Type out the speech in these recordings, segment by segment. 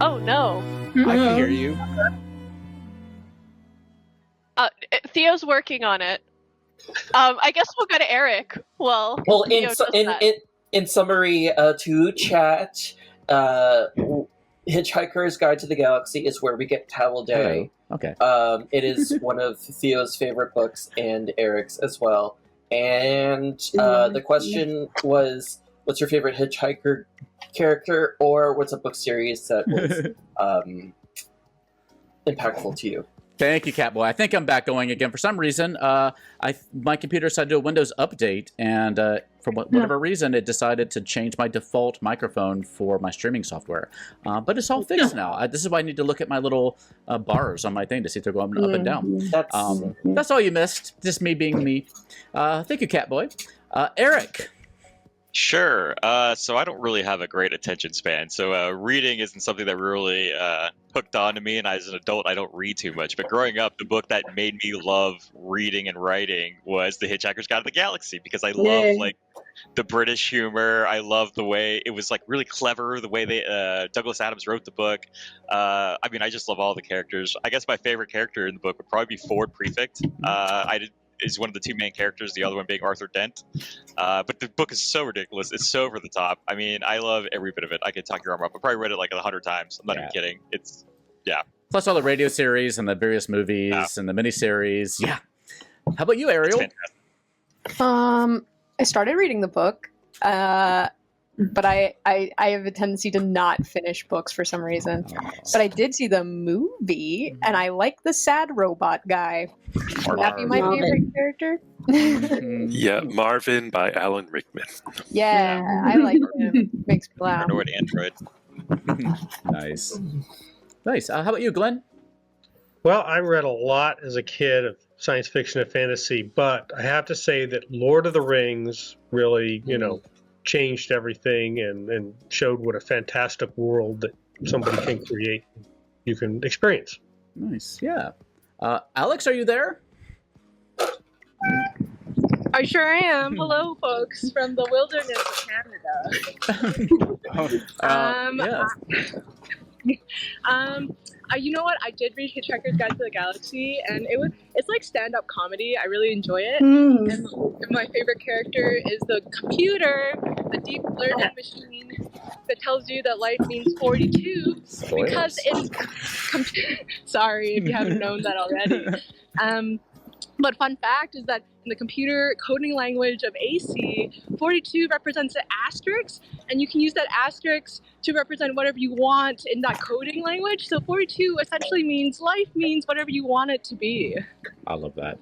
Oh no. I can hear you. Theo's working on it. I guess we'll go to Eric. Well, in summary, to chat, Hitchhiker's Guide to the Galaxy is where we get Towel Day. Hello. Okay. It is one of Theo's favorite books and Eric's as well. And the question was, what's your favorite Hitchhiker character, or what's a book series that was impactful to you? Thank you, Catboy. I think I'm back going again. For some reason, my computer decided to do a Windows update, and for whatever reason, it decided to change my default microphone for my streaming software. But it's all fixed now. This is why I need to look at my little bars on my thing to see if they're going up and down. That's all you missed. Just me being me. Thank you, Catboy. Eric. Sure. So I don't really have a great attention span. So reading isn't something that really hooked on to me. And as an adult, I don't read too much. But growing up, the book that made me love reading and writing was The Hitchhiker's Guide to the Galaxy, because I love like the British humor. I love the way it was like really clever, the way they Douglas Adams wrote the book. I mean, I just love all the characters. I guess my favorite character in the book would probably be Ford Prefect. Is one of the two main characters, the other one being Arthur Dent. But the book is so ridiculous. It's so over the top. I mean, I love every bit of it. I could talk your arm up. I've probably read it like 100 times. I'm not even kidding. It's, Plus all the radio series and the various movies and the miniseries. Yeah. How about you, Ariel? I started reading the book, but I have a tendency to not finish books for some reason. But I did see the movie, and I like the sad robot guy. Would that be my favorite character? Yeah, Marvin by Alan Rickman. Yeah, I like him. Makes me laugh. Paranoid android. Nice. How about you, Glenn? Well, I read a lot as a kid of science fiction and fantasy, but I have to say that Lord of the Rings really, changed everything and showed what a fantastic world that somebody can create, you can experience. Nice, yeah. Alex, are you there? I sure am. Hello, folks, from the wilderness of Canada. You know what? I did read Hitchhiker's Guide to the Galaxy, and it's like stand-up comedy. I really enjoy it. And my favorite character is the computer, the deep learning machine that tells you that life means 42. Spoilers. Because it's sorry if you haven't known that already. But fun fact is that in the computer coding language of AC, 42 represents an asterisk, and you can use that asterisk to represent whatever you want in that coding language. So 42 essentially means life means whatever you want it to be. I love that.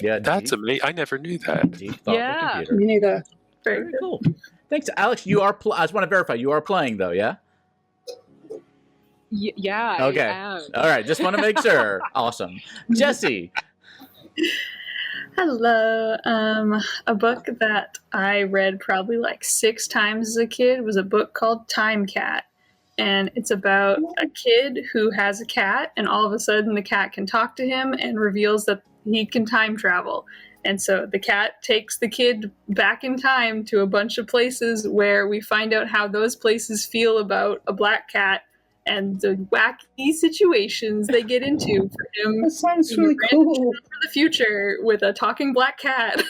Yeah, that's amazing. I never knew that. Yeah, me neither. Very cool. Thanks, Alex. You are. I just want to verify you are playing though. Yeah. Yeah. Okay. All right. Just want to make sure. Awesome, Jesse. Hello. A book that I read probably like 6 times as a kid was a book called Time Cat. And it's about a kid who has a cat, and all of a sudden the cat can talk to him and reveals that he can time travel. And so the cat takes the kid back in time to a bunch of places where we find out how those places feel about a black cat and the wacky situations they get into for him. That sounds really cool. For the future with a talking black cat.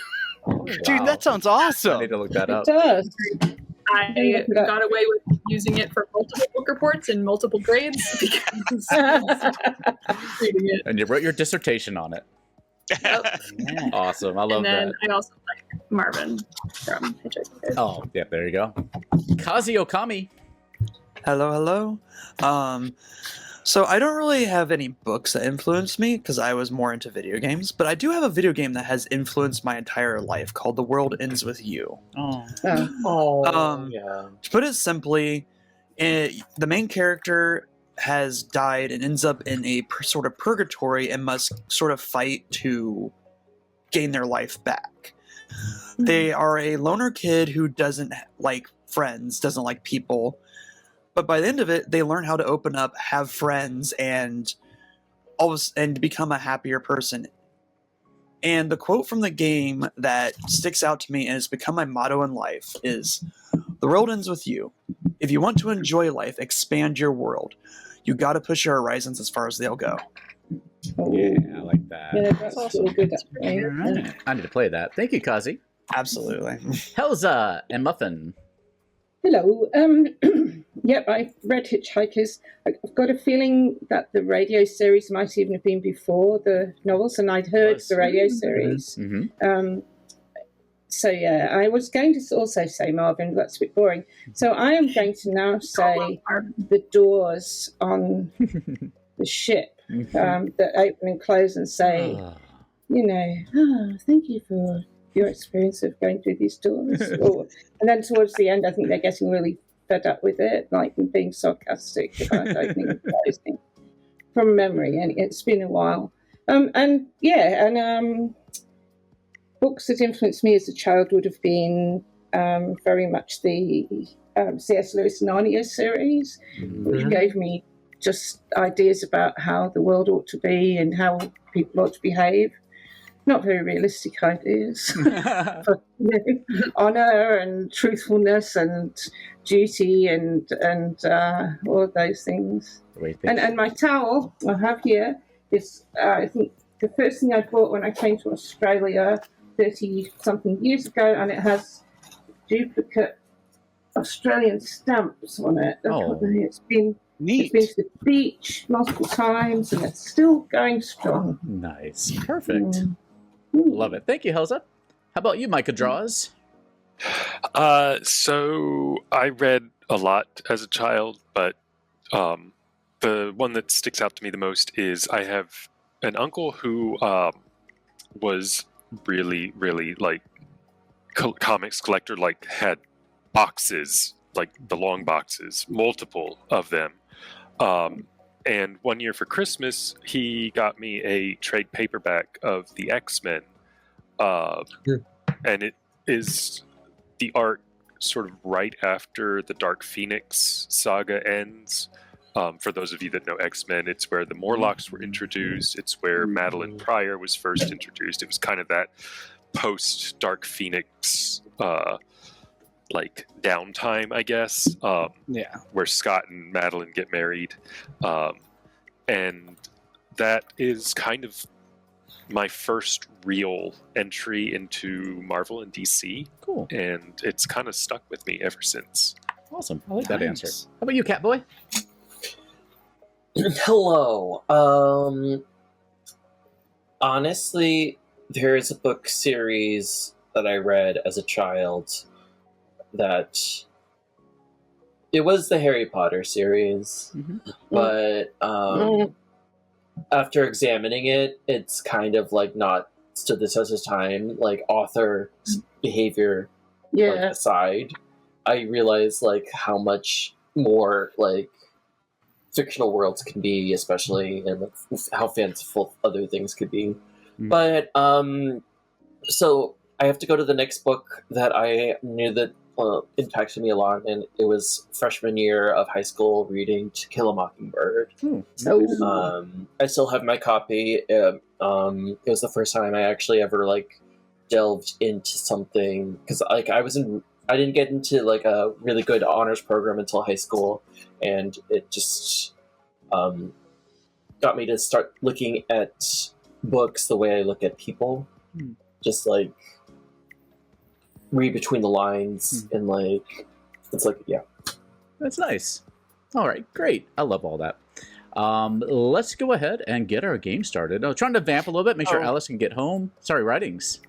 Dude, that sounds awesome. I need to look that up. It does. I got away with using it for multiple book reports in multiple grades because reading it. And you wrote your dissertation on it. Yep. Awesome. I love and then that. I also like Marvin from Hitchhiker's. Oh, yeah, there you go. Kazi Okami. Hello. So I don't really have any books that influenced me because I was more into video games, but I do have a video game that has influenced my entire life called The World Ends With You. Oh. To put it simply, the main character has died and ends up in a sort of purgatory and must sort of fight to gain their life back. They are a loner kid who doesn't like friends, doesn't like people. But by the end of it, they learn how to open up, have friends, and become a happier person. And the quote from the game that sticks out to me and has become my motto in life is, "The world ends with you. If you want to enjoy life, expand your world. you got to push your horizons as far as they'll go. Yeah, I like that. Yeah, that's awesome. Good. All right. I need to play that. Thank you, Kazi. Absolutely. Helza and Muffin. Hello. Yep, I've read Hitchhikers. I've got a feeling that the radio series might even have been before the novels, and I'd heard the radio series. Mm-hmm. So yeah, I was going to also say Marvin, but that's a bit boring. So I am going to now say the doors on the ship that open and close and say, thank you for your experience of going through these doors. And then towards the end, I think they're getting really fed up with it, like being sarcastic about opening and closing from memory. And it's been a while. Books that influenced me as a child would have been very much the C.S. Lewis Narnia series, which gave me just ideas about how the world ought to be and how people ought to behave. Not very realistic ideas, but honor and truthfulness and duty and all of those things. And my towel I have here is, I think, the first thing I bought when I came to Australia 30-something years ago, and it has duplicate Australian stamps on it. It's been neat. It's been to the beach multiple times, and it's still going strong. Nice. Perfect. Love it. Thank you, Helza. How about you, Micah Draws? So I read a lot as a child, but the one that sticks out to me the most is I have an uncle who was really, really like comics collector, like had boxes, like the long boxes, multiple of them. And one year for Christmas, he got me a trade paperback of the X-Men. And it is the art sort of right after the Dark Phoenix saga ends. For those of you that know X-Men, it's where the Morlocks were introduced. It's where Madeline Pryor was first introduced. It was kind of that post-Dark Phoenix like downtime, I guess. Where Scott and Madeline get married. And that is kind of my first real entry into Marvel and DC. Cool. And it's kind of stuck with me ever since. Awesome. I like that answer. How about you, Catboy? Hello. Honestly, there is a book series that I read as a child that it was the Harry Potter series, but after examining it, it's kind of like not stood the test of time. Like author behavior aside, I realized like how much more like fictional worlds can be, especially, and like, how fanciful other things could be. But so I have to go to the next book that I knew that impacted me a lot, and it was freshman year of high school reading To Kill a Mockingbird. I still have my copy. It was the first time I actually ever like delved into something, because like I didn't get into like a really good honors program until high school, and it just got me to start looking at books the way I look at people. Just like read between the lines and like it's like That's nice. All right, great. I love all that. Let's go ahead and get our game started. I'm trying to vamp a little bit, make sure Alice can get home. Sorry, writings.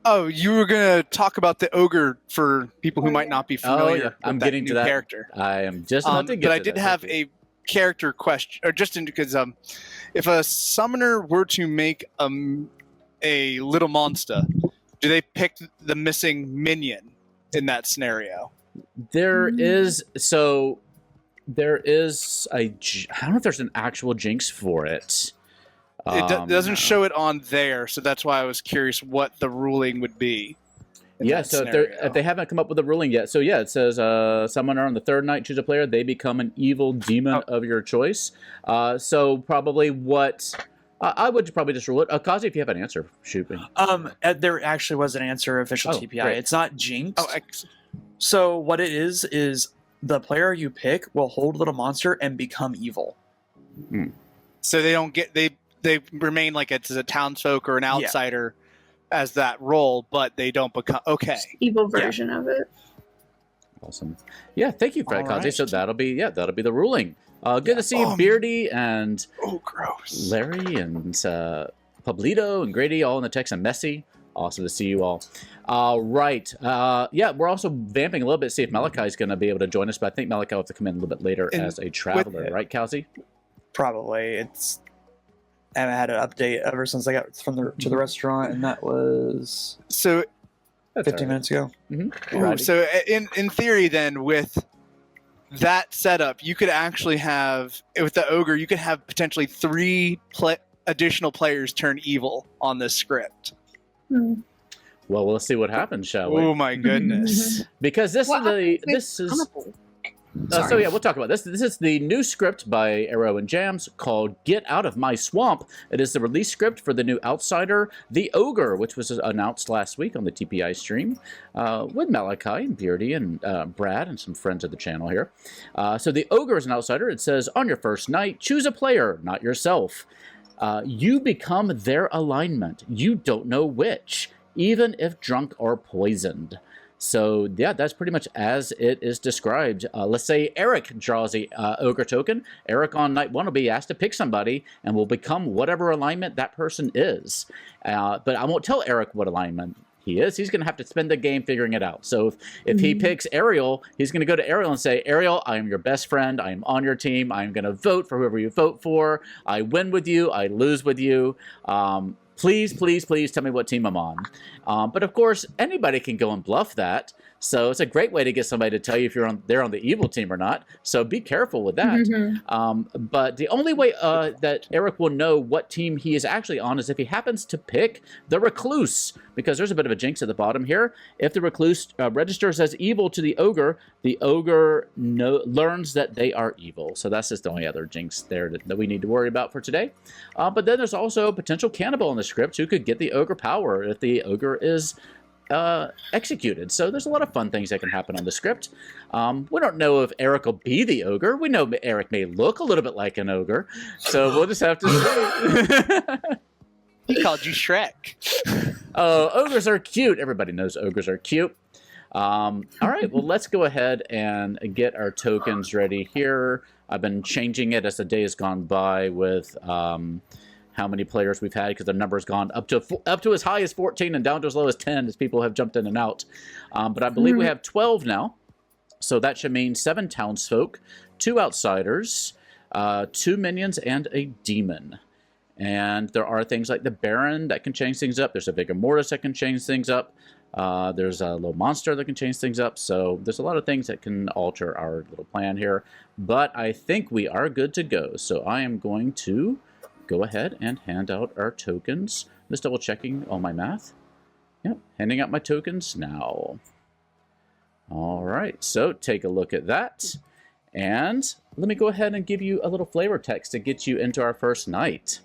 Oh, you were going to talk about the ogre for people who might not be familiar with I'm getting to that character. I am just about to get but to I did that. have a character question, or just because if a summoner were to make a little monster, do they pick the missing minion in that scenario? There is I don't know if there's an actual jinx for it. It doesn't show it on there, so that's why I was curious what the ruling would be. So if they haven't come up with a ruling yet. So yeah, it says summoner on the third night, choose a player. They become an evil demon of your choice. So probably what... I would probably just rule it. Kazi, if you have an answer, shoot me. There actually was an answer, official TPI. Great. It's not jinx. Oh, so what it is the player you pick will hold Little Monster and become evil. So they don't get they remain like it's a townsfolk or an outsider as that role, but they don't become evil version of it. Awesome. Yeah, thank you, Fred Kazi. Right. So that'll be the ruling. Good to see Beardy and gross. Larry and Pablito and Grady all in the text, and Messy. Awesome to see you all. Right. We're also vamping a little bit to see if Malachi is going to be able to join us, but I think Malachi will have to come in a little bit later as a traveler, right, Kazi? Probably. I haven't had an update ever since I got to the restaurant, and that was so 15 minutes ago. Ooh, so in theory, then, with that setup, you could actually have, with the ogre, you could have potentially 3 additional players turn evil on this script. Well, let's see what happens, shall we? Oh my goodness! Because we'll talk about this. This is the new script by Arrow and Jams called "Get Out of My Swamp." It is the release script for the new Outsider, The Ogre, which was announced last week on the TPI stream with Malachi and Beardy and Brad and some friends of the channel here. So The Ogre is an Outsider. It says, on your first night, choose a player, not yourself. You become their alignment. You don't know which, even if drunk or poisoned. So, yeah, that's pretty much as it is described. Let's say Eric draws a ogre token. Eric on night 1 will be asked to pick somebody and will become whatever alignment that person is. But I won't tell Eric what alignment he is. He's going to have to spend the game figuring it out. So if he picks Ariel, he's going to go to Ariel and say, Ariel, I am your best friend. I am on your team. I am going to vote for whoever you vote for. I win with you. I lose with you. Please, please, please tell me what team I'm on. But of course, anybody can go and bluff that. So it's a great way to get somebody to tell you if they're on the evil team or not. So be careful with that. But the only way that Eric will know what team he is actually on is if he happens to pick the Recluse, because there's a bit of a jinx at the bottom here. If the Recluse registers as evil to the ogre learns that they are evil. So that's just the only other jinx there that we need to worry about for today. But then there's also a potential cannibal in the script who could get the ogre power if the ogre is executed. So there's a lot of fun things that can happen on the script. We don't know if Eric will be the ogre. We know Eric may look a little bit like an ogre. So we'll just have to see. He called you Shrek. Oh, ogres are cute. Everybody knows ogres are cute. All right, well, let's go ahead and get our tokens ready here. I've been changing it as the day has gone by with how many players we've had, because the number has gone up to as high as 14 and down to as low as 10 as people have jumped in and out. But I believe we have 12 now. So that should mean 7 townsfolk, 2 outsiders, 2 minions, and a demon. And there are things like the Baron that can change things up. There's a Vigor Mortis that can change things up. There's a little monster that can change things up. So there's a lot of things that can alter our little plan here. But I think we are good to go. So I am going to go ahead and hand out our tokens. Just double checking all my math. Yep, handing out my tokens now. All right, so take a look at that. And let me go ahead and give you a little flavor text to get you into our first night.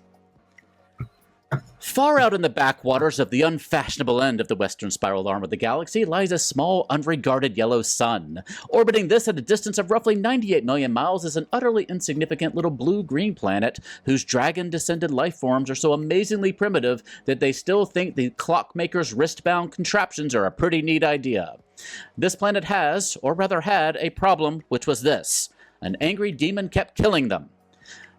Far out in the backwaters of the unfashionable end of the western spiral arm of the galaxy lies a small, unregarded yellow sun. Orbiting this at a distance of roughly 98 million miles is an utterly insignificant little blue-green planet whose dragon-descended life forms are so amazingly primitive that they still think the clockmaker's wrist-bound contraptions are a pretty neat idea. This planet has, or rather had, a problem, which was this. An angry demon kept killing them.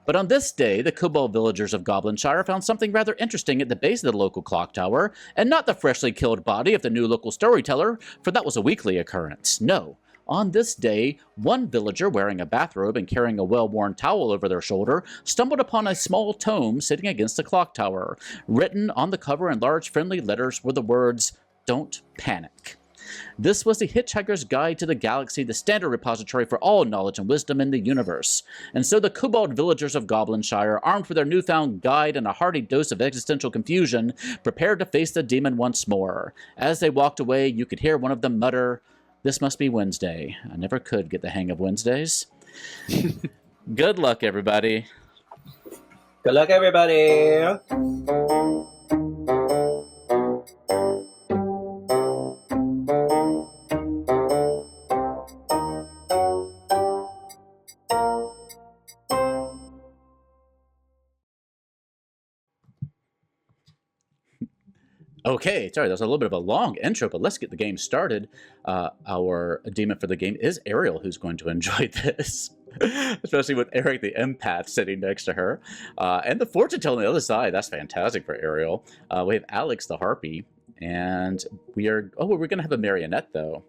But on this day, the kobold villagers of Goblinshire found something rather interesting at the base of the local clock tower, and not the freshly killed body of the new local storyteller, for that was a weekly occurrence. No. On this day, one villager wearing a bathrobe and carrying a well-worn towel over their shoulder stumbled upon a small tome sitting against the clock tower. Written on the cover in large friendly letters were the words, "Don't panic." This was the Hitchhiker's Guide to the Galaxy, the standard repository for all knowledge and wisdom in the universe. And so the kobold villagers of Goblinshire, armed with their newfound guide and a hearty dose of existential confusion, prepared to face the demon once more. As they walked away, you could hear one of them mutter, "This must be Wednesday. I never could get the hang of Wednesdays." Good luck, everybody. Good luck, everybody. Okay, sorry, that was a little bit of a long intro, but let's get the game started. Our demon for the game is Ariel, who's going to enjoy this, especially with Eric the empath sitting next to her. And the fortune teller on the other side. That's fantastic for Ariel. We have Alex the harpy, and we're going to have a marionette, though.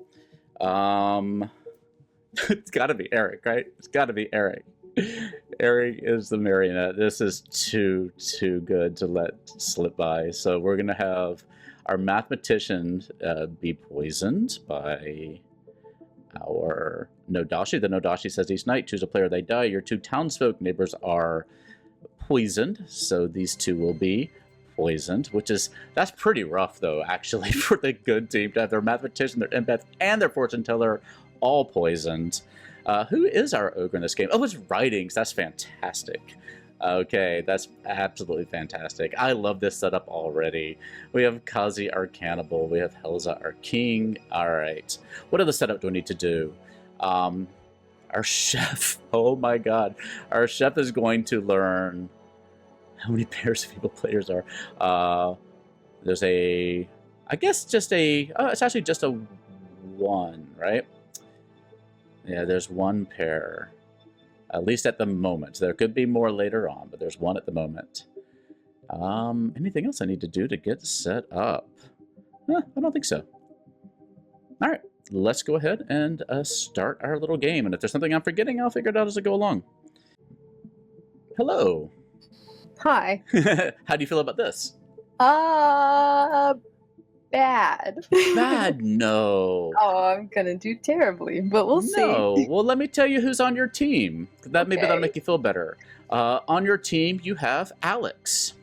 It's got to be Eric, right? It's got to be Eric. Eric is the marionette. This is too good to let slip by. So we're going to have our mathematician be poisoned by our Nodashi. The Nodashi says each night, choose a player, they die. Your 2 townsfolk neighbors are poisoned, so these 2 will be poisoned, that's pretty rough, though, actually, for the good team to have their mathematician, their empath, and their fortune teller all poisoned. Who is our ogre in this game? Oh, it's Writings. That's fantastic. Okay, that's absolutely fantastic. I love this setup already. We have Kazi, our cannibal. We have Helza, our king. All right. What other setup do we need to do? Our chef. Oh, my God. Our chef is going to learn how many pairs of evil players are. There's it's actually just a 1, right? Yeah, there's 1 pair, at least at the moment. There could be more later on, but there's 1 at the moment. Anything else I need to do to get set up? I don't think so. All right, let's go ahead and start our little game. And if there's something I'm forgetting, I'll figure it out as I go along. Hello. Hi. How do you feel about this? Bad. Bad? No. Oh, I'm gonna do terribly, but we'll see. No. Well, let me tell you who's on your team. Maybe that'll make you feel better. On your team, you have Alex.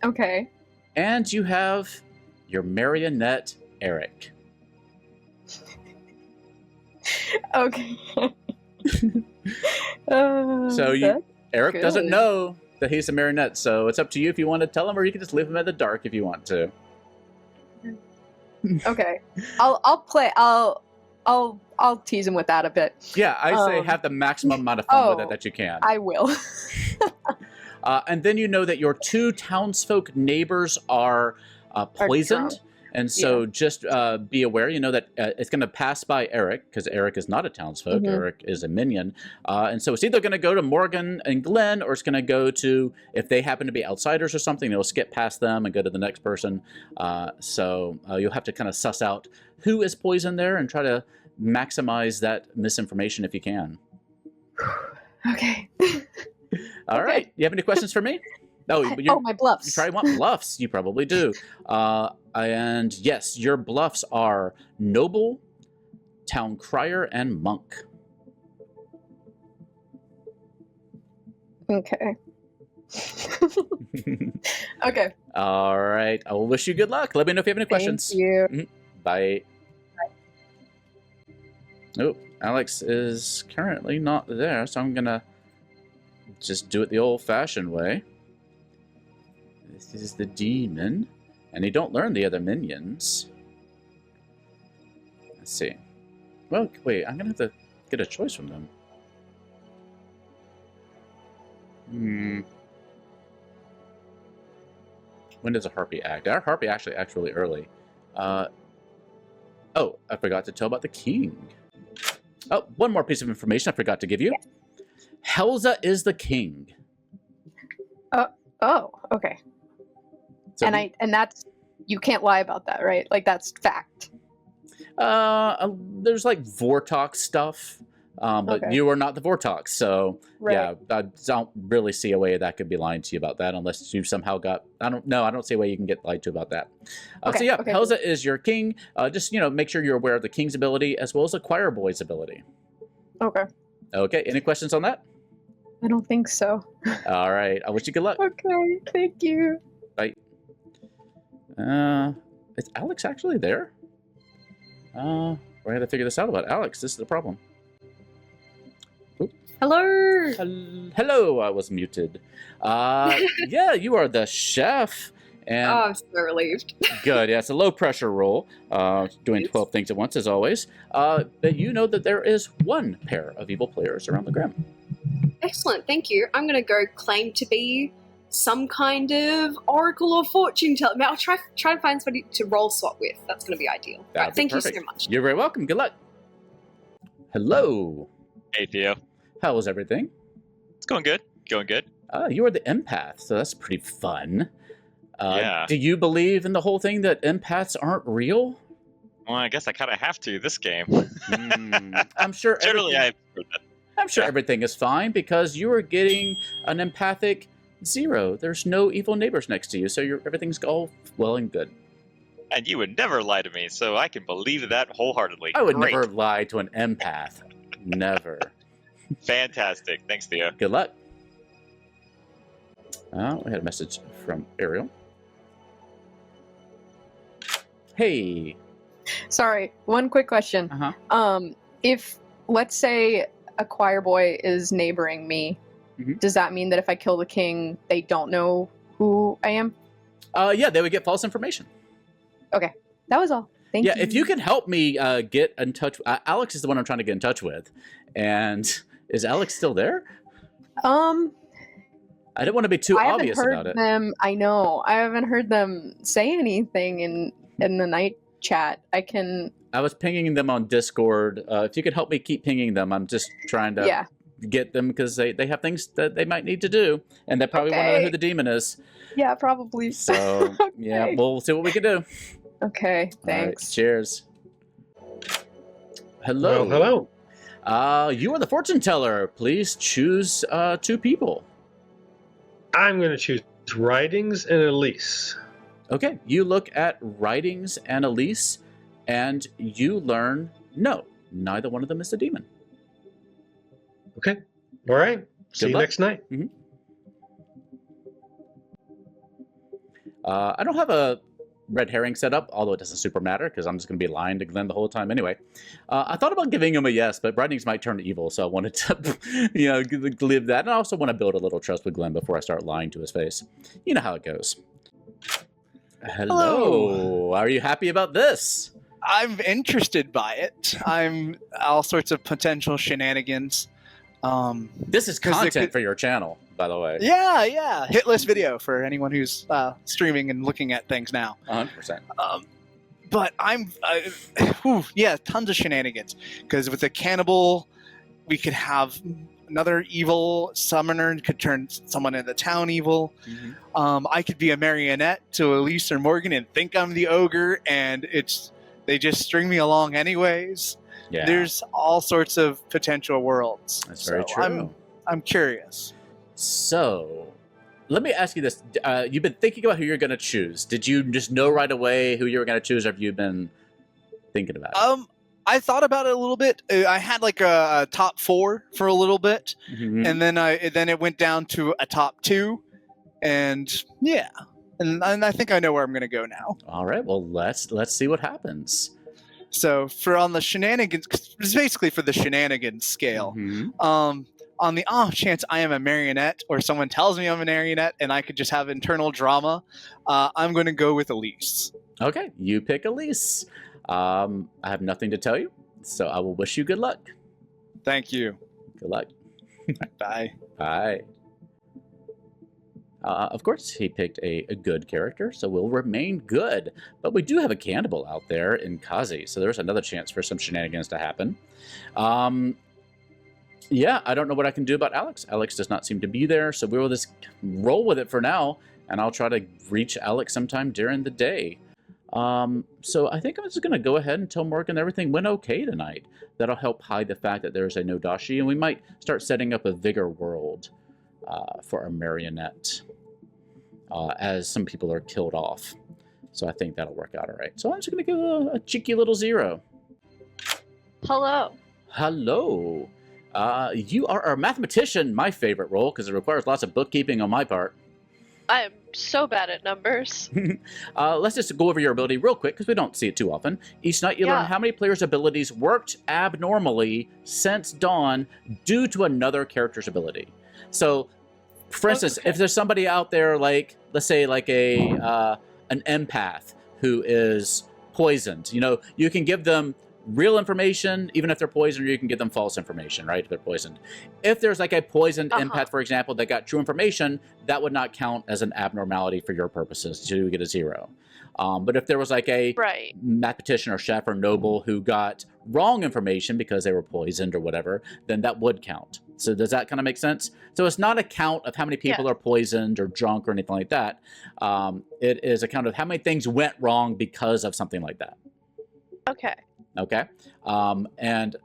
Okay. And you have your marionette, Eric. Okay. So Eric good. doesn't know that he's a marionette, so it's up to you if you want to tell him, or you can just leave him in the dark if you want to. Okay, I'll tease him with that a bit. Yeah, I say have the maximum amount of fun with it that you can. I will. And then you know that your 2 townsfolk neighbors are poisoned. And so just be aware, that it's going to pass by Eric, because Eric is not a townsfolk. Eric is a minion. And so it's either going to go to Morgan and Glenn, or it's going to go to, if they happen to be outsiders or something, it'll skip past them and go to the next person. So you'll have to kind of suss out who is poisoned there and try to maximize that misinformation if you can. Okay. All right. You have any questions for me? My bluffs. You probably want bluffs. You probably do. And yes, your bluffs are Noble, Town Crier, and Monk. Okay. Okay. All right. I will wish you good luck. Let me know if you have any questions. Thank you. Bye. Oh, Alex is currently not there, so I'm going to just do it the old-fashioned way. This is the demon. And you don't learn the other minions. Let's see. Well, wait, I'm going to have to get a choice from them. When does a harpy act? Our harpy actually acts really early. Oh, I forgot to tell about the king. Oh, one more piece of information I forgot to give you. Helza is the king. Oh, okay. So and that's, you can't lie about that, right? Like, that's fact. There's like Vortox stuff, but you are not the Vortox, so yeah, I don't really see a way that could be lying to you about that, unless you somehow got, I don't see a way you can get lied to about that. So yeah, Helza is your king. Just, make sure you're aware of the king's ability as well as the choir boy's ability. Okay, any questions on that? I don't think so. All right, I wish you good luck. Okay, thank you. Bye. Is Alex actually there? We're gonna have to figure this out about Alex. This is the problem. Oop. Hello. Hello, I was muted. Yeah, you are the chef. And I'm so relieved. Good, yeah, it's a low pressure roll. Doing 12 things at once, as always. But you know that there is 1 pair of evil players around the Grim. Excellent, thank you. I'm going to go claim to be some kind of oracle or fortune teller. I'll try to find somebody to roll swap with. That's going to be ideal. Right, thank you so much. You're very welcome. Good luck. Hello. Hey, Theo. How was everything? It's going good. Going good. You are the empath, so that's pretty fun. Yeah. Do you believe in the whole thing that empaths aren't real? Well, I guess I kind of have to this game. I'm sure. Generally, I'm sure everything is fine because you are getting an empathic 0. There's no evil neighbors next to you, so everything's all well and good. And you would never lie to me, so I can believe that wholeheartedly. I would never lie to an empath. Never. Fantastic. Thanks, Theo. Good luck. We had a message from Ariel. Hey. Sorry, one quick question. If, let's say, a choir boy is neighboring me, does that mean that if I kill the king, they don't know who I am? Yeah, they would get false information. Okay, that was all. Thank you. Yeah, if you can help me get in touch... Alex is the one I'm trying to get in touch with. And is Alex still there? I didn't want to be too obvious about it. I know. I haven't heard them say anything in the night chat. I was pinging them on Discord. If you could help me keep pinging them, I'm just trying to get them because they have things that they might need to do. And they probably want to know who the demon is. Yeah, probably. So, yeah, we'll see what we can do. Okay, thanks. Right, cheers. Hello. Hello. You are the fortune teller. Please choose 2 people. I'm going to choose Writings and Elise. Okay, you look at Writings and Elise, and you learn, no, neither one of them is the demon. Okay, all right. See you next night. I don't have a red herring set up, although it doesn't super matter because I'm just going to be lying to Glenn the whole time anyway. I thought about giving him a yes, but Writings might turn evil, so I wanted to, leave that. And I also want to build a little trust with Glenn before I start lying to his face. You know how it goes. Hello. Are you happy about this? I'm interested by it. I'm all sorts of potential shenanigans. This is content for your channel, by the way. Yeah. Hit list video for anyone who's streaming and looking at things now. 100%. But tons of shenanigans. Because with the cannibal, we could have another evil summoner could turn someone in the town evil. I could be a marionette to Elise or Morgan and think I'm the ogre, and they just string me along anyways. Yeah. There's all sorts of potential worlds. That's very true. I'm curious. So, let me ask you this. You've been thinking about who you're going to choose. Did you just know right away who you were going to choose, or have you been thinking about it? I thought about it a little bit. I had like a top 4 for a little bit, and then it went down to a top 2, and yeah. And I think I know where I'm going to go now. All right, well, let's see what happens. So on the shenanigans, it's basically for the shenanigans scale. On the off chance I am a marionette or someone tells me I'm a marionette and I could just have internal drama, I'm going to go with Elise. Okay, you pick Elise. I have nothing to tell you, so I will wish you good luck. Thank you. Good luck. Bye. Bye. Of course, he picked a good character, so we'll remain good. But we do have a cannibal out there in Kazi, so there's another chance for some shenanigans to happen. Yeah, I don't know what I can do about Alex. Alex does not seem to be there, so we will just roll with it for now, and I'll try to reach Alex sometime during the day. So I think I'm just going to go ahead and tell Morgan everything went okay tonight. That'll help hide the fact that there's a Nodashi, and we might start setting up a Vigor world for a marionette as some people are killed off. So I think that'll work out all right. So I'm just going to give a cheeky little 0. Hello. Hello. You are a mathematician, my favorite role, because it requires lots of bookkeeping on my part. I am so bad at numbers. Let's just go over your ability real quick, because we don't see it too often. Each night you learn how many players' abilities worked abnormally since dawn due to another character's ability. So, for instance, if there's somebody out there like, let's say like an empath who is poisoned, you can give them real information, even if they're poisoned, or you can give them false information, right? If they're poisoned. If there's like a poisoned empath, for example, that got true information, that would not count as an abnormality for your purposes to get a 0. But if there was like a mathematician or chef or noble who got wrong information because they were poisoned or whatever, then that would count. So does that kind of make sense? So it's not a count of how many people are poisoned or drunk or anything like that. It is a count of how many things went wrong because of something like that. Okay. Okay. And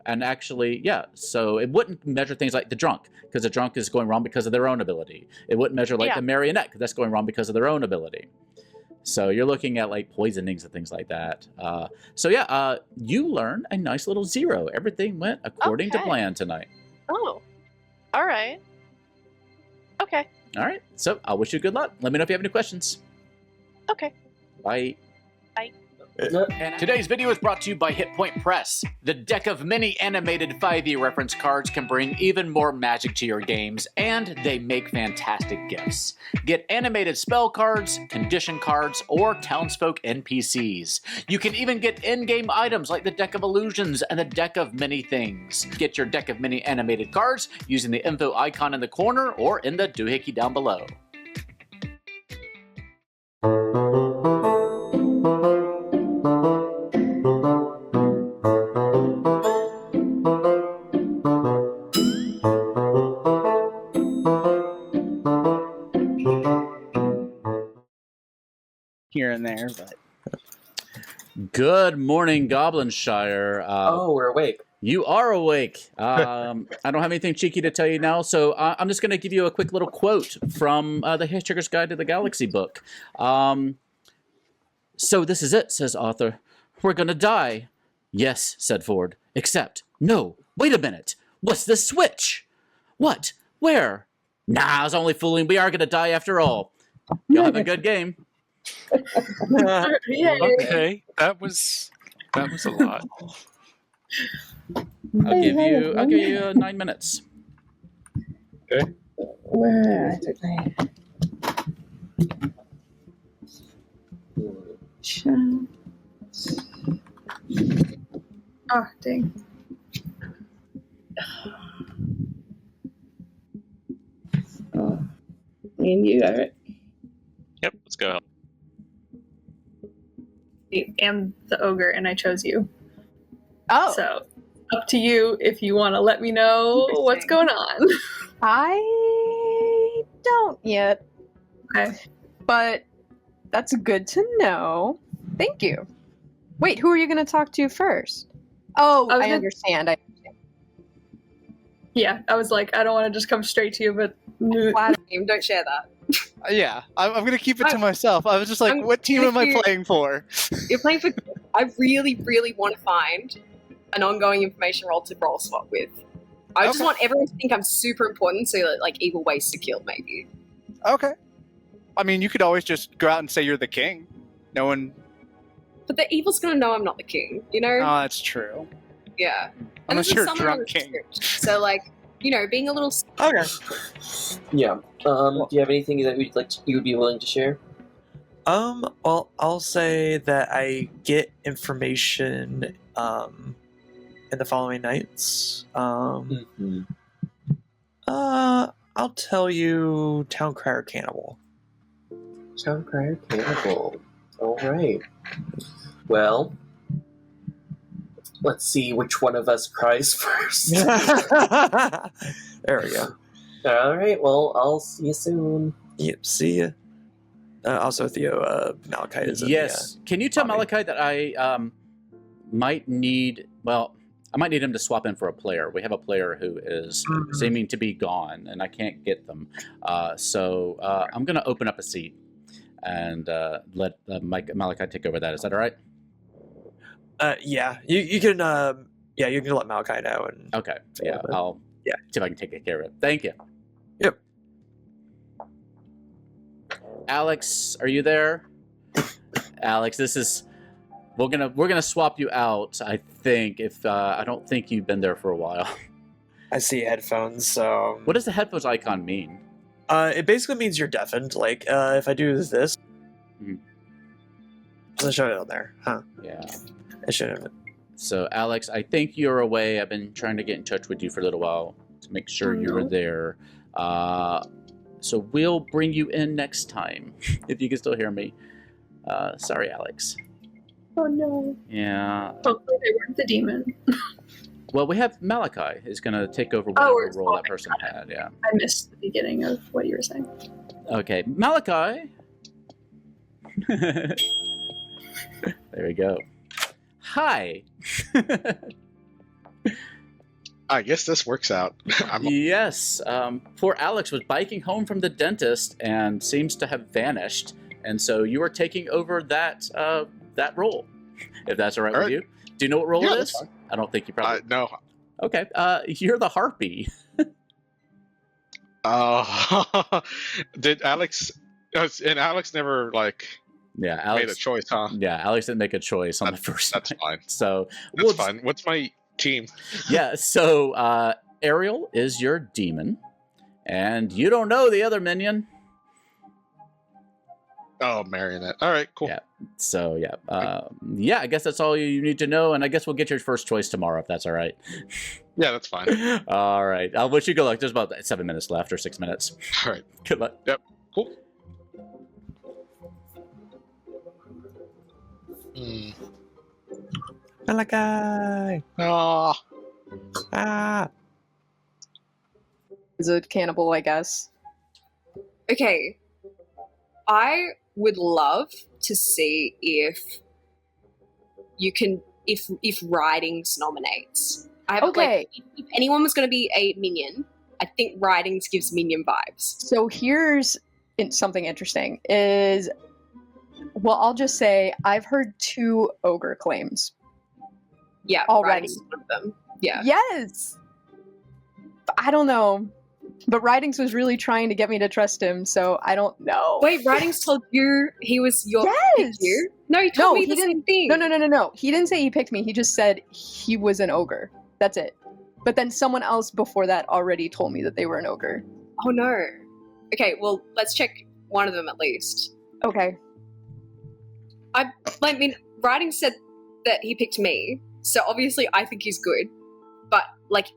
actually, so it wouldn't measure things like the drunk, because the drunk is going wrong because of their own ability. It wouldn't measure like the marionette, because that's going wrong because of their own ability. So you're looking at like poisonings and things like that. You learned a nice little 0. Everything went according to plan tonight. Oh, all right. Okay. All right. So I wish you good luck. Let me know if you have any questions. Okay. Bye. Bye. Today's video is brought to you by Hit Point Press. The deck of many animated 5e reference cards can bring even more magic to your games, and they make fantastic gifts. Get animated spell cards, condition cards, or townsfolk NPCs. You can even get in-game items like the Deck of Illusions and the Deck of Many Things. Get your Deck of Many animated cards using the info icon in the corner or in the doohickey down below. Here and there, but Good morning, Goblinshire. We're awake. You are awake. I don't have anything cheeky to tell you now, so I'm just going to give you a quick little quote from the Hitchhiker's Guide to the Galaxy book. So this is it, says Arthur. We're going to die. Yes, said Ford. Except, no, wait a minute. What's this switch? What? Where? Nah, I was only fooling. We are going to die after all. Y'all have a good game. Okay, that was a lot. I'll give you 9 minutes. Okay. Where? I don't know. Oh, dang. Oh, me and you, Eric. Yep, let's go. I am the ogre, and I chose you. Oh. So, up to you if you want to let me know what's going on. I don't yet. Okay. But that's good to know. Thank you. Wait, who are you going to talk to first? Oh, I understand. Yeah, I was like, I don't want to just come straight to you, but... Don't share that. Yeah, I'm going to keep it to myself. I was just like, what team am I playing for? You're playing for... I really, really want to find an ongoing information role to roll swap with. I just want everyone to think I'm super important, so like evil ways to kill, maybe. Okay. I mean, you could always just go out and say you're the king. No one... But the evil's going to know I'm not the king, you know? Oh, that's true. Yeah. Unless you're a drunk king. So, like, you know, being a little... Okay. Yeah. Do you have anything that you would be willing to share? Well, I'll say that I get information in the following nights. I'll tell you Town Crier Cannibal. Town Crier Cannibal. All right. Well, let's see which one of us cries first. There we go. All right. Well, I'll see you soon. Yep. See ya. Also, Theo, Malachite is in Yes. Can you tell Malachite that I might need... Well, I might need him to swap in for a player. We have a player who is seeming to be gone, and I can't get them. So I'm going to open up a seat and let Malachite take over that. Is that all right? Yeah. You can you can let Malachite know. And okay. Yeah. I'll see if I can take care of it. Thank you. Yep. Alex, are you there? Alex, this is we're gonna swap you out. I think if I don't think you've been there for a while. I see headphones. What does the headphones icon mean? It basically means you're deafened. Like if I do this. So I showed it on there, huh? Yeah. I should have. So, Alex, I think you're away. I've been trying to get in touch with you for a little while to make sure you were there. So we'll bring you in next time, if you can still hear me. Sorry, Alex. Oh no. Yeah. Hopefully they weren't the demon. Well, we have Malachi is going to take over whatever role that person had. Yeah. I missed the beginning of what you were saying. Okay, Malachi. There we go. Hi. I guess this works out. Yes. Poor Alex was biking home from the dentist and seems to have vanished, and so you are taking over that role, if that's all right with you. Do you know what role it is? I don't think you probably. No. Okay. You're the harpy. Did Alex? And Alex never Yeah, Alex made a choice, huh? Yeah, Alex didn't make a choice on the first. That's fine. So that's fine. What's my team? Yeah. So Ariel is your demon, and you don't know the other minion. Oh, marionette. All right, cool. Yeah. So yeah, I guess that's all you need to know, and I guess we'll get your first choice tomorrow if that's all right. Yeah, that's fine. All right. I'll wish you good luck. There's about 7 minutes left, or 6 minutes. All right. Good luck. Yep. Cool. Malachi. Is a cannibal, I guess. Okay. I would love to see if you can if Writings nominates. I have if anyone was going to be a minion, I think Writings gives minion vibes. So here's something interesting is, well, I'll just say I've heard 2 ogre claims. Yeah, already. Writings is one of them. Yeah. Yes. But I don't know. But Writings was really trying to get me to trust him, so I don't know. Wait, Writings told you he was your pick you? No, he told me the same thing. No. He didn't say he picked me. He just said he was an ogre. That's it. But then someone else before that already told me that they were an ogre. Oh no. Okay, well, let's check one of them at least. Okay. I mean, Writings said that he picked me, so obviously I think he's good. But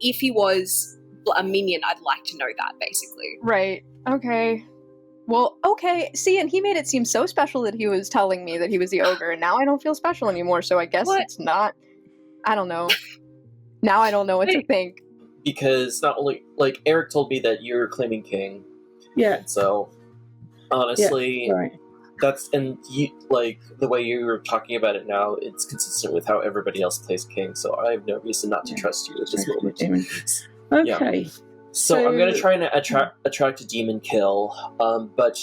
if he was a minion, I'd like to know that, basically. Right. Okay. Well, okay. See, and he made it seem so special that he was telling me that he was the ogre, and now I don't feel special anymore, so I guess it's not. I don't know. Now I don't know what to think. Because not only, Eric told me that you're claiming king. Yeah. So, honestly, right. That's, and you, the way you're talking about it now, it's consistent with how everybody else plays king, so I have no reason not to trust you at this moment. Okay. Yeah. So I'm going to try and attract a demon kill, but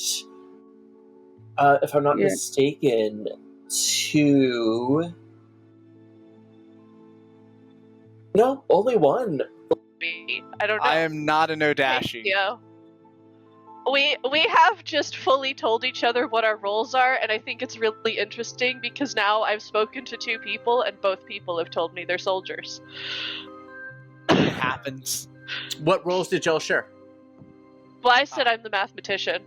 if I'm not mistaken, 2... No, only 1. I don't know. I am not an Odashi. Yeah. We have just fully told each other what our roles are, and I think it's really interesting because now I've spoken to 2 people, and both people have told me they're soldiers. It happens. What roles did y'all share? Well, I said I'm the mathematician.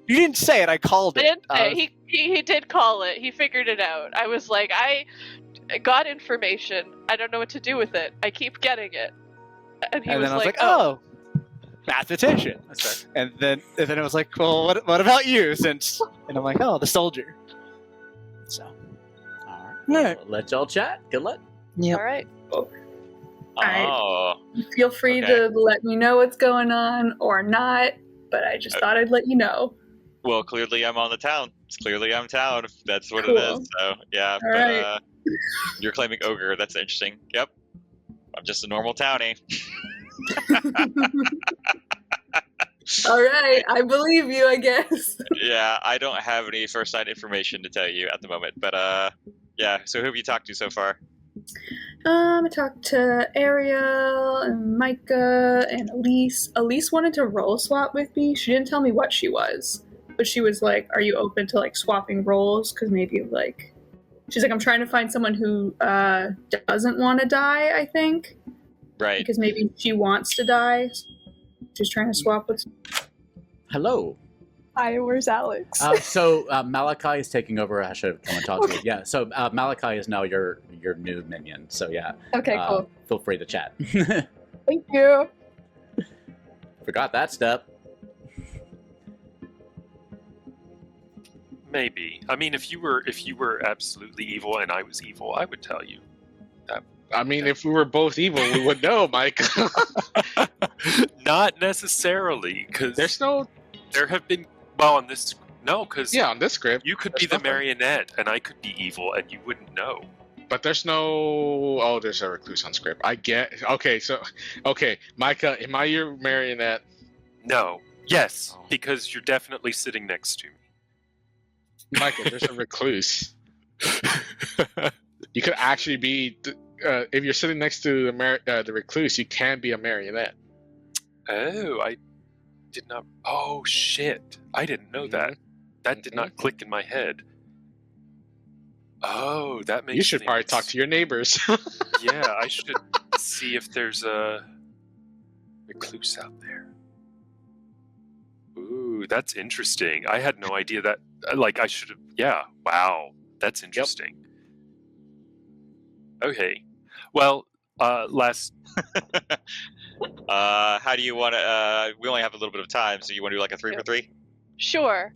You didn't say it. I called it. I didn't say. He did call it. He figured it out. I was like, I got information. I don't know what to do with it. I keep getting it. And he was then I was like, oh, mathematician. That's right. And then it was like, well, what about you? And I'm like, oh, the soldier. So, all right. We'll let y'all chat. Good luck. Yeah. All right. Feel free to let me know what's going on or not, but I just thought I'd let you know. Well, clearly I'm on the town. It's clearly I'm town. If that's what Cool. it is. So yeah, All right. You're claiming ogre. That's interesting. Yep. I'm just a normal townie. All right, I believe you, I guess. Yeah, I don't have any first-hand information to tell you at the moment, but yeah. So who have you talked to so far? I talked to Ariel and Micah and Elise. Elise wanted to role swap with me. She didn't tell me what she was, but she was like, "Are you open to swapping roles? Because maybe she's like, I'm trying to find someone who doesn't want to die. I think, right? Because maybe she wants to die. She's trying to swap with." Hello. Hi, where's Alex? So Malachi is taking over. I should have come and talked to you. Yeah. So Malachi is now your new minion. So yeah. Okay, cool. Feel free to chat. Thank you. Forgot that step. Maybe. I mean, if you were absolutely evil and I was evil, I would tell you. I mean, if we were both evil, we would know, Mike. Not necessarily, because there have been on this because on this script you could be the marionette and I could be evil and you wouldn't know. But there's there's a recluse on script. I get okay, Micah, am I your marionette? No. Yes, because you're definitely sitting next to me. Micah, there's a recluse. You could actually be if you're sitting next to the recluse, you can be a marionette. Oh, I did not. Oh shit! I didn't know that. That did not click in my head. Oh, that makes. You should probably talk to your neighbors. Yeah, I should see if there's a recluse out there. Ooh, that's interesting. I had no idea that. I should have. Yeah. Wow, that's interesting. Yep. Okay. Well, last. How do you want to? We only have a little bit of time, so you want to do like a 3 for 3? Sure.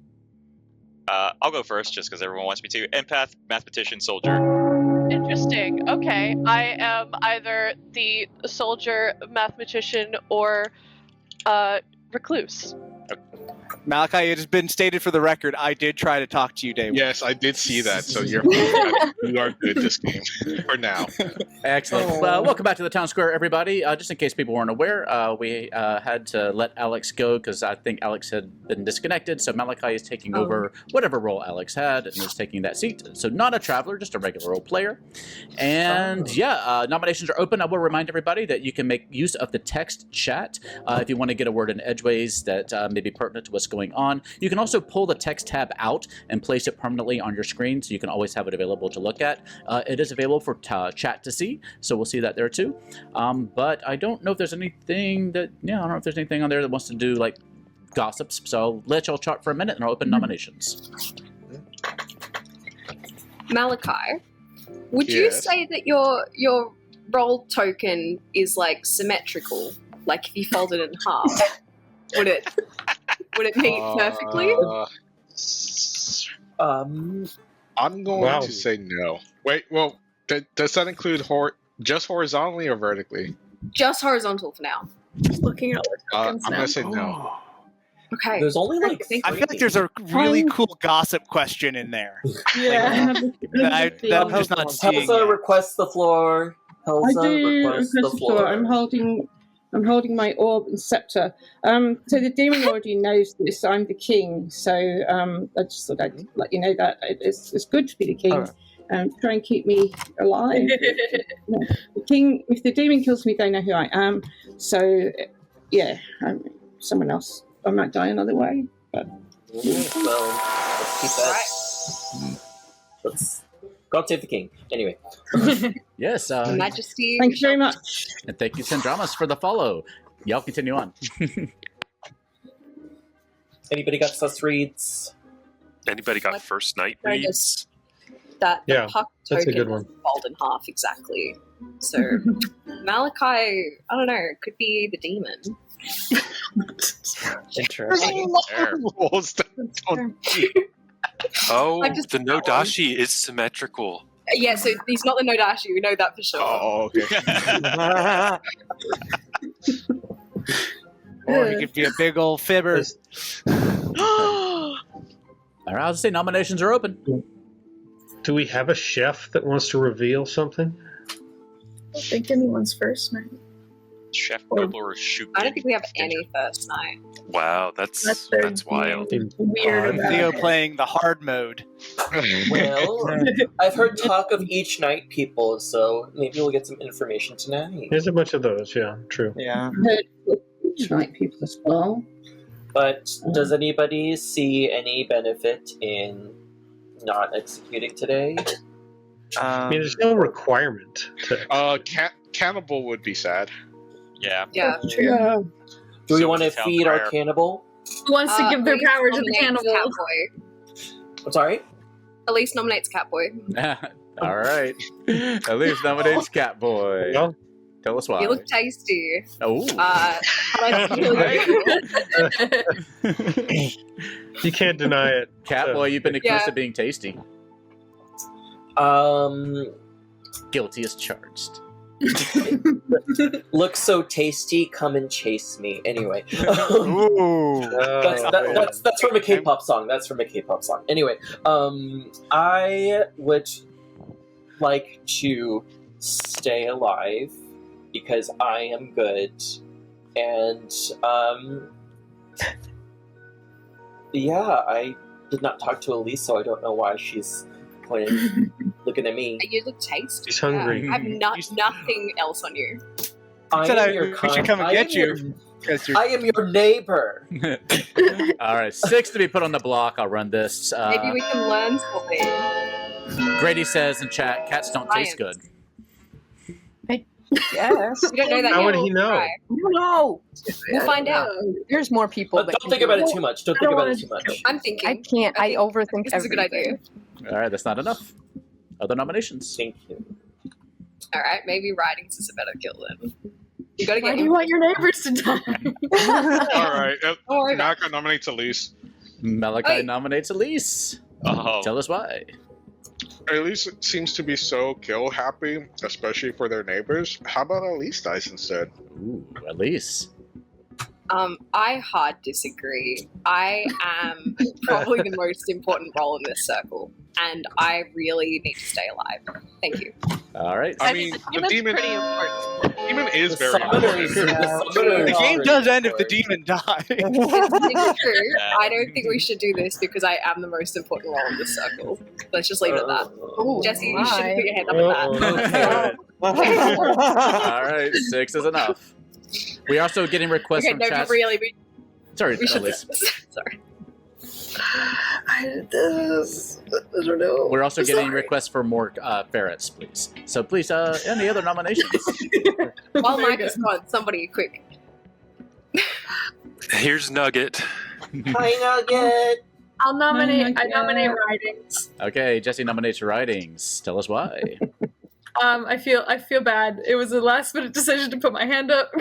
I'll go first, just because everyone wants me to. Empath, mathematician, soldier. Interesting. Okay, I am either the soldier, mathematician, or recluse. Malachi, it has been stated for the record, I did try to talk to you, Dave. Yes, I did see that. So you are good this game for now. Excellent. Welcome back to the town square, everybody. Just in case people weren't aware, we had to let Alex go because I think Alex had been disconnected. So Malachi is taking over whatever role Alex had and is taking that seat. So not a traveler, just a regular role player. And nominations are open. I will remind everybody that you can make use of the text chat if you want to get a word in edgeways that may be pertinent to what's going on. You can also pull the text tab out and place it permanently on your screen so you can always have it available to look at. It is available for chat to see, so we'll see that there too. But I don't know if there's anything I don't know if there's anything on there that wants to do like gossips, so I'll let y'all chat for a minute and I'll open nominations. Malachi, would you say that your role token is like symmetrical? Like if you fold it in half, would it meet perfectly? I'm going to say no. Wait, well, does that include just horizontally or vertically? Just horizontal for now. Just looking at I'm going to say no. Okay. There's only I feel like there's a really cool gossip question in there. Yeah. That I'm just not seeing. Helza requests the floor. I do request the floor. I'm holding my orb and scepter. So the demon already knows this. I'm the king. So I just thought I'd let you know that it's good to be the king. Try and keep me alive. The king. If the demon kills me, they know who I am. So yeah, someone else. I might die another way. But well, let's keep that. Let's God save the king. Anyway. Yes. Majesty. Thank you very much. And thank you, Sandramas, for the follow. Y'all continue on. Anybody got sus reads? Anybody got first night reads? That the puck that's a token good one. is fold in half exactly. So Malachi, I don't know, could be the demon. Interesting. Oh, the Nodashi is symmetrical. Yeah, so he's not the Nodashi, we know that for sure. Oh, okay. Or he could be a big old fibber. All right, I'll just say nominations are open. Do we have a chef that wants to reveal something? I don't think anyone's first night. Chef Noble or Shoot. I don't think we have any first night. Wow, that's wild. Weird. Theo playing the hard mode. Well, I've heard talk of each night people, so maybe we'll get some information tonight. There's a bunch of those, yeah, true. Yeah. Each night people as well. But does anybody see any benefit in not executing today? I mean, there's no requirement to. Cannibal would be sad. Yeah. Yeah. Do we want to feed our cannibal? Who wants to give their Elise power to the nominates cannibal? Catboy. I'm sorry? Elise nominates Catboy. All right. Elise nominates Catboy. Well, tell us why. You look tasty. Oh. You can't deny it. Catboy, you've been accused of being tasty. Guilty as charged. Look so tasty, come and chase me. Anyway, Ooh. that's from a K-pop song. Anyway, I would like to stay alive because I am good, and yeah, I did not talk to Elise, so I don't know why she's looking at me. You look tasty. She's hungry. I have nothing else on you. I said am your we should come and get you. I am your neighbor. All right, 6 to be put on the block. I'll run this. Maybe we can learn something. Grady says in chat, cats don't taste good. Yes. You don't know that How yet. would he know? I don't know. We'll find out. There's more people. But don't think about it too much. Don't think about it too much. I'm thinking. I can't. I overthink This is a good everything. idea. All right, that's not enough. Other nominations. Thank you. All right, maybe writings is a better kill then. You gotta Why get do you want your neighbors to die? All right. worry about Naka nominates Elise. Malachi Hey. nominates Elise. Oh. Tell us why. Elise seems to be so kill happy, especially for their neighbors. How about Elise dies instead? Ooh, Elise. I hard disagree. I am probably the most important role in this circle, and I really need to stay alive. Thank you. All right. I mean, the demon. pretty important. The demon is very summoners, important. The game does end if the demon dies. It's true. I don't think we should do this because I am the most important role in this circle. Let's just leave it at that. Ooh, Jesse, you my. shouldn't put your hand up at that. All right, 6 is enough. We're also getting requests Okay, from no, chat. really, Sorry, we should. Elise. Sorry. I don't know. We're also getting requests for more ferrets, please. So please, any other nominations? While Mike is gone, somebody quick. Here's Nugget. Hi, Nugget. I'll nominate. I nominate writings. Okay, Jesse nominates writings. Tell us why. I feel bad. It was a last minute decision to put my hand up,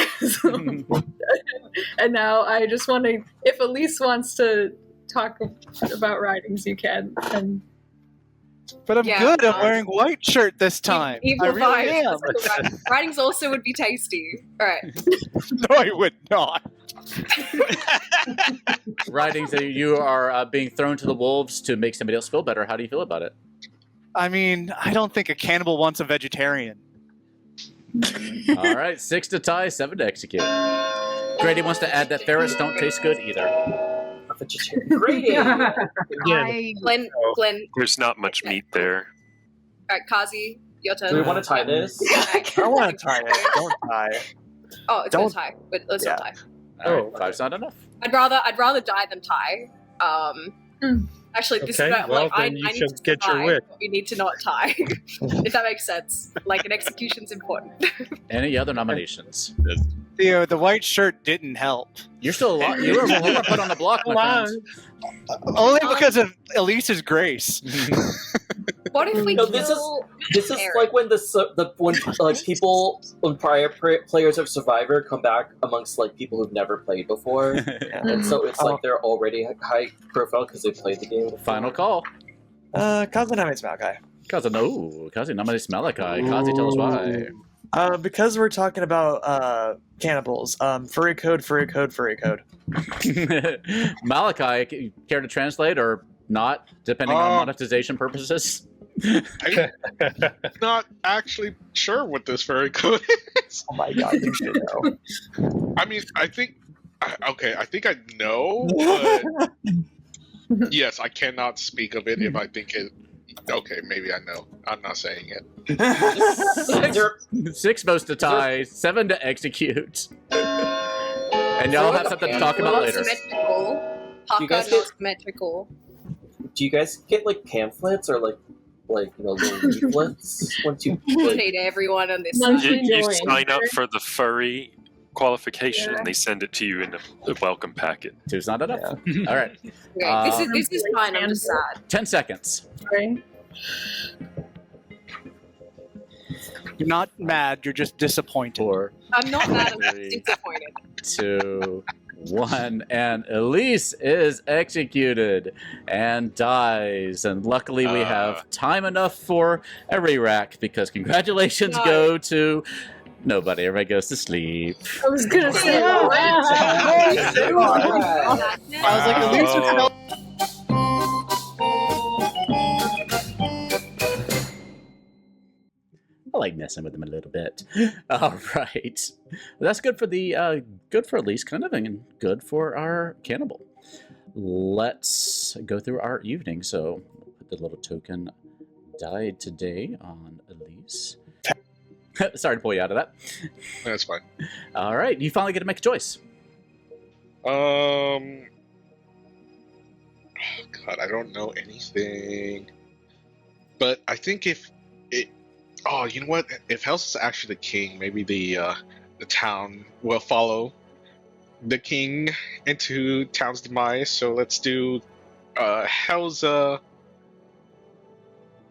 and now I just want to. If Elise wants to talk about writings, you can. And But I'm Yeah, good. I'm wearing white shirt this time. Evil I really vibes. am. Writings also would be tasty. All right. No, I would not. Writings that you are being thrown to the wolves to make somebody else feel better. How do you feel about it? I mean, I don't think a cannibal wants a vegetarian. All right, 6 to tie, 7 to execute. Grady wants to add that ferrets don't taste good either. A vegetarian. Grady. Glenn. There's not much meat there. All right, Kazi, your turn. Do we want to tie this? I want to tie it. Don't tie. Oh, it's Don't- a tie, but let's not tie. All right, 5's not enough. I'd rather die than tie. Actually, this Okay, is about, well, like I then you need should to get your survive, wish. but we need to not tie. If that makes sense. Like an execution's important. Any other nominations? The white shirt didn't help. You're still alive. You were put on the block, my friend. Only because of Elise's grace. What if we No, kill this is Eric? like when when prior players of Survivor come back amongst like people who've never played before, and so it's like they're already high profile because they played the game. Final call. Kazi nominates Malachi. Kazi nominates Malachi. Kazi, tell us why. Because we're talking about cannibals. Furry code. Malachi, care to translate or not, depending on monetization purposes? I'm not actually sure what this furry code is. Oh my god, you should know. I mean, I think I know, but yes, I cannot speak of it if I think it. Okay, maybe I know. I'm not saying it. 6 votes to tie, 7 to execute. And y'all have something to talk about Not later. symmetrical. Do you guys Haka, not get- symmetrical. Do you guys get like pamphlets or like little leaflets once you We like, need everyone on this You side. sign up for the furry qualification, and they send it to you in a welcome packet. Two's not enough. All right. Okay, this is fine. I'm just sad. 10 seconds. Sorry. You're not mad. You're just disappointed. 4, I'm not mad. I'm just 3, disappointed. 2, 1, and Elise is executed and dies. And luckily, we have time enough for a re-rack because congratulations go to nobody. Everybody goes to sleep. I was gonna say. I was like, Elise would tell. I like messing with them a little bit. All right, that's good for the good for Elise, kind of, and good for our cannibal. Let's go through our evening. So, put the little token died today on Elise. Sorry to pull you out of that. That's fine. All right, you finally get to make a choice. God, I don't know anything. But I think if it, you know what? If Hel's is actually the king, maybe the town will follow the king into town's demise. So let's do Hel's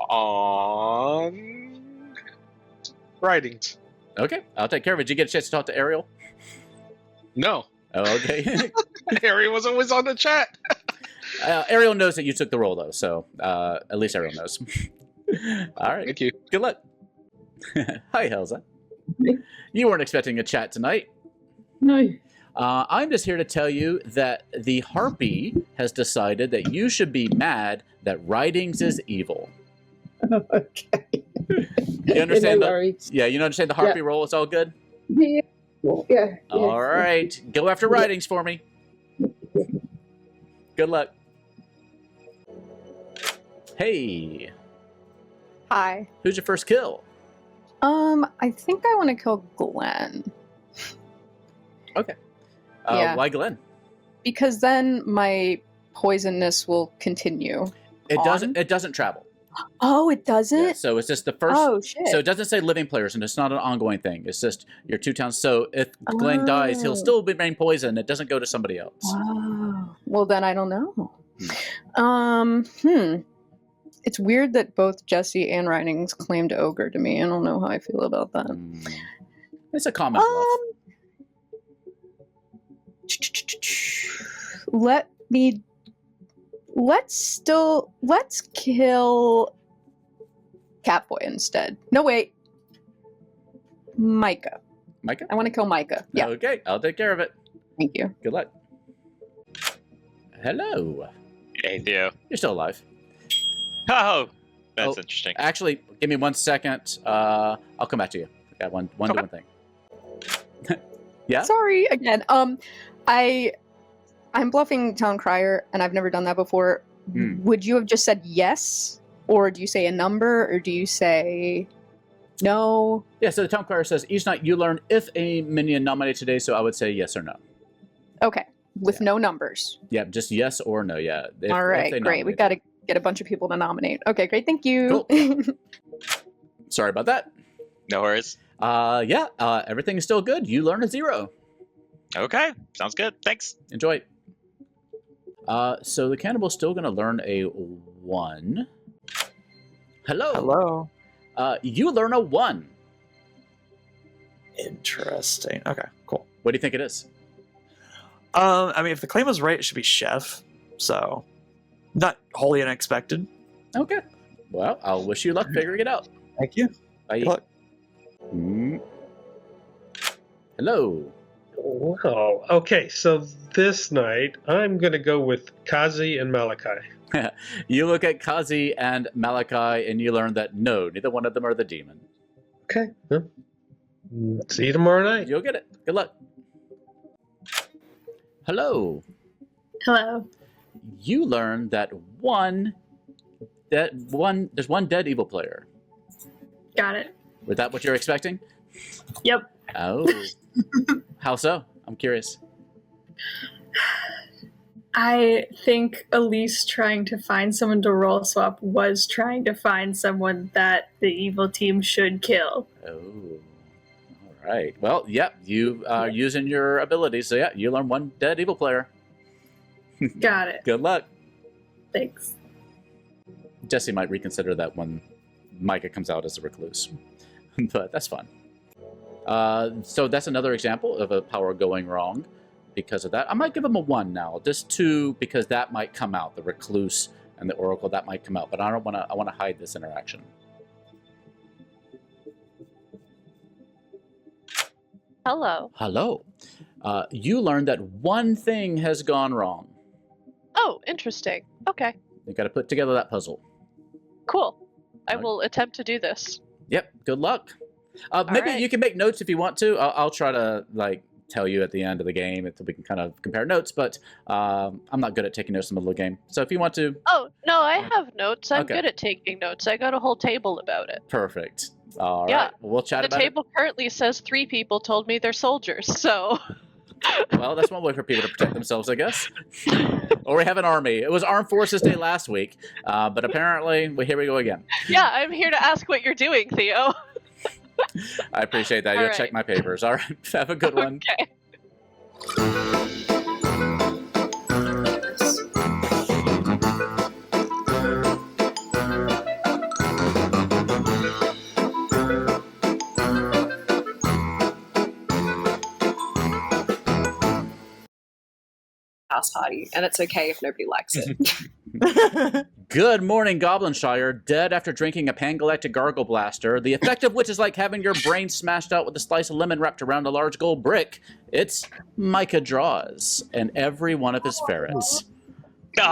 on writings. Okay, I'll take care of it. Did you get a chance to talk to Ariel? No. Oh, okay. Ariel was always on the chat. Ariel knows that you took the role, though, so at least Ariel knows. All right. Thank you. Good luck. Hi, Helza. You weren't expecting a chat tonight. No. I'm just here to tell you that the Harpy has decided that you should be mad that writings is evil. Okay. You understand? No worries. You understand the Harpy role? It's all good? Yeah. Yeah. All right. Go after writings for me. Good luck. Hey. Hi. Who's your first kill? I think I want to kill Glenn. Okay. Yeah. Why Glenn? Because then my poisonness will continue. It doesn't travel. Oh, it doesn't? Yeah, so it's just the first. Oh, shit. So it doesn't say living players, and it's not an ongoing thing. It's just your 2 towns. So if Glenn dies, he'll still remain poisoned. It doesn't go to somebody else. Wow. Well, then I don't know. It's weird that both Jesse and Writings claimed ogre to me. I don't know how I feel about that. It's a common bluff. Let's kill Catboy instead. No, wait. Micah. Micah? I want to kill Micah. Yeah. Okay, I'll take care of it. Thank you. Good luck. Hello. Hey, Theo. You're still alive. Oh, that's interesting. Actually, give me 1 second. I'll come back to you. I got one thing. Yeah? Sorry again. I'm bluffing Town Crier, and I've never done that before. Would you have just said yes? Or do you say a number? Or do you say no? Yeah, so the Town Crier says, each night you learn if a minion nominated today, so I would say yes or no. Okay, with no numbers. Yeah, just yes or no, yeah. All right, great. We've got to get a bunch of people to nominate. Okay, great, thank you. Cool. Sorry about that. No worries. Everything is still good. You learn a 0. Okay, sounds good. Thanks. Enjoy. So the cannibal's still going to learn a 1. Hello. Hello. You learn a 1. Interesting. Okay, cool. What do you think it is? I mean, if the claim was right, it should be chef. So, not wholly unexpected. Okay. Well, I'll wish you luck figuring it out. Thank you. Bye. Good luck. Hello. Wow. Okay, so this night I'm going to go with Kazi and Malachi. You look at Kazi and Malachi, and you learn that no, neither one of them are the demon. Okay. See you tomorrow night. You'll get it. Good luck. Hello. Hello. You learn that there's one dead evil player. Got it. Was that what you're expecting? Yep. Oh. How so? I'm curious. I think Elise trying to find someone to roll swap was trying to find someone that the evil team should kill. Oh. All right. Well, yep. You are using your abilities, so yeah, you learn one dead evil player. Got it. Good luck. Thanks. Jesse might reconsider that when Micah comes out as a recluse, but that's fun. So that's another example of a power going wrong because of that. I might give him a 1 now, just 2 because that might come out. The recluse and the oracle, that might come out, but I don't want to. I want to hide this interaction. Hello. Hello. You learned that one thing has gone wrong. Oh, interesting. Okay. You got to put together that puzzle. Cool. I will attempt to do this. Yep. Good luck. Maybe right. you can make notes if you want to. I'll try to tell you at the end of the game so we can kind of compare notes. But I'm not good at taking notes in the middle of the game. So if you want to. Oh no, I have notes. I'm Okay. good at taking notes. I got a whole table about it. Perfect. All Yeah. right. We'll chat The about table currently says 3 people told me they're soldiers. So. Well, that's one way for people to protect themselves, I guess. Or we have an army. It was Armed Forces Day last week, but apparently, here we go again. Yeah, I'm here to ask what you're doing, Theo. I appreciate that. All You'll right. check my papers. All right. Have a good one. Okay. House party, and it's okay if nobody likes it. Good morning, Goblinshire. Dead after drinking a Pangalactic Gargle Blaster, the effect of which is like having your brain smashed out with a slice of lemon wrapped around a large gold brick. It's Micah Draws and every one of his ferrets. Okay,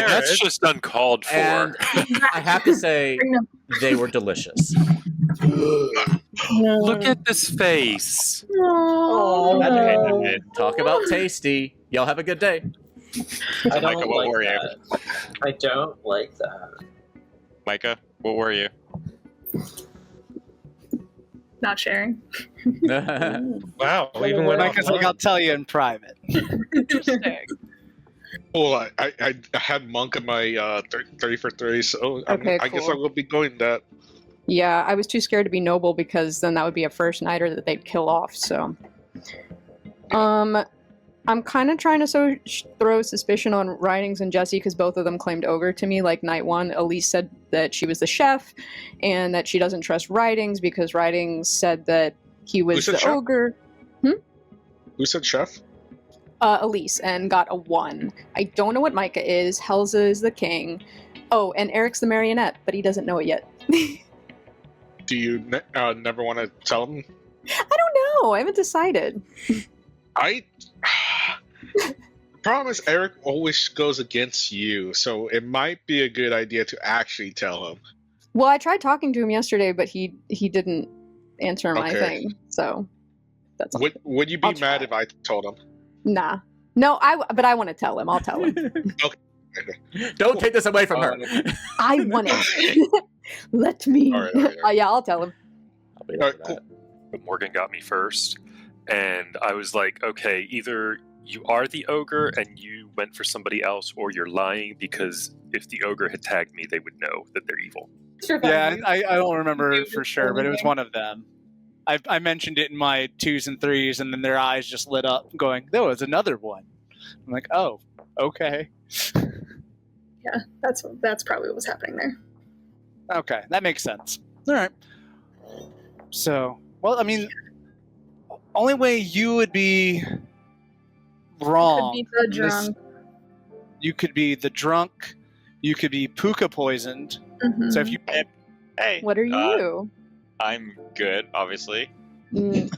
that's just uncalled for. And I have to say, they were delicious. Look at this face. Talk about tasty. Y'all have a good day. I Micah, don't what like were you? that. I don't like that. Micah, what were you? Not sharing. Wow, even when Micah's like, I'll tell you in private. Interesting. Well, I had Monk in my 30 for 30, so Okay, I guess I cool. will be going that. Yeah, I was too scared to be noble because then that would be a first nighter that they'd kill off. So, I'm kind of trying to throw suspicion on Ridings and Jesse because both of them claimed ogre to me. Like night 1, Elise said that she was the chef, and that she doesn't trust Ridings because Ridings said that he was said the chef? ogre. Who said chef? Elise, and got a 1. I don't know what Micah is. Helza is the king. Oh, and Eric's the marionette, but he doesn't know it yet. Do you never want to tell him? I don't know. I haven't decided. The problem is Eric always goes against you, so it might be a good idea to actually tell him. Well, I tried talking to him yesterday, but he didn't answer my Okay. thing. So that's all. Would you be I'll mad try. if I told him? Nah. No, but I want to tell him. I'll tell him. Don't take this away from her. I want it. Let me. All right. Yeah, I'll tell him. I'll be there for that. But Morgan got me first, and I was like, okay, either you are the ogre and you went for somebody else, or you're lying, because if the ogre had tagged me, they would know that they're evil. Yeah, I don't remember for sure, but it was one of them. I mentioned it in my 2s and 3s, and then their eyes just lit up, going, there was another one. I'm like, oh, okay. Yeah, that's probably what was happening there. Okay, that makes sense. All right. So, well, I mean, only way you would be wrong. Could be the in this- drunk. you could be the drunk. You could be puka poisoned. Mhm. So if you Hey. What are you? I'm good, obviously. Mm,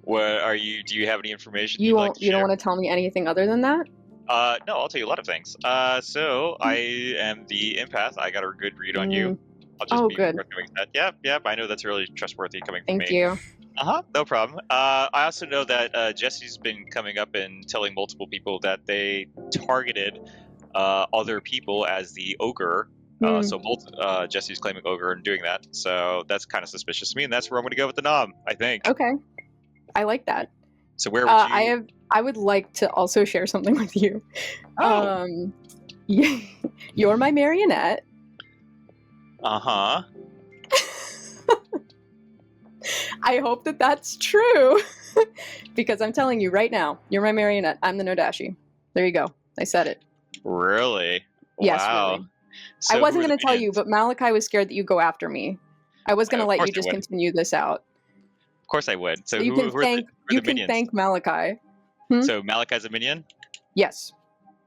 What are you? Do you have any information you you'd won't. like to You don't share? want to tell me anything other than that? No, I'll tell you a lot of things. So I am the empath. I got a good read on you. I'll just Oh, be good. doing that. Yep. I know that's really trustworthy coming from Thank me. you. No problem. I also know that Jesse's been coming up and telling multiple people that they targeted other people as the ogre. So Jesse's claiming ogre and doing that. So that's kind of suspicious to me, and that's where I'm going to go with the nom, I think. Okay. I like that. So where would you? I would like to also share something with you. Oh. You're my marionette. Uh-huh. I hope that that's true. Because I'm telling you right now, you're my marionette. I'm the Nodashi. There you go. I said it. Really? Yes, wow. really. So I wasn't who are going the to tell you, minions? but Malachi was scared that you'd go after me. I was going to Of let course you I just would. continue this out. Of course I would. So you who can are thank the minions? thank Malachi. So Malachi's a minion? Yes.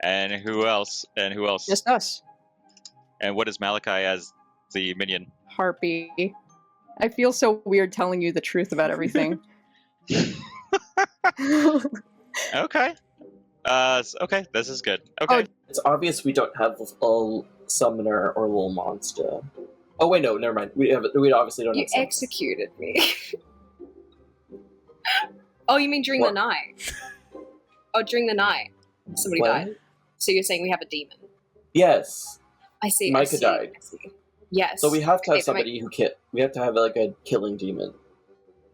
And who else? And who else? Just us. And what is Malachi as the minion? Harpy. I feel so weird telling you the truth about everything. Okay. Okay, this is good. Okay. It's obvious we don't have a summoner or little monster. Oh wait, no, never mind. We obviously don't You have summoners. executed me. Oh, you mean during the night? Oh, during the night. Somebody What? died. So you're saying we have a demon? Yes. I see. Micah died. I see. Yes. So we have to have Okay, somebody who we have to have like a killing demon.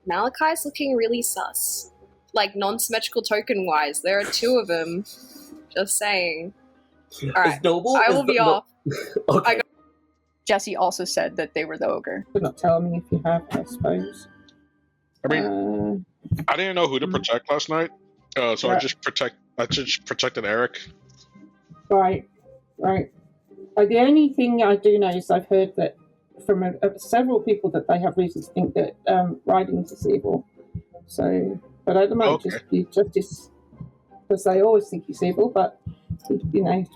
Malachi's looking really sus. Like non-symmetrical token wise, there are two of them. Just saying. All right, Noble? I will be off. Okay. Jesse also said that they were the ogre. Couldn't tell me if you have, I suppose. I mean, I didn't know who to protect last night, so Yeah. I just protected Eric. Right. The only thing I do know is I've heard that from several people that they have reason to think that Ridings is evil. So, but I don't know, just justice, because they always think he's evil, but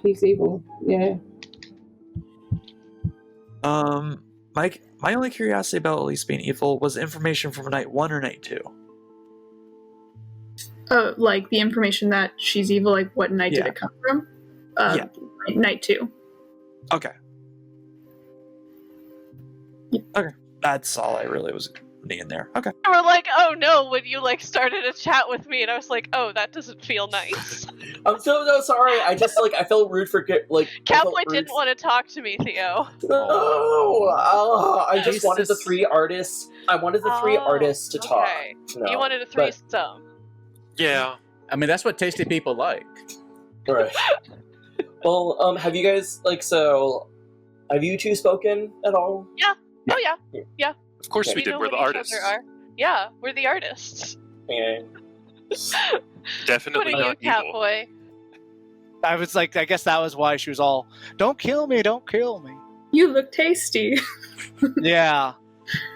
he's evil. Yeah. My only curiosity about Elise being evil was information from night 1 or night 2. Like the information that she's evil, like what night did it come from? Night 2. Okay. Okay. That's all I really was needing there. Okay. You were like, oh no, when you like started a chat with me, and I was like, oh, that doesn't feel nice. I'm so sorry. I just I felt rude for Cowboy didn't want to talk to me, Theo. I just wanted the 3 artists. I wanted the 3 artists to talk. No, you wanted a threesome. Yeah. I mean, that's what tasty people like. Right. Well, have you guys have you two spoken at all? Yeah. Oh yeah. Yeah. Of course we We did. know We're the what each artists. other are. Yeah, we're the artists. Yeah. Definitely What are you, not evil. Catboy? I was like, I guess that was why she was all, "Don't kill me, don't kill me." You look tasty. Yeah.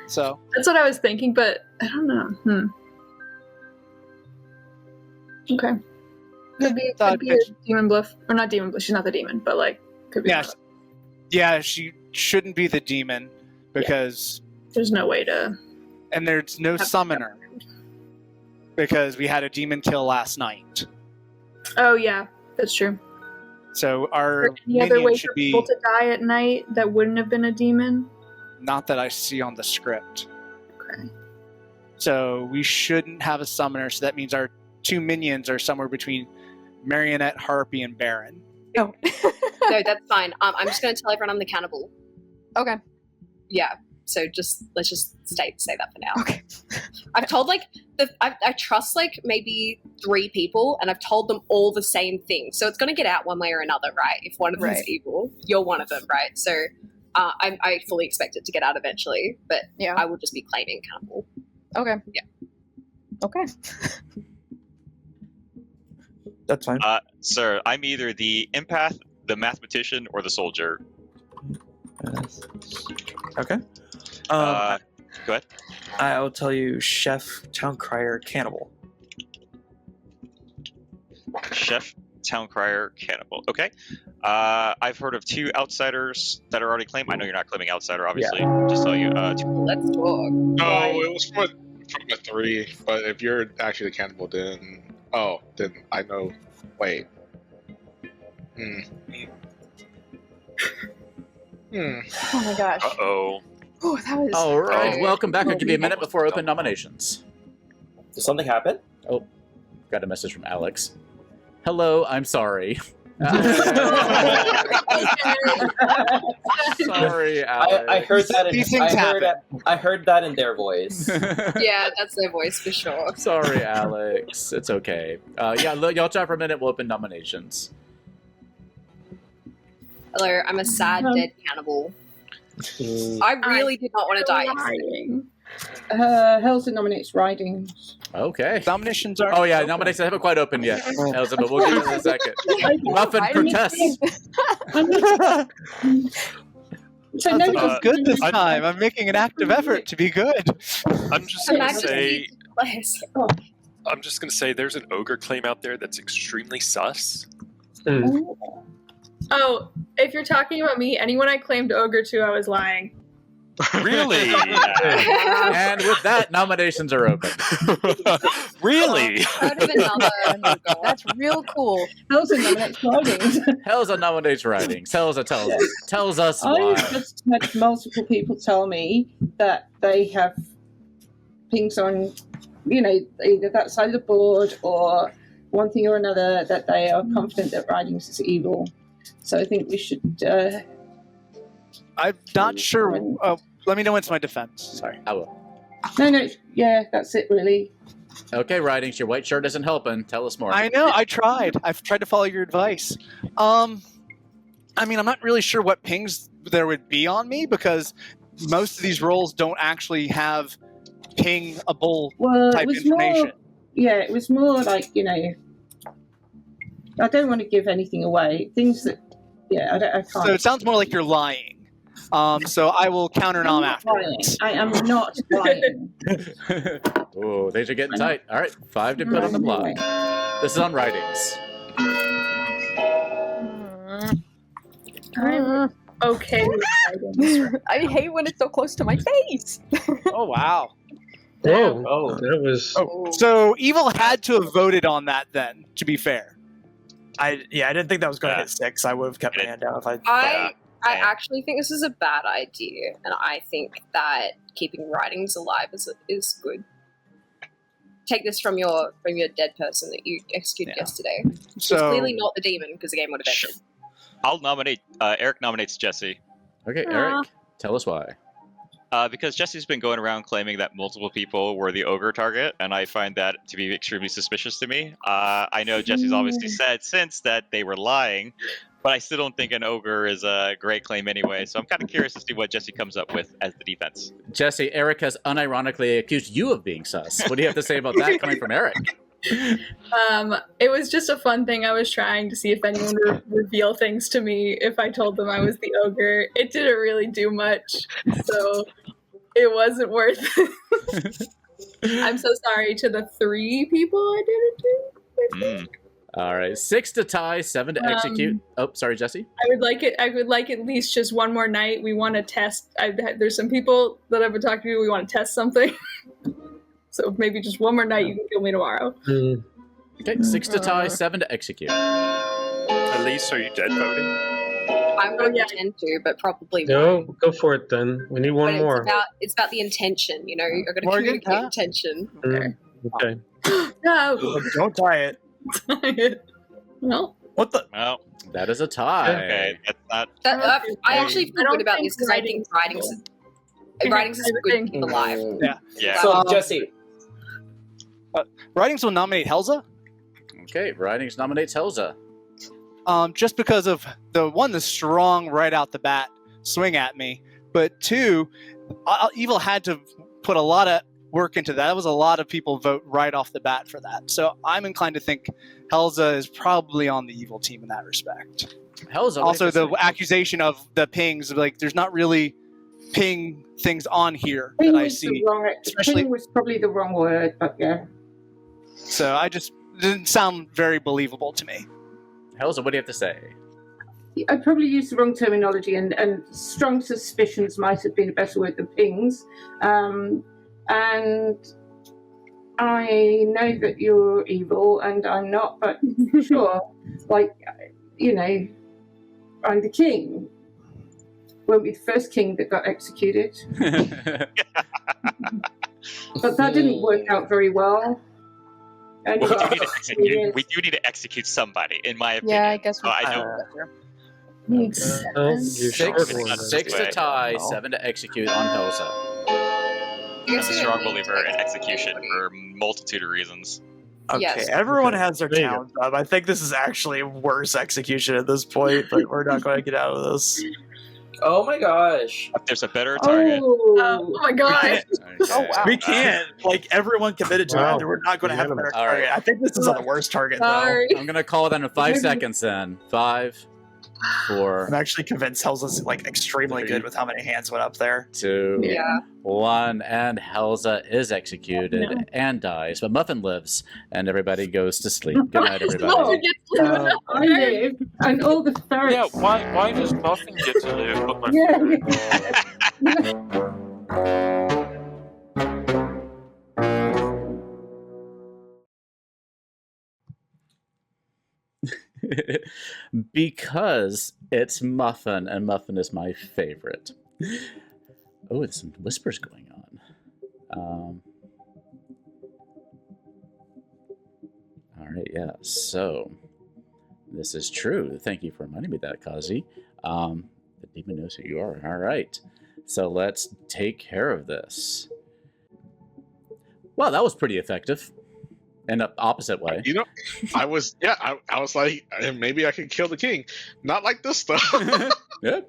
So That's what I was thinking, but I don't know. Okay. Could be a demon bluff, or not demon bluff. She's not the demon, but could be. Yeah, she shouldn't be the demon because there's no way to. And there's no summoner because we had a demon kill last night. Oh yeah, that's true. So our Any other minion way should for be people to die at night that wouldn't have been a demon? not that I see on the script. Okay. So we shouldn't have a summoner. So that means our 2 minions are somewhere between Marionette, Harpy, and Baron. Oh. No, that's fine. I'm just going to tell everyone I'm the cannibal. Okay. Yeah. So let's just say that for now. Okay. I've told I trust maybe 3 people, and I've told them all the same thing. So it's going to get out one way or another, right? If one of them is evil, you're one of them, right? So I fully expect it to get out eventually, but I will just be claiming cannibal. Okay. Yeah. Okay. That's fine. Sir, I'm either the empath, the mathematician, or the soldier. Okay. Go ahead. I'll tell you, Chef, Town Crier, Cannibal. Chef, Town Crier, Cannibal. Okay. I've heard of 2 outsiders that are already claimed. I know you're not claiming outsider, obviously. Just tell you. Let's talk. No, it was from a 3. But if you're actually the cannibal, then I know. Wait. Oh my gosh. Uh-oh. Oh, that was. All right, welcome back. I'll give you a minute before open nominations. Did something happen? Oh, got a message from Alex. Hello, I'm sorry. Sorry, Alex. I heard that. I heard that in their voice. Yeah, that's their voice for sure. Sorry, Alex. It's okay. Y'all chat for a minute. We'll open nominations. Hello, I'm a sad dead cannibal. I really did not want to die. Helza nominates Ridings. Okay. Nominations are. Oh yeah, nominations haven't quite opened yet, Elsa, but we'll get to it in a second. Muffin protests. So I'm no, good this time. I'm making an active effort to be good. I'm just gonna say. I'm just gonna say there's an ogre claim out there that's extremely sus. Oh, if you're talking about me, anyone I claimed ogre to, I was lying. Really? And with that, nominations are open. Really? That's real cool. Helza nominates Ridings. Helza nominates Ridings. Helza tells us why. I've just had multiple people tell me that they have pings on, either that side of the board or one thing or another, that they are confident that Ridings is evil. So I think we should. I'm not sure. Let me know when it's my defense. Sorry. I will. No, yeah, that's it, really. Okay, Ridings, your white shirt isn't helping. Tell us more. I know. I tried. I've tried to follow your advice. I'm not really sure what pings there would be on me because most of these roles don't actually have pingable type information. It was more like, I don't want to give anything away. Things that, I can't. So it sounds more like you're lying. So I will counter-nom afterwards. I am not lying. Oh, these are getting tight. All right, 5 to put on the block. This is on Ridings. I'm okay with Ridings. I hate when it's so close to my face. Oh, wow. Oh, that was. So Evil had to have voted on that then, to be fair. I didn't think that was going to hit 6. I would have kept my hand down if I actually think this is a bad idea, and I think that keeping Ridings alive is good. Take this from your dead person that you executed yesterday. So it's clearly not the demon because the game would have ended. I'll nominate. Eric nominates Jesse. Okay, Eric, tell us why. Because Jesse's been going around claiming that multiple people were the ogre target, and I find that to be extremely suspicious to me. I know Jesse's obviously said since that they were lying, but I still don't think an ogre is a great claim anyway, so I'm kind of curious to see what Jesse comes up with as the defense. Jesse, Eric has unironically accused you of being sus. What do you have to say about that coming from Eric? It was just a fun thing I was trying to see if anyone would reveal things to me if I told them I was the ogre. It didn't really do much, so it wasn't worth it. I'm so sorry to the 3 people I did it to. All right, 6 to tie, 7 to execute. Oh, sorry, Jesse. I would like at least just one more night. We want to test. There's some people that I've been talking to. We want to test something. So maybe just one more night. You can kill me tomorrow. Okay, 6 to tie, 7 to execute. Elise, are you dead voting? I'm going to pretend to, but probably No, go for it then. We need one more. It's about the intention, You're going to communicate intention. Okay. No. Don't tie it. No. What the? No. That is a tie. Okay, that's not. I actually feel good about this because I think Ridings is good to keep alive. Yeah. So, Jesse. Ridings will nominate Helza. Okay, Ridings nominates Helza. Just because of the strong right out the bat swing at me, but 2, Evil had to put a lot of work into that. That was a lot of people vote right off the bat for that. So I'm inclined to think Helza is probably on the Evil team in that respect. Helza. Also, the accusation of the pings, like there's not really ping things on here that I see. Ping was probably the wrong word, but yeah. So I just didn't sound very believable to me. Helza, what do you have to say? I probably used the wrong terminology, and strong suspicions might have been a better word than pings. And I know that you're evil, and I'm not, but sure, I'm the king. Won't be the first king that got executed. But that didn't work out very well. We do need to execute somebody, in my opinion. Yeah, I guess we Six to tie, 7 to execute on Helza. I'm a strong believer in execution for a multitude of reasons. Okay, everyone has their talent up. I think this is actually worse execution at this point, but we're not going to get out of this. Oh my gosh. If there's a better target. Oh my god. Oh wow. We can't. Like everyone committed to Wow. it. We're not going to have a better All right. target. I think this is on the worst target Sorry. I'm gonna call it in 5 seconds then. 5, 4. I'm actually convinced Helza's like extremely 3, good with how many hands went up there. 2, Yeah. 1, and Helza is executed and dies, but Muffin lives, and everybody goes to sleep. Good night, everybody. I live, and all the ferrets. Yeah, why does Muffin get to live but my Because it's Muffin, and Muffin is my favorite. Oh, there's some whispers going on. All right, yeah. So this is true. Thank you for reminding me of that, Kazi. The demon knows who you are. All right. So let's take care of this. Well, that was pretty effective. In the opposite way. You know, I was like, maybe I can kill the king. Not like this stuff. Yeah.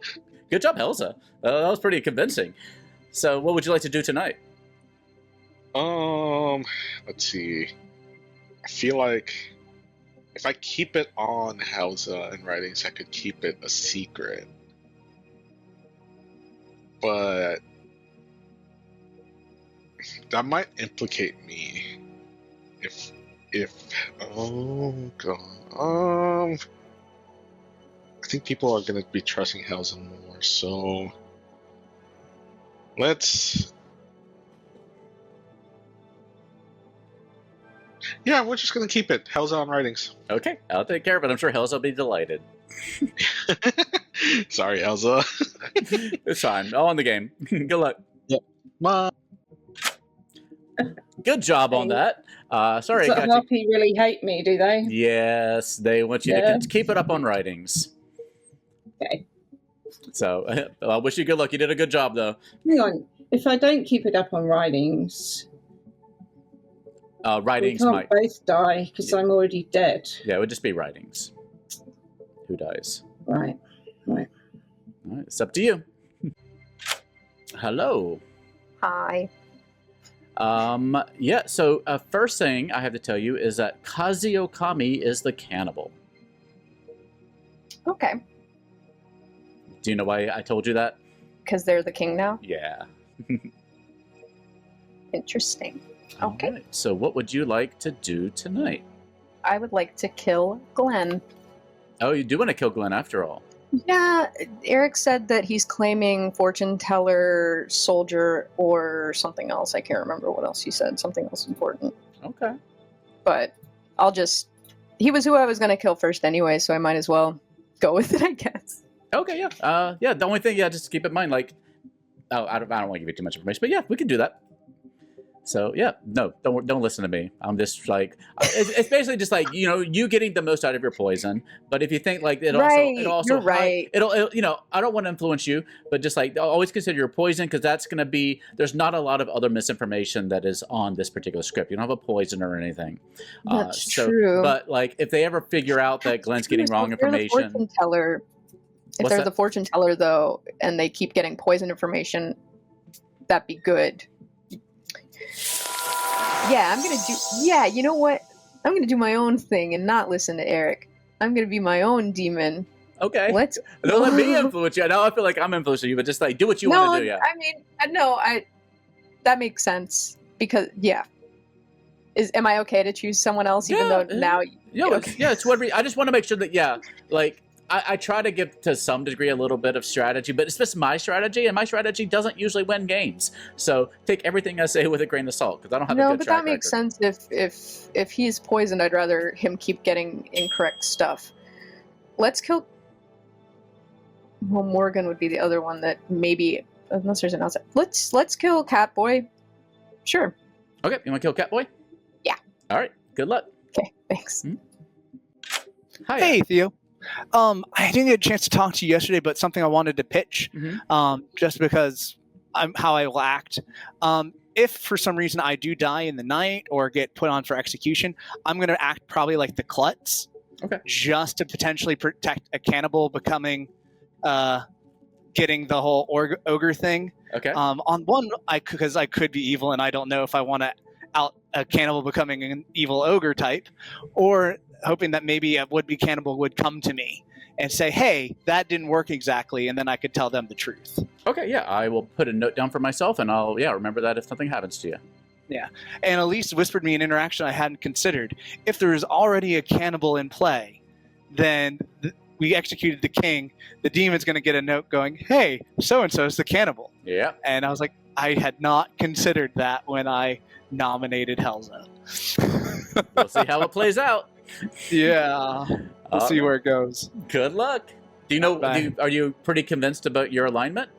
Good job, Helza. That was pretty convincing. So, what would you like to do tonight? Let's see. I feel like if I keep it on Helza and writings, I could keep it a secret. But that might implicate me. If oh god, I think people are gonna be trusting Helza more. So let's. Yeah, we're just gonna keep it. Helza on writings. Okay, I'll take care of it. I'm sure Helza will be delighted. Sorry, Helza. It's fine. All in the game. Good luck. Yep. Bye. Good job on that. Sorry, So I got Harpy really hate me, do they? you. Yes, they want you to keep it up on writings. Okay. So, I wish you good luck. You did a good job, though. Hang on. If I don't keep it up on writings, Writings we can't might. both die because I'm already dead. Yeah, it would just be writings. Who dies? Right. All right, it's up to you. Hello. Hi. Yeah, so first thing I have to tell you is that Kazi Okami is the cannibal. Okay. Do you know why I told you that? Because they're the king now? Yeah. Interesting. Okay. All right, so what would you like to do tonight? I would like to kill Glenn. Oh, you do want to kill Glenn after all. Yeah, Eric said that he's claiming fortune teller, soldier, or something else. I can't remember what else he said. Something else important. Okay. But I'll just... He was who I was going to kill first anyway, so I might as well go with it, I guess. Okay, yeah. Yeah, the only thing, just keep in mind, like... Oh, I don't want to give you too much information, but yeah, we can do that. So yeah, no, don't listen to me. I'm just like, it's basically just like, you getting the most out of your poison. But if you think like it also you're right. It'll I don't want to influence you, but just like always consider your poison, because that's going to be, there's not a lot of other misinformation that is on this particular script. You don't have a poison or anything. That's true. But like if they ever figure out that Glenn's getting wrong information, if they're the fortune teller though, and they keep getting poison information, that'd be good. Yeah, I'm gonna do. Yeah, you know what? I'm gonna do my own thing and not listen to Eric. I'm gonna be my own demon. Okay. Let's. Don't let me influence you. I know I feel like I'm influencing you, but just like do what you want to do. Yeah. I mean, no, that makes sense because am I okay to choose someone else even though now? It's whatever. I just want to make sure that like. I try to give to some degree a little bit of strategy, but it's just my strategy, and my strategy doesn't usually win games. So take everything I say with a grain of salt, because I don't have a good track that makes sense. If he's poisoned, I'd rather him keep getting incorrect stuff. Let's kill. Well, Morgan would be the other one that maybe, unless there's an outside. Let's kill Catboy. Sure. Okay, you want to kill Catboy? Yeah. All right. Good luck. Okay. Thanks. Hi. Hey, Theo. I didn't get a chance to talk to you yesterday, but something I wanted to pitch, just because how I lacked. If for some reason I do die in the night or get put on for execution, I'm going to act probably like the Klutz, okay, just to potentially protect a cannibal becoming getting the whole ogre thing. Okay. On one, because I could be evil, and I don't know if I want to out a cannibal becoming an evil ogre type, or hoping that maybe a would-be cannibal would come to me and say, "Hey, that didn't work exactly," and then I could tell them the truth. Okay, yeah, I will put a note down for myself, and I'll remember that if something happens to you. Yeah, and Elise whispered me an interaction I hadn't considered. If there is already a cannibal in play, then we executed the king. The demon's going to get a note going, "Hey, so-and-so is the cannibal." Yeah. And I was like, I had not considered that when I nominated Helza. We'll see how it plays out. Yeah, we'll see where it goes. Good luck. Do you know? Are you pretty convinced about your alignment?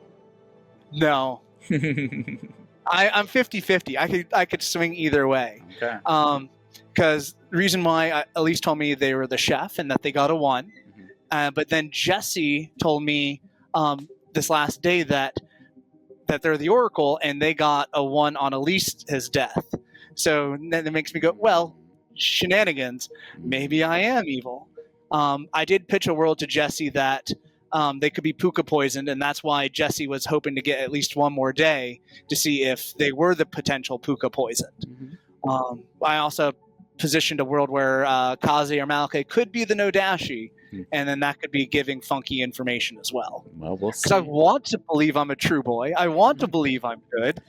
No. I'm 50-50. I could swing either way. Okay. Because the reason why Elise told me they were the chef and that they got a 1, but then Jesse told me this last day that they're the Oracle and they got a 1 on Elise's death. So then it makes me go, well, shenanigans. Maybe I am evil. I did pitch a world to Jesse that they could be puka poisoned, and that's why Jesse was hoping to get at least 1 more day to see if they were the potential puka poisoned. I also positioned a world where Kazi or Malachi could be the Nodashi, and then that could be giving funky information as well. Well, we'll see. Because I want to believe I'm a true boy. I want to believe I'm good.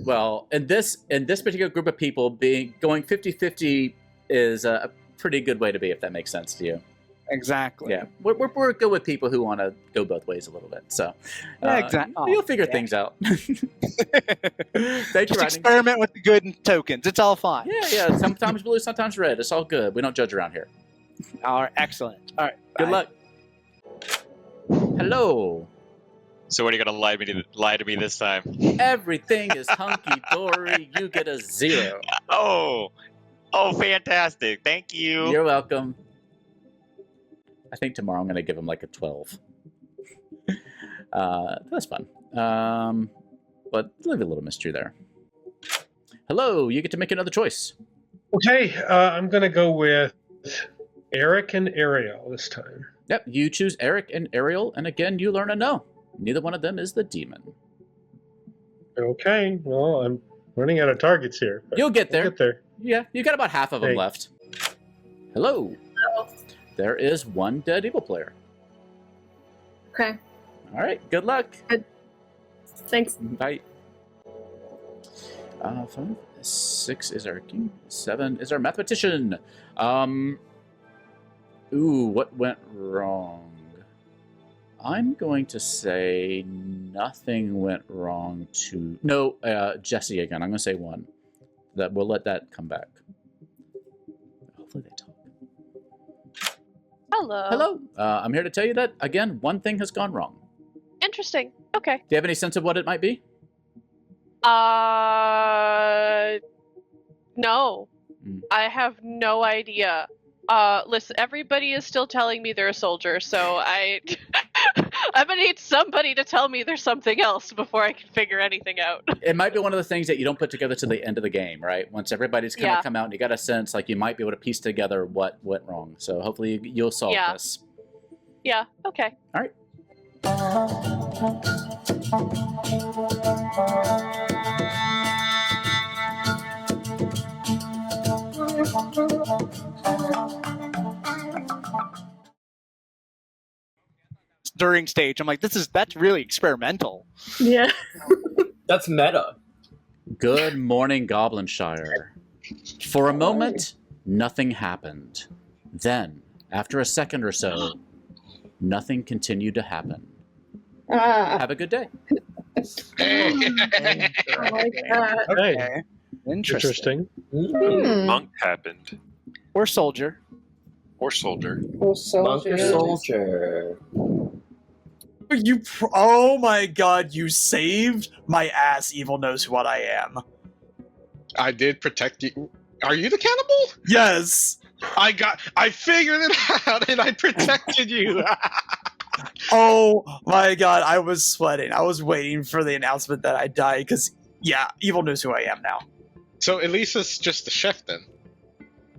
Well, in this particular group of people, going 50-50 is a pretty good way to be, if that makes sense to you. Exactly. Yeah, we're good with people who want to go both ways a little bit. So, exactly. You'll figure things out. Thank you. Just experiment with the good tokens. It's all fine. Yeah. Sometimes blue, sometimes red. It's all good. We don't judge around here. All right, excellent. All right, good luck. Hello. So what are you gonna lie to me this time? Everything is hunky dory. You get a 0. Oh, fantastic! Thank you. You're welcome. I think tomorrow I'm going to give him like a 12. That's fun. But leave a little mystery there. Hello, you get to make another choice. Okay, I'm going to go with Eric and Ariel this time. Yep, you choose Eric and Ariel, and again, you learn a no. Neither one of them is the demon. Okay, well, I'm running out of targets here. You'll get there. We'll get there. Yeah, you got about half of them left. Hello. There is 1 dead evil player. Okay. All right. Good luck. Good. Thanks. Bye. 5, 6 is our king. 7 is our mathematician. What went wrong? I'm going to say nothing went wrong to... No, Jesse again. I'm going to say 1. We'll let that come back. Hopefully they talk. Hello. Hello. I'm here to tell you that, again, 1 thing has gone wrong. Interesting. Okay. Do you have any sense of what it might be? No. I have no idea. Listen, everybody is still telling me they're a soldier, so I'm gonna need somebody to tell me there's something else before I can figure anything out. It might be one of the things that you don't put together to the end of the game, right? Once everybody's kind of come out and you got a sense, like you might be able to piece together what went wrong. So hopefully you'll solve this. Yeah, okay. All right. During stage, I'm like, that's really experimental. Yeah. That's meta. Good morning, Goblinshire. For a moment, nothing happened. Then, after a second or so, nothing continued to happen. Have a good day. I like that. Okay. Interesting. Monk happened. Or soldier. Or soldier. Or soldier. Monk or soldier. Oh my god, you saved my ass. Evil knows what I am. I did protect you. Are you the cannibal? Yes. I figured it out and I protected you. Oh my god, I was sweating. I was waiting for the announcement that I died because, yeah, Evil knows who I am now. So Elisa's just the chef then?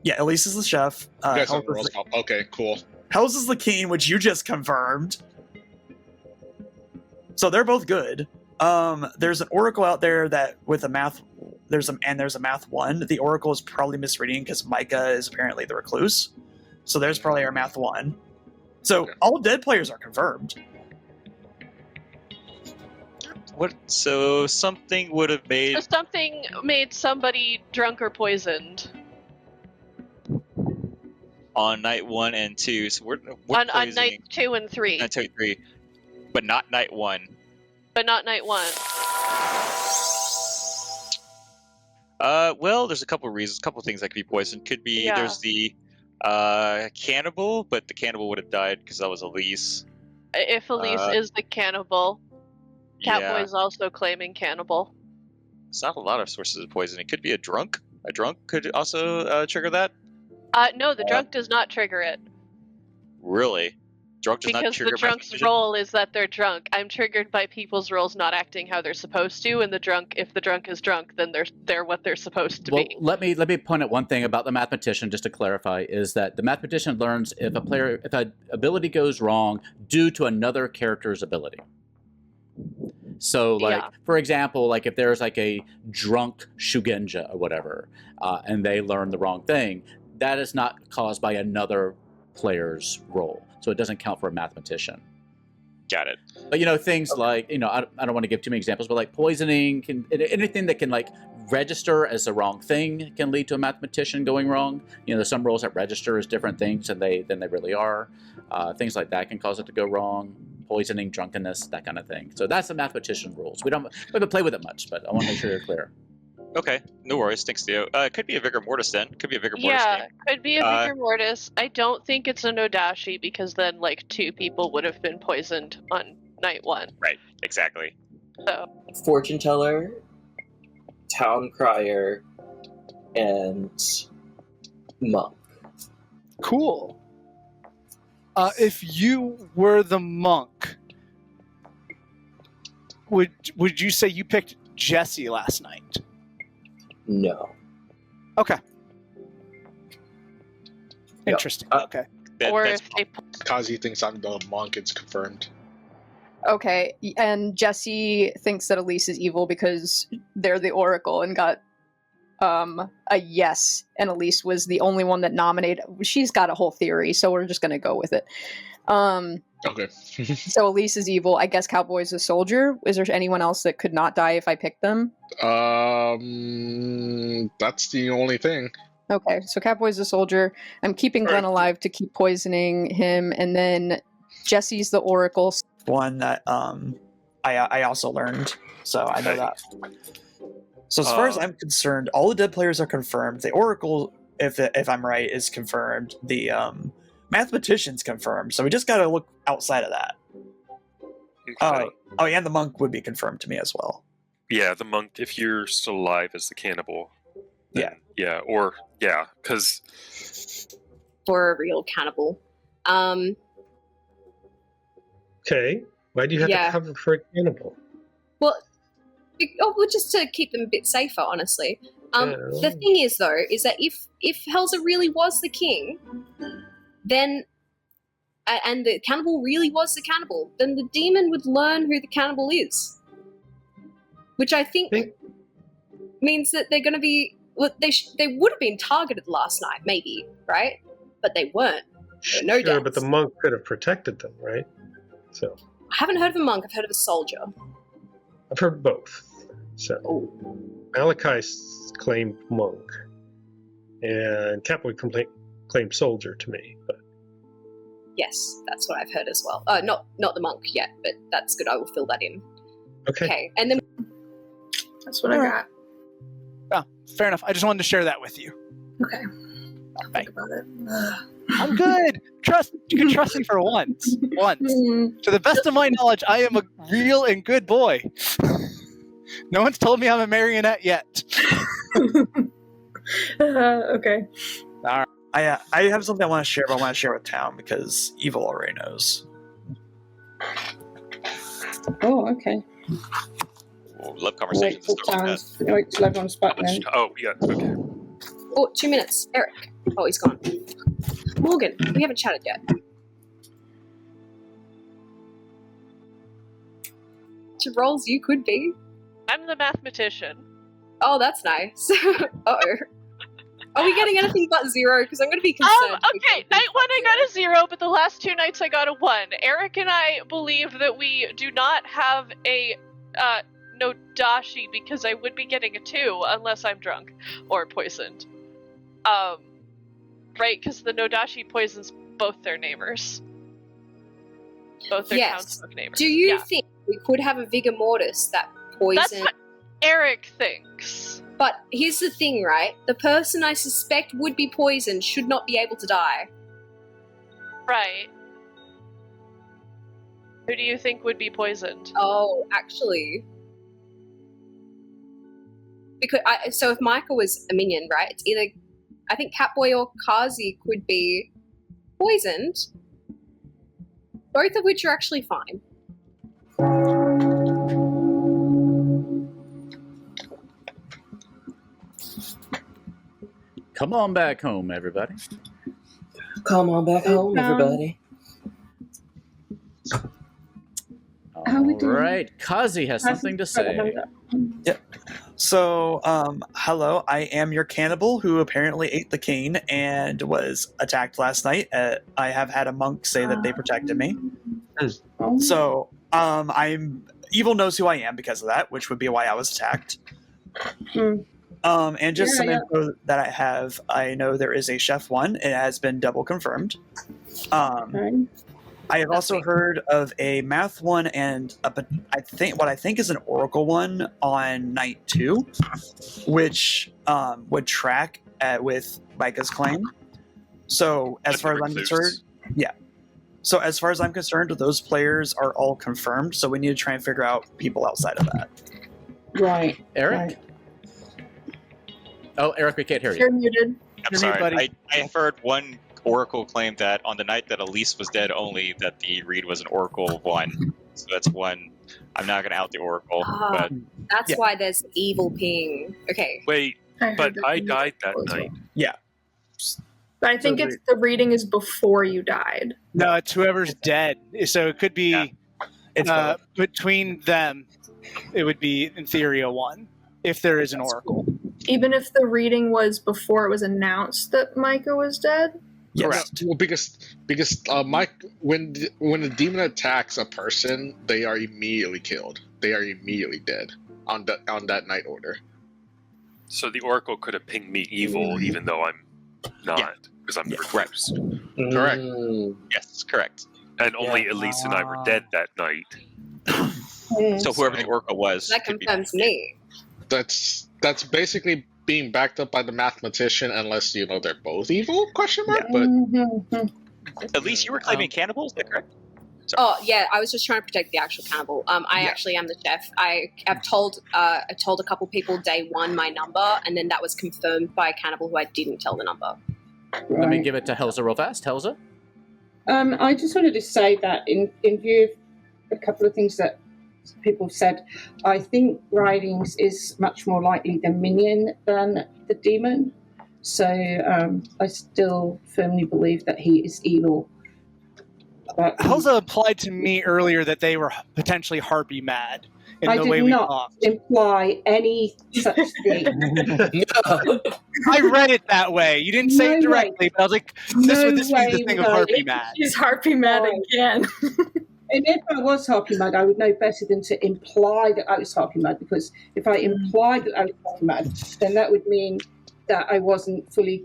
Yeah, Elise is the chef. Okay, cool. Hells is the king, which you just confirmed. So they're both good. There's an oracle out there that with a math, there's a math 1. The oracle is probably misreading because Micah is apparently the recluse. So there's probably our math 1. So all dead players are confirmed. So something would have made. So something made somebody drunk or poisoned. On night 1 and 2. So we're on night 2 and 3. Night 2 and 3. But not night 1. But not night 1. Well, there's a couple of reasons, a couple of things that could be poisoned. Could be there's the cannibal, but the cannibal would have died because that was Elise. If Elise is the cannibal, Catboy is also claiming cannibal. It's not a lot of sources of poison. It could be a drunk. A drunk could also trigger that. No, the drunk does not trigger it. Really? Drunk does not trigger because the drunk's role is that they're drunk. I'm triggered by people's roles not acting how they're supposed to, and if the drunk is drunk, then they're what they're supposed to be. Let me point out one thing about the mathematician, just to clarify, is that the mathematician learns if an ability goes wrong due to another character's ability. So, for example, if there's a drunk Shugenja or whatever, and they learn the wrong thing, that is not caused by another player's role. So it doesn't count for a mathematician. Got it. But, things I don't want to give too many examples, but poisoning, anything that can register as the wrong thing can lead to a mathematician going wrong. There's some roles that register as different things than they really are. Things like that can cause it to go wrong. Poisoning, drunkenness, that kind of thing. So that's the mathematician rules. We haven't played with it much, but I want to make sure you're clear. Okay, no worries. Thanks, Theo. It could be a Vigor Mortis then. Could be a Vigor Mortis game. Could be a Vigor Mortis. I don't think it's a Nodashi because then 2 people would have been poisoned on night 1. Right, exactly. So Fortune Teller, Town Crier, and Monk. Cool. If you were the monk, would you say you picked Jesse last night? No. Okay. Interesting. Okay. Or if they Kazi thinks I'm the monk, it's confirmed. Okay, and Jesse thinks that Elise is evil because they're the Oracle and got a yes, and Elise was the only one that nominated. She's got a whole theory, so we're just going to go with it. Okay. So Elise is evil. I guess Cowboy's a soldier. Is there anyone else that could not die if I picked them? That's the only thing. Okay, so Catboy's a soldier. I'm keeping Glenn alive to keep poisoning him, and then Jesse's the Oracle. One that I also learned, so I know that. So as far as I'm concerned, all the dead players are confirmed. The Oracle, if I'm right, is confirmed. The mathematician's confirmed. So we just got to look outside of that. Okay. Yeah, and the monk would be confirmed to me as well. Yeah, the monk, if you're still alive as the cannibal. Yeah. Yeah, because... For a real cannibal. Okay. Why do you have to cover for a cannibal? Well, just to keep them a bit safer, honestly. The thing is, though, is that if Helza really was the king, then and the cannibal really was the cannibal, then the demon would learn who the cannibal is, which I think means that they're going to be. Well, they would have been targeted last night, maybe, right? But they weren't. No Sure, but the monk could have protected them, right? So I haven't heard of a monk. I've heard of a soldier. I've heard both. So Malachi claimed monk, and Catboy claimed soldier to me. But yes, that's what I've heard as well. Not the monk yet, but that's good. I will fill that in. Okay. And then that's what I got. Oh, fair enough. I just wanted to share that with you. Okay. I'll think about it. I'm good. You can trust me for once. To the best of my knowledge, I am a real and good boy. No one's told me I'm a marionette yet. Okay. All right. I have something I want to share, but I want to share with Town because Evil already knows. Oh, okay. Love conversations. Wait till everyone's back then. Oh, yeah. Okay. Oh, 2 minutes. Eric. Oh, he's gone. Morgan, we haven't chatted yet. bunch of roles you could be. I'm the mathematician. Oh, that's nice. Uh-oh. Are we getting anything but 0? Because I'm going to be concerned. Okay, night 1 I got a 0, but the last 2 nights I got a 1. Eric and I believe that we do not have a Nodashi because I would be getting a 2 unless I'm drunk or poisoned. Right, because the Nodashi poisons both their neighbors. Both their townsfolk neighbors. Do you think we could have a Vigor Mortis that poisons? That's what Eric thinks. But here's the thing, right? The person I suspect would be poisoned should not be able to die. Right. Who do you think would be poisoned? Oh, actually. Because so if Micah was a minion, right? It's either, I think Catboy or Kazi could be poisoned. Both of which are actually fine. Come on back home, everybody. Come on back home, everybody. All right, Kazi has something to say. Yep. So, hello, I am your cannibal who apparently ate the cane and was attacked last night. I have had a monk say that they protected me. So, I'm evil knows who I am because of that, which would be why I was attacked. And just some info that I have. I know there is a Chef 1. It has been double confirmed. I have also heard of a Math 1 and I think is an Oracle 1 on night 2, which would track with Micah's claim. So as far as I'm concerned, So as far as I'm concerned, those players are all confirmed. So we need to try and figure out people outside of that. Right, Eric. Right. Oh, Eric, we can't hear you. You're muted. I'm sorry. I have heard one Oracle claim that on the night that Elise was dead only, that the read was an Oracle 1. So that's one. I'm not going to out the Oracle. But That's why there's evil ping. Okay. Wait, but I died that night. Yeah. But I think it's the reading is before you died. No, it's whoever's dead. So it could be between them. It would be, in theory, a 1, if there is an Oracle. Even if the reading was before it was announced that Micah was dead? Correct. Well, because Mike, when the demon attacks a person, they are immediately killed. They are immediately dead on that night order. So the Oracle could have pinged me evil, even though I'm not, because I'm the recluse. Correct. Yes, correct. And only Elise and I were dead that night. So whoever the Oracle was. That confirms me. That's basically being backed up by the mathematician, unless they're both evil? Question mark. But at least you were claiming cannibals, is that correct? Oh yeah, I was just trying to protect the actual cannibal. I actually am the chef. I have told a couple people day 1 my number, and then that was confirmed by a cannibal who I didn't tell the number. Let me give it to Helza real fast. Helza? I just wanted to say that in view of a couple of things that people said, I think Ridings is much more likely the minion than the demon. So I still firmly believe that he is evil. Helza implied to me earlier that they were potentially harpy mad in the way we talked. I did not imply any such thing. I read it that way. You didn't say it directly, but I was like, this would be the thing of harpy mad. She's harpy mad again. And if I was harpy mad, I would know better than to imply that I was harpy mad, because if I implied that I was harpy mad, then that would mean that I wasn't fully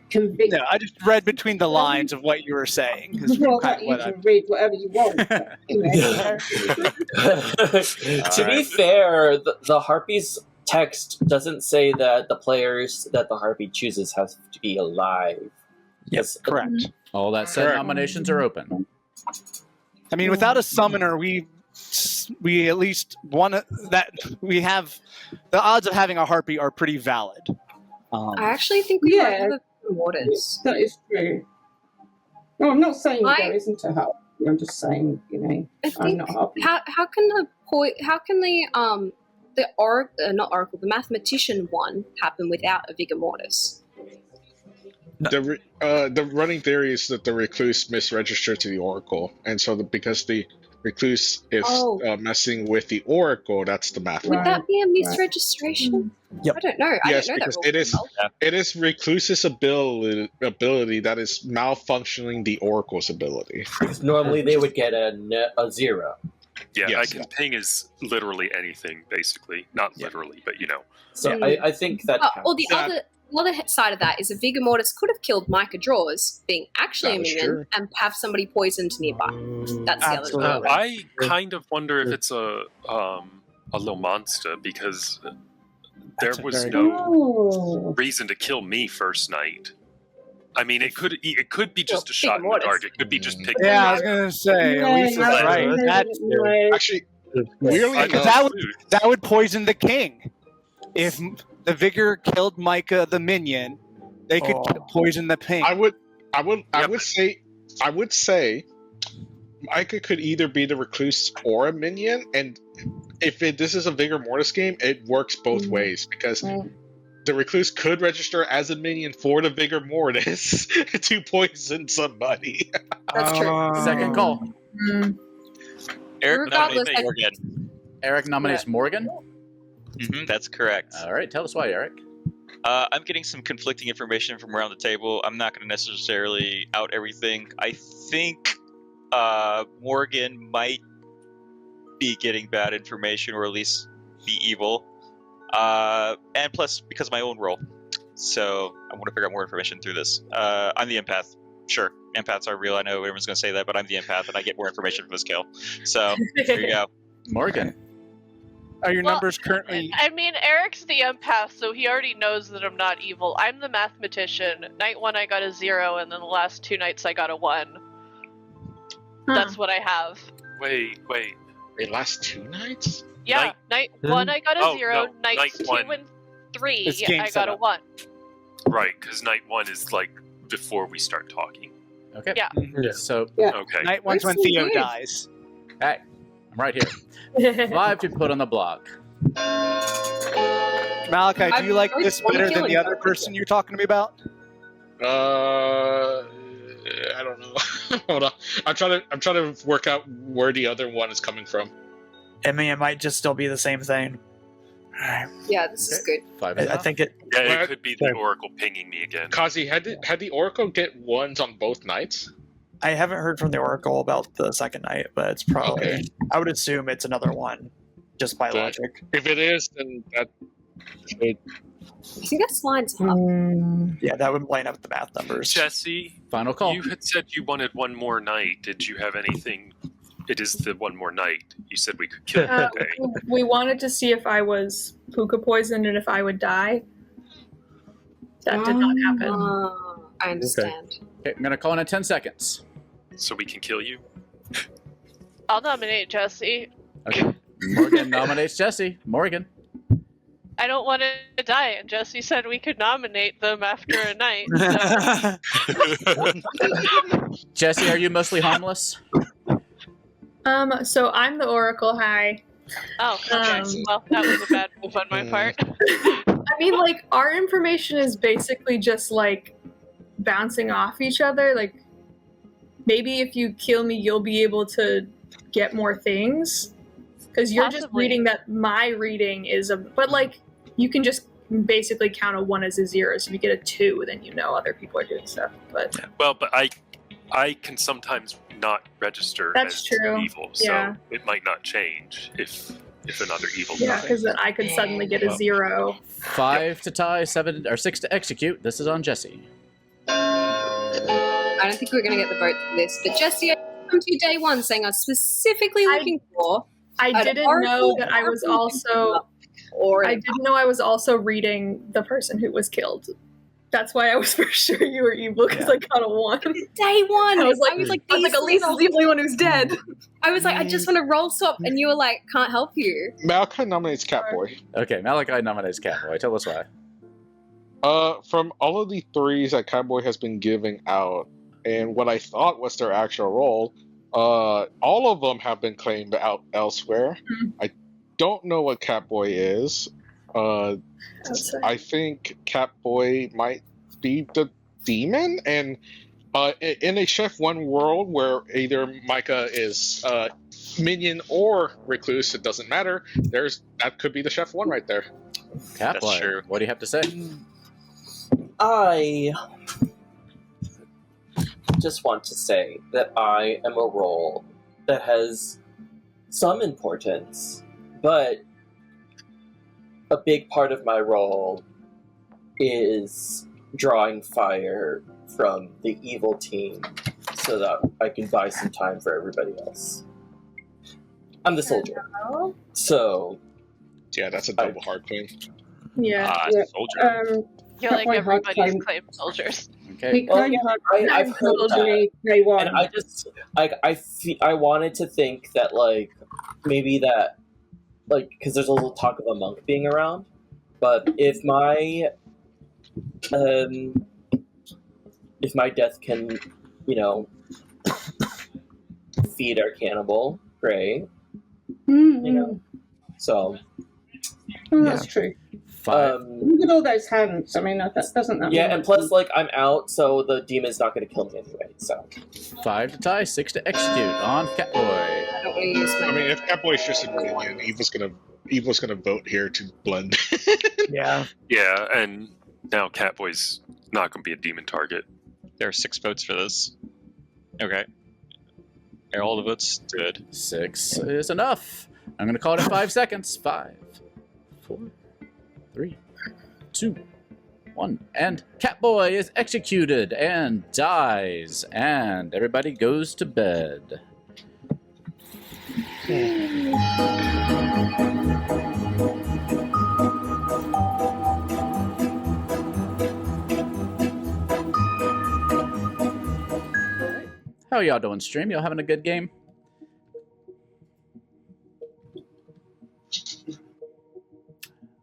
convinced. No, I just read between the lines of what you were saying. Well, you can read whatever you want. To be fair, the Harpy's text doesn't say that the players that the Harpy chooses have to be alive. Yes, correct. All that said, nominations are open. I mean, without a summoner, we at least we have the odds of having a Harpy are pretty valid. I actually think we might have a Waters. That is true. No, I'm not saying there isn't a Harpy. I'm just saying, I'm not Harpy. How can the mathematician one happen without a Vigor Mortis? The running theory is that the recluse misregistered to the Oracle, and so because the recluse is messing with the Oracle, that's the math. Would that be a misregistration? Yep. I don't know. Yes, I don't know because that rule. it is recluse's ability that is malfunctioning the Oracle's ability. Because normally they would get a 0. Yeah, Yes. I can ping is literally anything, basically. Not literally, but you know. So I think that. Or the other side of that is a Vigor Mortis could have killed Micah Draws, being actually That a is minion, true. and have somebody poisoned nearby. That's the Absolutely. other. I kind of wonder if it's a little monster because there That's a was very no reason to kill me first night. I mean, it could be just a shot in the dark. It could be just picking. Yeah, I was gonna say. Elisa's right. That's Actually, weirdly enough, that would poison the king. If the Vigor killed Micah the minion, they could poison the ping. I would say Micah could either be the recluse or a minion, and if this is a Vigor Mortis game, it works both ways because the recluse could register as a minion for the Vigor Mortis to poison somebody. That's true. Second call. Eric Regardless, nominates Morgan. Eric nominates Morgan. That's correct. All right, tell us why, Eric. I'm getting some conflicting information from around the table. I'm not going to necessarily out everything. I think Morgan might be getting bad information, or at least be evil. And plus, because of my own role. So I want to figure out more information through this. I'm the empath. Sure, empaths are real. I know everyone's going to say that, but I'm the empath, and I get more information from this kill. So there you go. Morgan. Are your numbers currently? I mean, Eric's the empath, so he already knows that I'm not evil. I'm the mathematician. Night 1 I got a 0, and then the last 2 nights I got a 1. That's what I have. Wait. The last 2 nights? Yeah, night 1 I got a 0, no, nights night 2 1. and 3 It's game I got setup. a 1. Right, because night 1 is like before we start talking. Okay. Yeah. So, Okay. Night one's when That's so Theo weird. dies. hey, I'm right here. 5 to put on the block. Malachi, do I you like always this wanna better kill than the him. other person you're talking to me about? I don't know. Hold on. I'm trying to work out where the other one is coming from. I mean, it might just still be the same thing. Yeah, this is good. 5 I think it. Yeah, it could be the Oracle pinging me again. Kazi, had the Oracle get ones on both nights? I haven't heard from the Oracle about the second night, but it's probably. Okay. I would assume it's another one, just by Good. logic. If it is, then that should. I think that lines up. Yeah, that would line up the math numbers. Jesse, Final call. you had said you wanted one more night. Did you have anything? It is the one more night. You said we could kill it today. We wanted to see if I was puka poisoned and if I would die. That did not happen. I understand. Okay, I'm going to call in 10 seconds. So we can kill you? I'll nominate Jesse. Okay. Morgan nominates Jesse. Morgan. I don't want to die, and Jesse said we could nominate them after a night. So. Jesse, are you mostly harmless? So I'm the Oracle. Hi. Oh, okay. Well, that was a bad move on my part. I mean, like, our information is basically just like bouncing off each other. Like, maybe if you kill me, you'll be able to get more things. Because you're just reading that my reading is a. But, like, you can just basically count a 1 as a 0. So if you get a 2, then you know other people are doing stuff. But well, but I can sometimes not register That's as true. evil, so Yeah. it might not change if another evil yeah, dies. because then I could suddenly get a 0. 5 to tie, 7 or 6 to execute. This is on Jesse. I don't think we're going to get the vote for this, but Jesse, I come to you day 1 saying I was specifically looking for. I didn't know that I was also. I didn't know I was also reading the person who was killed. That's why I was for sure you were evil, because I got a 1. Day 1. I was like, Elisa's the only one who's dead. I was like, I just want to roll swap, and you were like, can't help you. Malachi nominates Catboy. Okay, Malachi nominates Catboy. Tell us why. From all of the 3s that Catboy has been giving out, and what I thought was their actual role, all of them have been claimed out elsewhere. I don't know what Catboy is. I think Catboy might be the demon, and In a Chef 1 world where either Micah is minion or recluse, it doesn't matter. That could be the Chef 1 right there. Catboy, true. what do you have to say? I just want to say that I am a role that has some importance, but a big part of my role is drawing fire from the evil team so that I can buy some time for everybody else. I'm the soldier. So... Yeah, that's a double hard claim. Yeah. Soldier. I feel like everybody's claimed soldiers. Okay. Well, yeah, I've heard that. And I wanted to think that, like, maybe that, like, because there's a little talk of a monk being around, but if my death can, feed our cannibal, great. So. That's true. Look at all those hands. I mean, that doesn't. Yeah, and plus, like, I'm out, so the demon's not going to kill me anyway. So 5 to tie, 6 to execute on Catboy. I mean, if Catboy's just a minion, Evil's gonna vote here to blend. Yeah, and now Catboy's not gonna be a demon target. There are 6 votes for this. Okay. Are all the votes good? 6 is enough. I'm gonna call it in 5 seconds. 5, 4, 3, 2, 1, and Catboy is executed and dies, and everybody goes to bed. How y'all doing, stream? Y'all having a good game?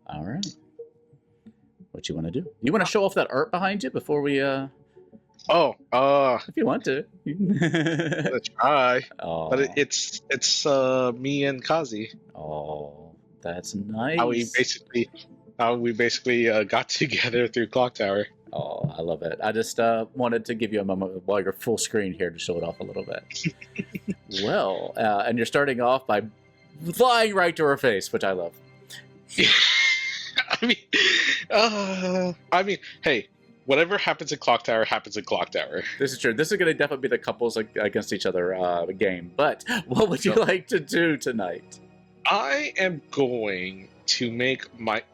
All right. What you want to do? You want to show off that art behind you before we if you want to. Let's try. Oh. But it's me and Kazi. Oh, that's nice. How we basically got together through Clocktower. Oh, I love it. I just wanted to give you a moment while you're full screen here to show it off a little bit. Well, and you're starting off by flying right to her face, which I love. I mean, hey, whatever happens in Clocktower happens in Clocktower. This is true. This is going to definitely be the couples against each other game. But what would you like to do tonight? I am going to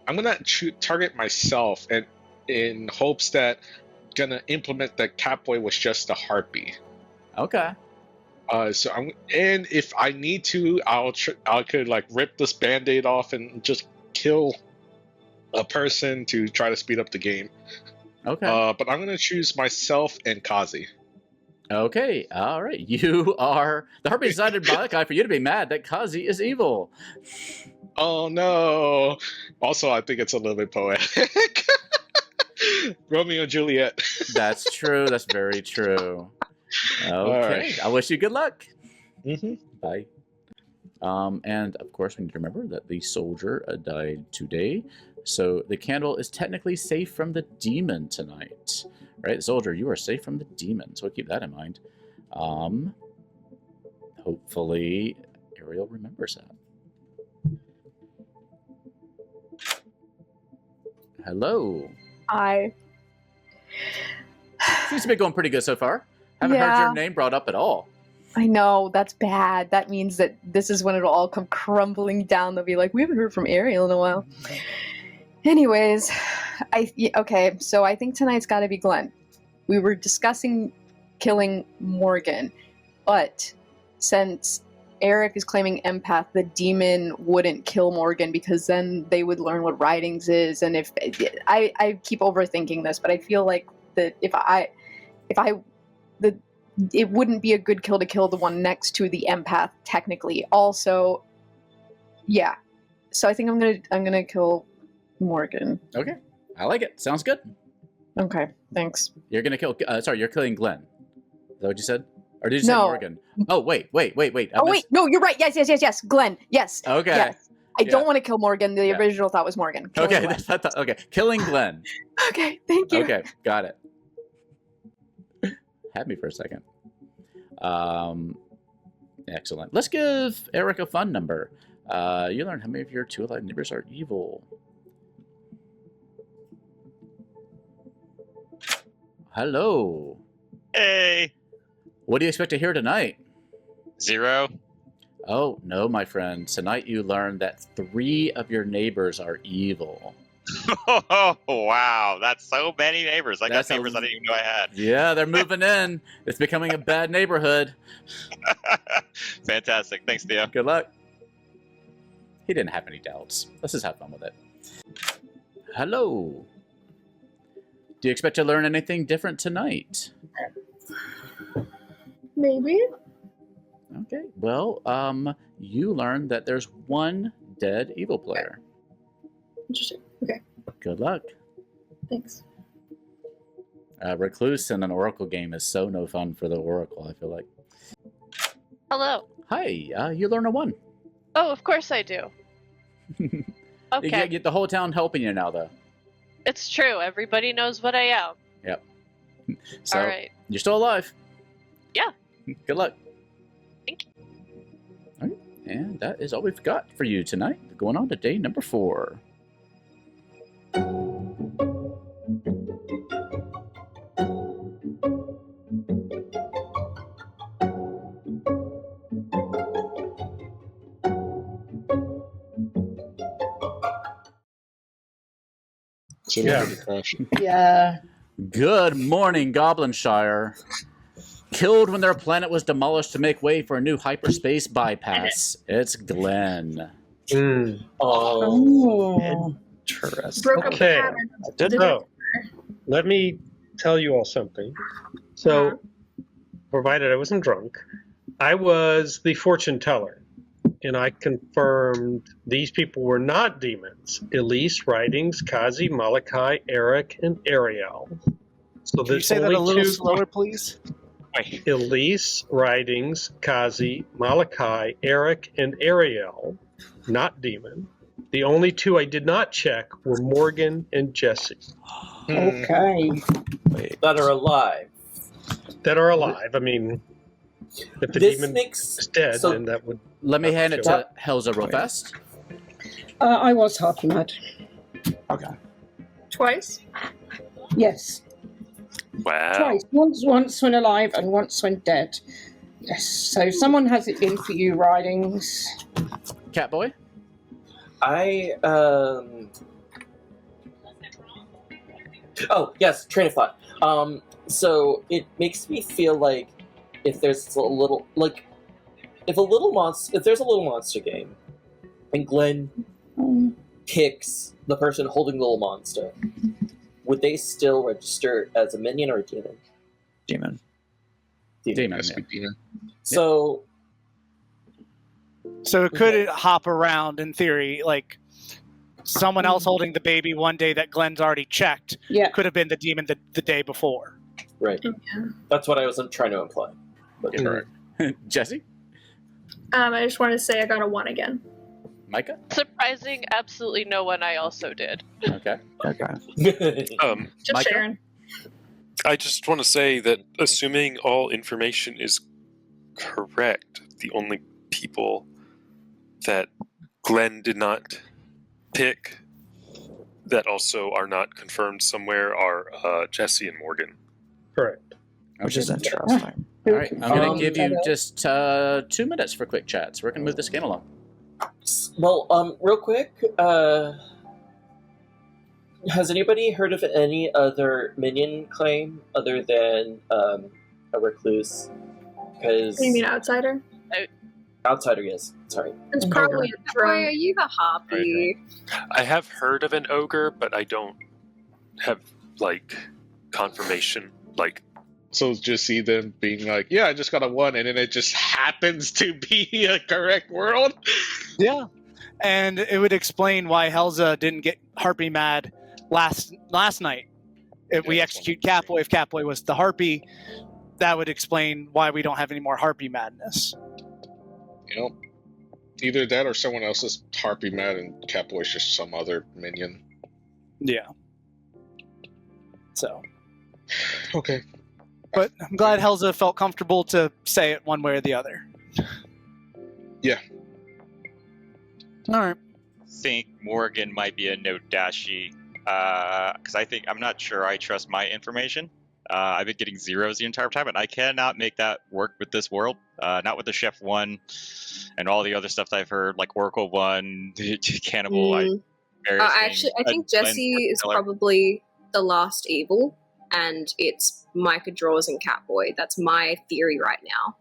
I'm going to target myself and in hopes that gonna implement that Catboy was just a heartbeat. Okay. And if I need to, I could like rip this Band-Aid off and just kill a person to try to speed up the game. Okay. But I'm gonna choose myself and Kazi. Okay. All right. You are the heartbeat decided by that guy for you to be mad that Kazi is evil. Oh no! Also, I think it's a little bit poetic. Romeo and Juliet. That's true. That's very true. Okay. Right. I wish you good luck. Mm-hmm. Bye. And of course, we need to remember that the soldier died today, so the candle is technically safe from the demon tonight. Right, soldier, you are safe from the demon, so keep that in mind. Hopefully, Ariel remembers that. Hello. Hi. Seems to be going pretty good so far. Haven't heard your name brought up at all. I know, that's bad. That means that this is when it'll all come crumbling down. They'll be like, we haven't heard from Ariel in a while. Anyways, okay, so I think tonight's got to be Glenn. We were discussing killing Morgan, but since Eric is claiming empath, the demon wouldn't kill Morgan because then they would learn what writings is. And if I keep overthinking this, but I feel like that it wouldn't be a good kill to kill the one next to the empath technically. Also, yeah. So I think I'm gonna kill Morgan. Okay, I like it. Sounds good. Okay, thanks. You're gonna kill. You're killing Glenn. Is that what you said? Or did you say Morgan? Oh wait. No, you're right. Yes. Glenn. Yes. Okay. Yes. I don't want to kill Morgan. The original thought was Morgan. Okay. Okay. Killing Glenn. Okay. Thank you. Okay. Got it. Had me for a second. Excellent. Let's give Eric a fun number. You learn how many of your 2 alive neighbors are evil. Hello. Hey. What do you expect to hear tonight? 0. Oh, no, my friend. Tonight you learn that 3 of your neighbors are evil. Oh, wow. That's so many neighbors. I That's got neighbors I didn't even know I had. Yeah, they're moving in. It's becoming a bad neighborhood. Fantastic. Thanks, Theo. Good luck. He didn't have any doubts. Let's just have fun with it. Hello. Do you expect to learn anything different tonight? Maybe. Okay. Well, you learn that there's 1 dead evil player. Interesting. Okay. Good luck. Thanks. Recluse in an Oracle game is so no fun for the Oracle, I feel like. Hello. Hi, you learn a 1. Oh, of course I do. Okay. You get the whole town helping you now, though. It's true. Everybody knows what I am. Yep. So, All right. you're still alive. Yeah. Good luck. Thank you. All right. And that is all we've got for you tonight. Going on to day number 4. Yeah. Good morning, Goblinshire. Killed when their planet was demolished to make way for a new hyperspace bypass. It's Glenn. Oh. Interesting. Broke up the Okay. pattern. So, let me tell you all something. So, provided I wasn't drunk, I was the fortune teller. And I confirmed these people were not demons. Elise, Ridings, Kazi, Malachi, Eric, and Ariel. So Can you say that a little slower, please? Elise, Ridings, Kazi, Malachi, Eric, and Ariel, not demon. The only 2 I did not check were Morgan and Jesse. Okay. That are alive. That are alive. I mean, if the This demon makes is dead, so- then that would... Let me hand it to Helza real fast. I was Harpy Mad. Okay. Twice? Yes. Wow. Twice. Once when alive and once when dead. Yes. So someone has it been for you, Ridings. Catboy? Oh, yes, train of thought. So it makes me feel like if there's a little, like, if there's a little monster game, and Glenn picks the person holding the little monster, would they still register as a minion or a demon? Demon. Demon. So it could hop around in theory, like someone else holding the baby one day that Glenn's already checked could have been the demon the day before. Right. That's what I was trying to imply. But Correct. Jesse? I just wanted to say I got a 1 again. Micah? Surprising, absolutely no one I also did. Okay. Just Micah? sharing. I just want to say that assuming all information is correct, the only people that Glenn did not pick that also are not confirmed somewhere are Jesse and Morgan. Correct. Which is interesting. All right, I'm going to give you just 2 minutes for quick chats. We're going to move this game along. Well, real quick, has anybody heard of any other minion claim other than a recluse? Because You mean outsider? outsider, yes. Sorry. It's probably a Boy, drunk. are you the harpy? I have heard of an ogre, but I don't have, like, confirmation. Like, So just see them being like, yeah, I just got a 1, and then it just happens to be a correct world. Yeah. And it would explain why Helza didn't get harpy mad last night. If we execute Catboy, if Catboy was the harpy, that would explain why we don't have any more harpy madness. You know, either that or someone else is harpy mad and Catboy's just some other minion. Yeah. So. Okay. but I'm glad Helza felt comfortable to say it one way or the other. Yeah. All right. I think Morgan might be a no dashi because I'm not sure I trust my information. I've been getting zeros the entire time, and I cannot make that work with this world. Not with the Chef 1 and all the other stuff that I've heard, like Oracle 1, Cannibal. I think Jesse is probably the last evil, and it's Micah Draws and Catboy. That's my theory right now.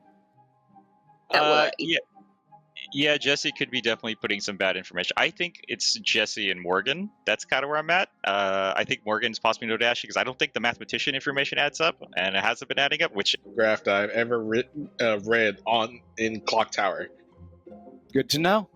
Yeah, Jesse could be definitely putting some bad information. I think it's Jesse and Morgan. That's kind of where I'm at. I think Morgan's possibly no dash because I don't think the mathematician information adds up, and it hasn't been adding up. Which Graph I've ever read in Clocktower. Good to know.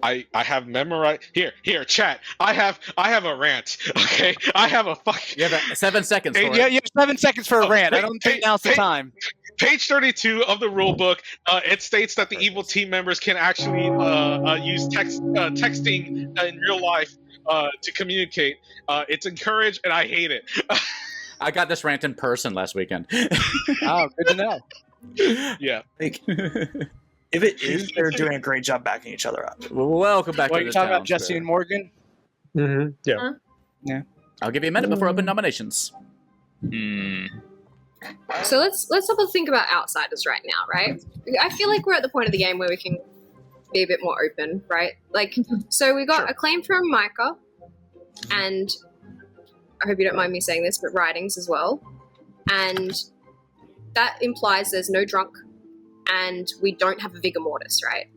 I have memorized here, chat. I have a rant. Okay, I have a fuck. You have 7 seconds. For Yeah, you have 7 seconds for a rant. I don't think now's the time. Page 32 of the rulebook, it states that the evil team members can actually use texting in real life to communicate. It's encouraged, and I hate it. I got this rant in person last weekend. Oh, good to know. Yeah. Like, if it is, they're doing a great job backing each other up. Welcome back What to are you the talking about, town Jesse square. and Morgan? Mm-hmm. Yeah. Huh? Yeah. I'll give you a minute before open nominations. So let's have a think about outsiders right now, right? I feel like we're at the point of the game where we can be a bit more open, right? Like, so we got a claim from Micah, and I hope you don't mind me saying this, but writings as well. And that implies there's no drunk, and we don't have a vigor mortis, right?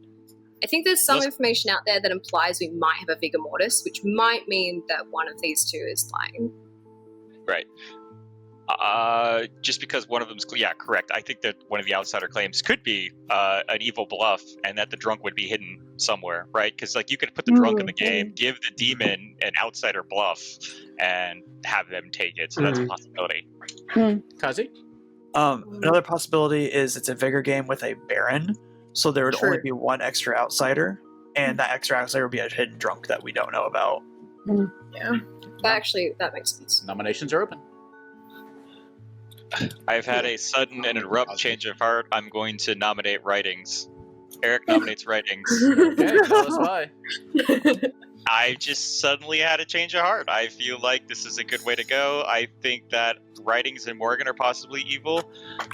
I think there's some information out there that implies we might have a vigor mortis, which might mean that one of these two is lying. Right. Just because one of them's correct. I think that one of the outsider claims could be an evil bluff, and that the drunk would be hidden somewhere, right? Because like you could put the drunk in the game, give the demon an outsider bluff, and have them take it. So that's a possibility. Kazi? Another possibility is it's a vigor game with a baron, so there would only be one extra outsider, and that extra outsider would be a hidden drunk that we don't know about. Yeah, that makes sense. Nominations are open. I've had a sudden and abrupt change of heart. I'm going to nominate writings. Eric nominates writings. Okay, tell us why. I just suddenly had a change of heart. I feel like this is a good way to go. I think that writings and Morgan are possibly evil,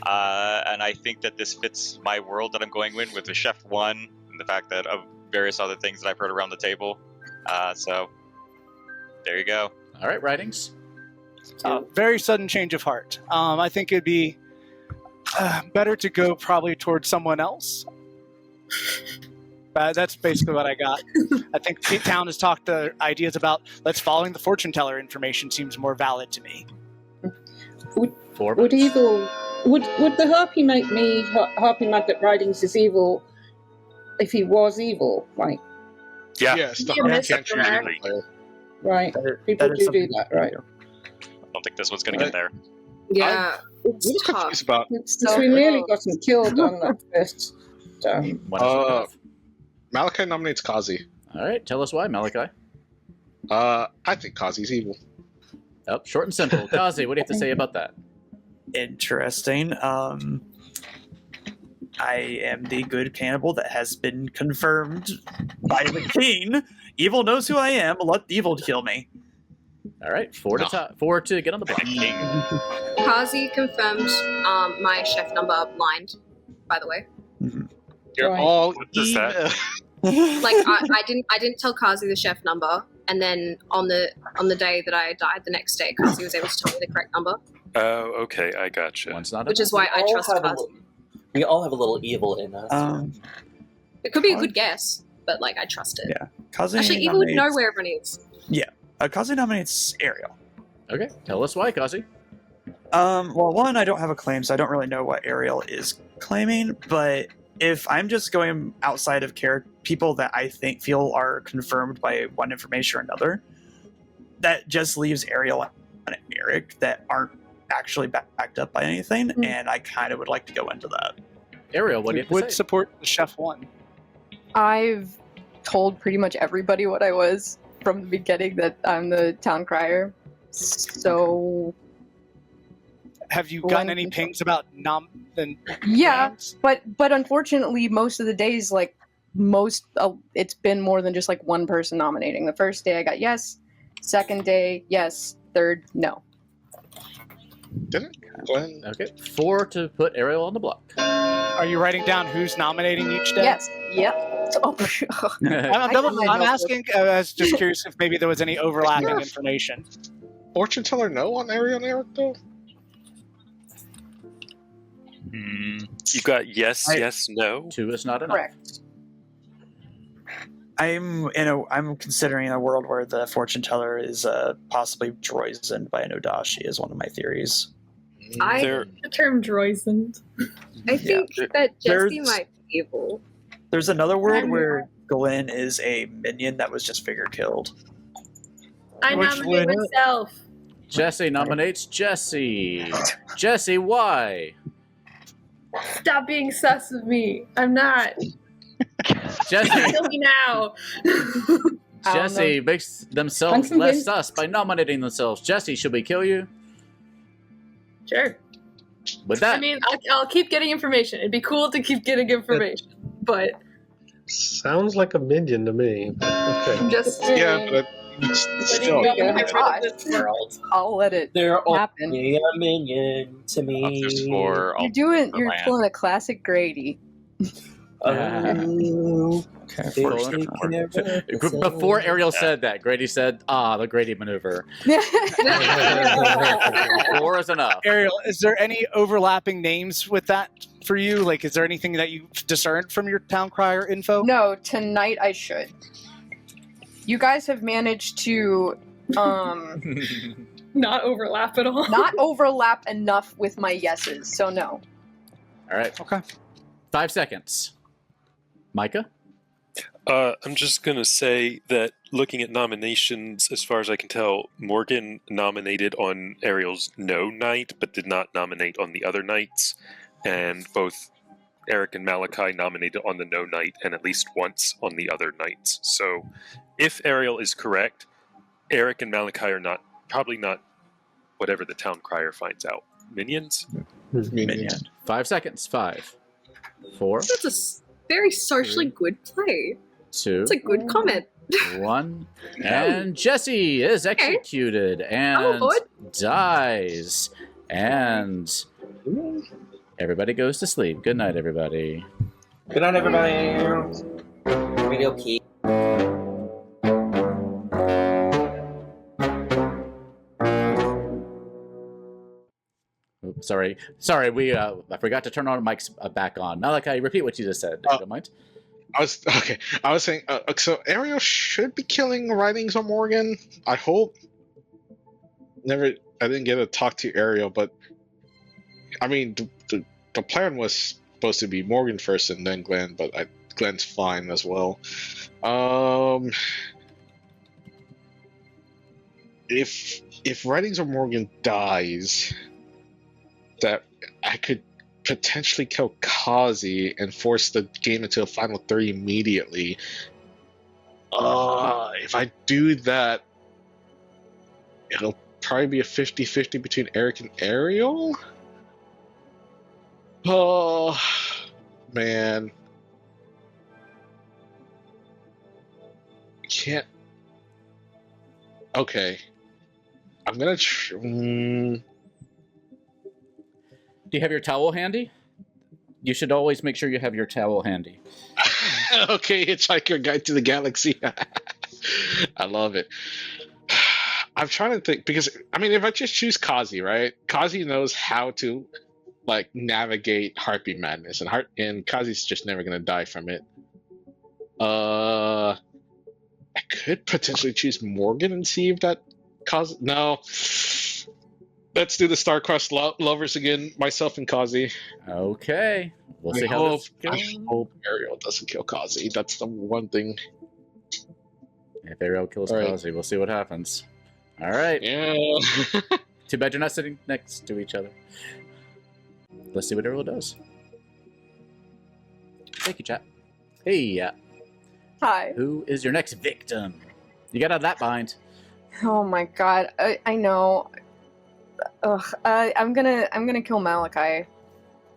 and I think that this fits my world that I'm going in with the Chef 1 and the fact that of various other things that I've heard around the table. So there you go. All right, writings. Very sudden change of heart. I think it'd be better to go probably towards someone else. That's basically what I got. I think Pete Town has talked the ideas about following the fortune teller information seems more valid to me. Would the harpy make me harpy mad that writings is evil if he was evil, right? Yeah. Yes, the Yeah, harpy can't choose that's any player. Right. People do that, right? I don't think this one's going to get there. Yeah, it's I'm tough. confused about. So we nearly got him killed on that first. Malachi nominates Kazi. All right, tell us why, Malachi. I think Kazi's evil. Oh, short and simple. Kazi, what do you have to say about that? Interesting. I am the good cannibal that has been confirmed by the king. Evil knows who I am. Let evil kill me. All right, four to get on the block. Kazi confirmed my chef number blind, by the way. You're all evil. Like I didn't tell Kazi the chef number, and then on the day that I died, the next day, Kazi was able to tell me the correct number. Oh, okay, I gotcha. One's not which is why I trust Kazi. We all have a little evil in us. It could be a good guess, but like I trust it. Yeah, Kazi Actually, evil would know where everyone is. Yeah, Kazi nominates Ariel. Okay, tell us why, Kazi. Well, one, I don't have a claim, so I don't really know what Ariel is claiming, but if I'm just going outside of people that I feel are confirmed by one information or another, that just leaves Ariel and Eric that aren't actually backed up by anything, and I kind of would like to go into that. Ariel, what do you have to would say? Support the Chef 1. I've told pretty much everybody what I was from the beginning, that I'm the town crier. So Have you gotten any pings about Yeah, but unfortunately, most of the days, like it's been more than just like one person nominating. The first day I got yes, second day yes, third no. Didn't Glenn? Okay, 4 to put Ariel on the block. Are you writing down who's nominating each day? Yes. Yep. I'm asking. I was just curious if maybe there was any overlapping information. Fortune teller no on Ariel and Eric though. You got yes, no. 2 is not enough. Correct. I'm considering a world where the fortune teller is possibly droisened by an Odashi is one of my theories. I the term droisened. I think that Jesse might be evil. There's another world where Glenn is a minion that was just figure killed. I nominate myself. Jesse nominates Jesse. Jesse, why? Stop being sus of me. I'm not. Jesse. Kill me now. Jesse makes themselves less sus by nominating themselves. Jesse, should we kill you? Sure. With that, I mean, I'll keep getting information. It'd be cool to keep getting information, but sounds like a minion to me. Okay. Just but it's still I'll let it They're happen. only a minion to me. You're pulling a classic Grady. Before Ariel said that, Grady said, the Grady maneuver. 4 is enough. Ariel, is there any overlapping names with that for you? Like, is there anything that you discerned from your town crier info? No, tonight I should. You guys have managed to not overlap at all. Not overlap enough with my yeses, so no. All right. Okay. 5 seconds. Micah? I'm just going to say that looking at nominations, as far as I can tell, Morgan nominated on Ariel's no night, but did not nominate on the other nights. And both Eric and Malachi nominated on the no night and at least once on the other nights. So if Ariel is correct, Eric and Malachi are probably not whatever the town crier finds out. Minions? Minion. 5 seconds. 5, 4. That's a very socially good play. 2. It's a good comment. 1. And Jesse is executed and dies. And everybody goes to sleep. Good night, everybody. Good night, everybody. Radio key. Sorry. I forgot to turn our mics back on. Malachi, repeat what you just said. If you don't mind. I was saying. So Ariel should be killing writings on Morgan. I hope. I didn't get to talk to Ariel, but I mean, the plan was supposed to be Morgan first and then Glenn, but Glenn's fine as well. If writings on Morgan dies, that I could potentially kill Kazi and force the game into a final 3 immediately. If I do that, it'll probably be a 50-50 between Eric and Ariel. Oh, man. Can't. Okay. I'm gonna. Do you have your towel handy? You should always make sure you have your towel handy. Okay, Hitchhiker Guide to the Galaxy. I love it. I'm trying to think, because, I mean, if I just choose Kazi, right? Kazi knows how to, like, navigate Heartbeat Madness, and Kazi's just never going to die from it. I could potentially choose Morgan and see if that Kazi... No. Let's do the Star-Crossed Lovers again, myself and Kazi. Okay. We'll see how this goes. I hope Ariel doesn't kill Kazi. That's the one thing. If Ariel kills Kazi, we'll see what happens. All right. Yeah. Too bad you're not sitting next to each other. Let's see what Ariel does. Thank you, chat. Hey. Hi. Who is your next victim? You got out of that bind. Oh my god. I know. I'm gonna kill Malachi.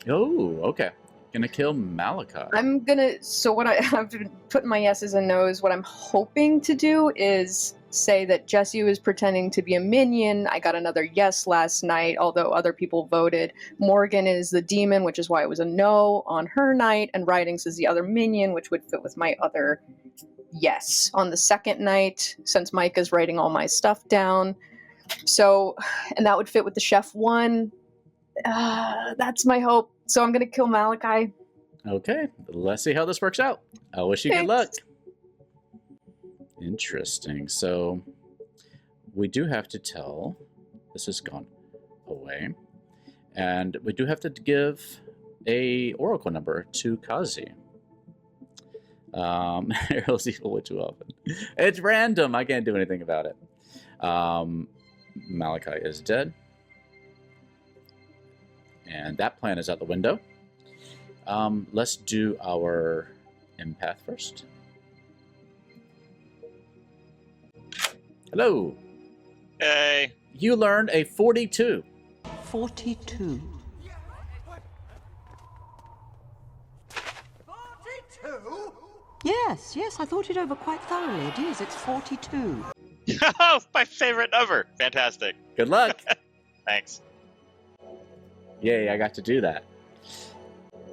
Oh, okay. Gonna kill Malachi. So what I've been putting my yeses and nos. What I'm hoping to do is say that Jessie was pretending to be a minion. I got another yes last night, although other people voted. Morgan is the demon, which is why it was a no on her night, and Writings is the other minion, which would fit with my other yes. On the second night, since Micah's writing all my stuff down, so, and that would fit with the chef one. That's my hope. So I'm gonna kill Malachi. Okay, let's see how this works out. I wish you good luck. Interesting. So we do have to tell. This has gone away, and we do have to give a oracle number to Kazi. Ariel's evil way too often. It's random. I can't do anything about it. Malachi is dead. And that plan is out the window. Let's do our empath first. Hello. Hey. You learned a 42. 42. 42? Yes, I thought it over quite thoroughly. It is. It's 42. Oh, my favorite number. Fantastic. Good luck. Thanks. Yay, I got to do that.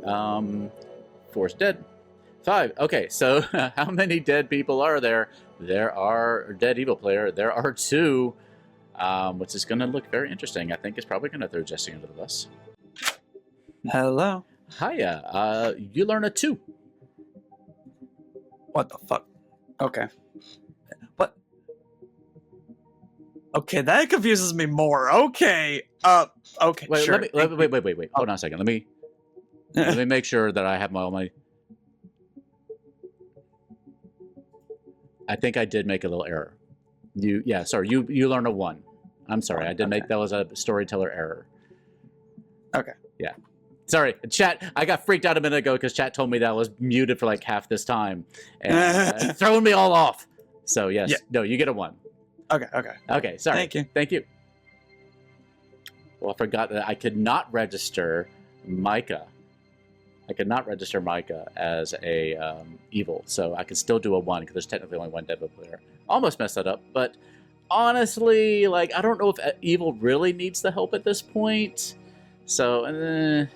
4's dead. 5. Okay, so how many dead people are there? There are dead evil player. There are 2, which is going to look very interesting. I think it's probably going to throw Jesse under the bus. Hello. Hiya. You learn a 2. What the fuck? Okay. What? Okay, that confuses me more. Okay. Okay. Wait, sure. Wait. Hold on a second. Let me make sure that I have all my. I think I did make a little error. You learn a 1. I'm sorry. I did make that was a storyteller error. Okay. Yeah. Sorry, chat. I got freaked out a minute ago because chat told me that I was muted for like half this time, and throwing me all off. So yes, no, you get a 1. Okay. Sorry. Thank you. Well, I forgot that I could not register Micah. As a evil, so I could still do a 1 because there's technically only 1 devil player. Almost messed that up, but honestly, like I don't know if evil really needs the help at this point. So I'm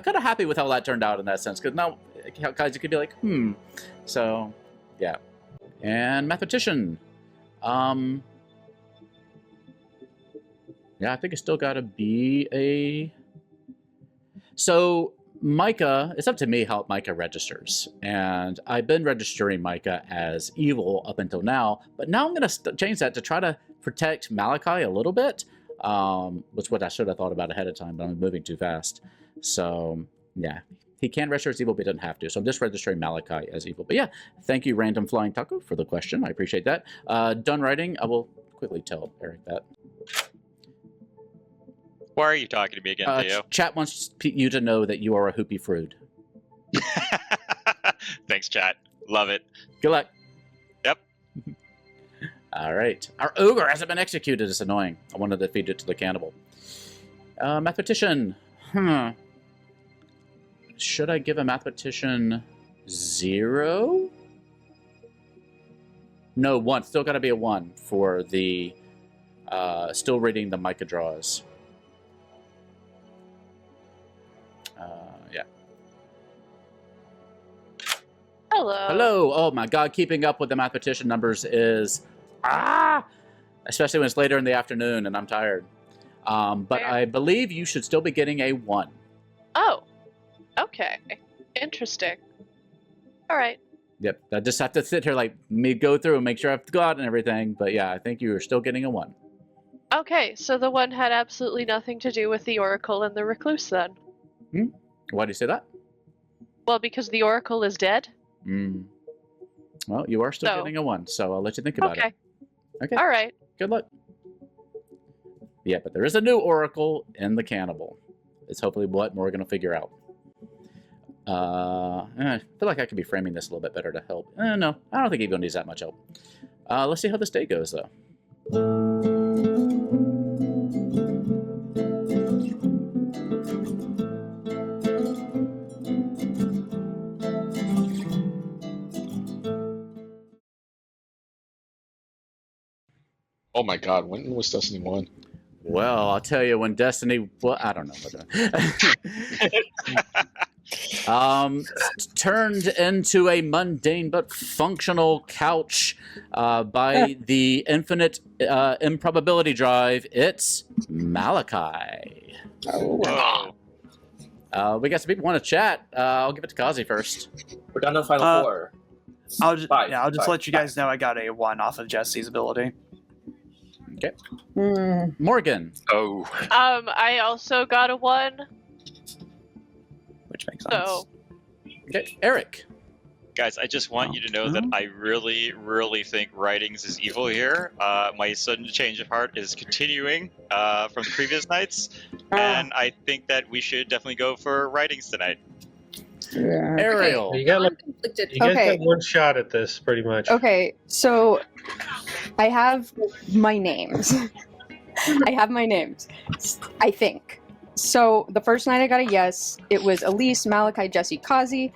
kind of happy with how that turned out in that sense, because now guys, you could be like, So yeah, and mathematician. Yeah, I think it's still got to be a. So Micah, it's up to me how Micah registers, and I've been registering Micah as evil up until now, but now I'm going to change that to try to protect Malachi a little bit, which is what I should have thought about ahead of time, but I'm moving too fast. So yeah, he can register as evil, but he doesn't have to. So I'm just registering Malachi as evil. But yeah, thank you, Random Flying Taco, for the question. I appreciate that. Done writing. I will quickly tell Eric that. Why are you talking to me again, Theo? Chat wants you to know that you are a hoopy fruit. Thanks, chat. Love it. Good luck. Yep. All right. Our ogre hasn't been executed. It's annoying. I wanted to feed it to the cannibal. Mathematician. Should I give a mathematician 0? No, 1. Still got to be a 1 for the... still reading the Micah draws. Yeah. Hello. Oh my God, keeping up with the mathematician numbers is especially when it's later in the afternoon and I'm tired. But I believe you should still be getting a 1. Oh, okay, interesting. All right. Yep, I just have to sit here like me go through and make sure I've got and everything. But yeah, I think you are still getting a 1. Okay, so the 1 had absolutely nothing to do with the Oracle and the Recluse then. Why do you say that? Well, because the Oracle is dead. Well, you are still getting a 1, so I'll let you think about it. Okay. All right. Good luck. Yeah, but there is a new Oracle in the cannibal. It's hopefully what Morgan will figure out. I feel like I could be framing this a little bit better to help. No, I don't think Evo needs that much help. Let's see how this day goes, though. Oh my God, when was Destiny 1? Well, I'll tell you when Destiny. Well, I don't know. Turned into a mundane but functional couch by the infinite improbability drive. It's Malachi. Whoa. We got some people want to chat. I'll give it to Kazi first. We're down to the final four. I'll just Five, let you guys know I got a 1 off of Jesse's ability. Okay. Morgan. Oh. I also got a 1. Which makes sense. So. Okay, Eric. Guys, I just want you to know that I really, really think writings is evil here. My sudden change of heart is continuing from the previous nights, and I think that we should definitely go for writings tonight. Yeah. Ariel. You guys got one shot at this, pretty much. Okay, so I have my names. I think. So the first night I got a yes. It was Elise, Malachi, Jesse, Kazi.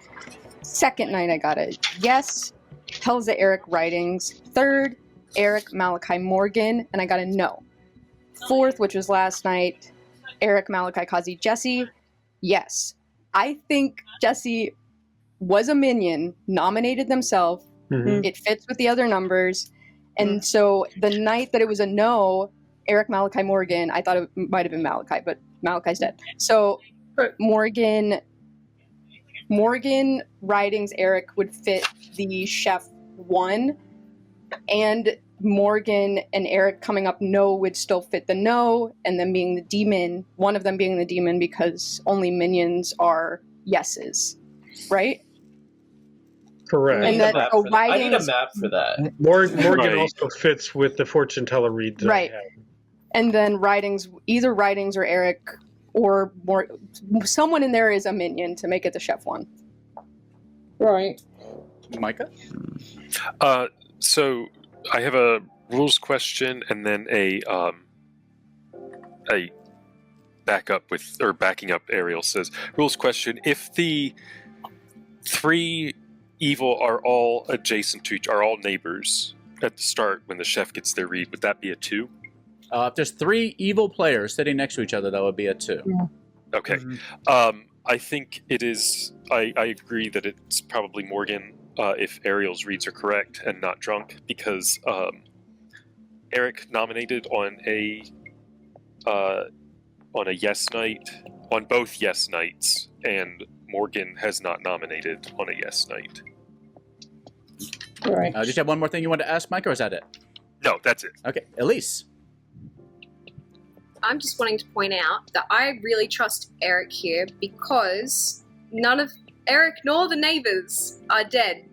Second night I got a yes. Helza, Eric, writings. Third, Eric, Malachi, Morgan, and I got a no. Fourth, which was last night, Eric, Malachi, Kazi, Jesse. Yes. I think Jesse was a minion, nominated themselves. Mm-hmm. It fits with the other numbers. And so the night that it was a no, Eric, Malachi, Morgan, I thought it might have been Malachi, but Malachi's dead. So Morgan, writings, Eric would fit the chef 1, and Morgan and Eric coming up no would still fit the no, and then being the demon, one of them being the demon because only minions are yeses, right? Correct. And then I need a map for that. Morgan also fits with the fortune teller read. Right. And then either writings or Eric or someone in there is a minion to make it the chef 1. Right. Micah? So I have a rules question and then a backing up Ariel says rules question. If the 3 evil are all adjacent to are all neighbors at the start when the chef gets their read, would that be a 2? If there's 3 evil players sitting next to each other, that would be a 2. Yeah. Okay. I think it is. I agree that it's probably Morgan if Ariel's reads are correct and not drunk, because Eric nominated on a yes night, on both yes nights, and Morgan has not nominated on a yes night. Right. Did you have one more thing you wanted to ask, Mike, or is that it? No, that's it. Okay, Elise. I'm just wanting to point out that I really trust Eric here because none of Eric nor the neighbors are dead.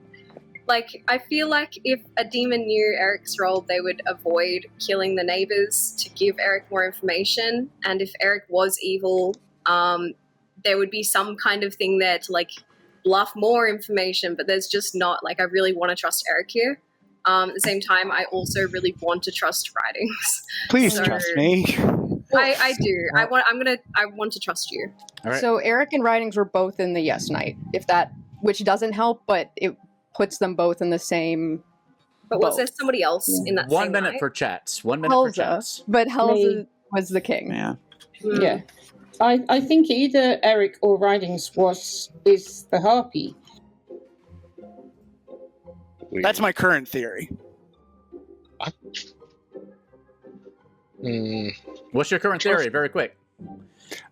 Like, I feel like if a demon knew Eric's role, they would avoid killing the neighbors to give Eric more information. And if Eric was evil, there would be some kind of thing there to, like, bluff more information, but there's just not. Like, I really want to trust Eric here. At the same time, I also really want to trust writings. Please trust me. I do. I want to trust you. All right. So Eric and writings were both in the yes night, which doesn't help, but it puts them both in the same. But was there somebody else in that? 1 same minute night? for chats. 1 minute for chats. But Helza was the king. Yeah. Yeah. I think either Eric or writings is the harpy. That's my current theory. What's your current theory? Very quick.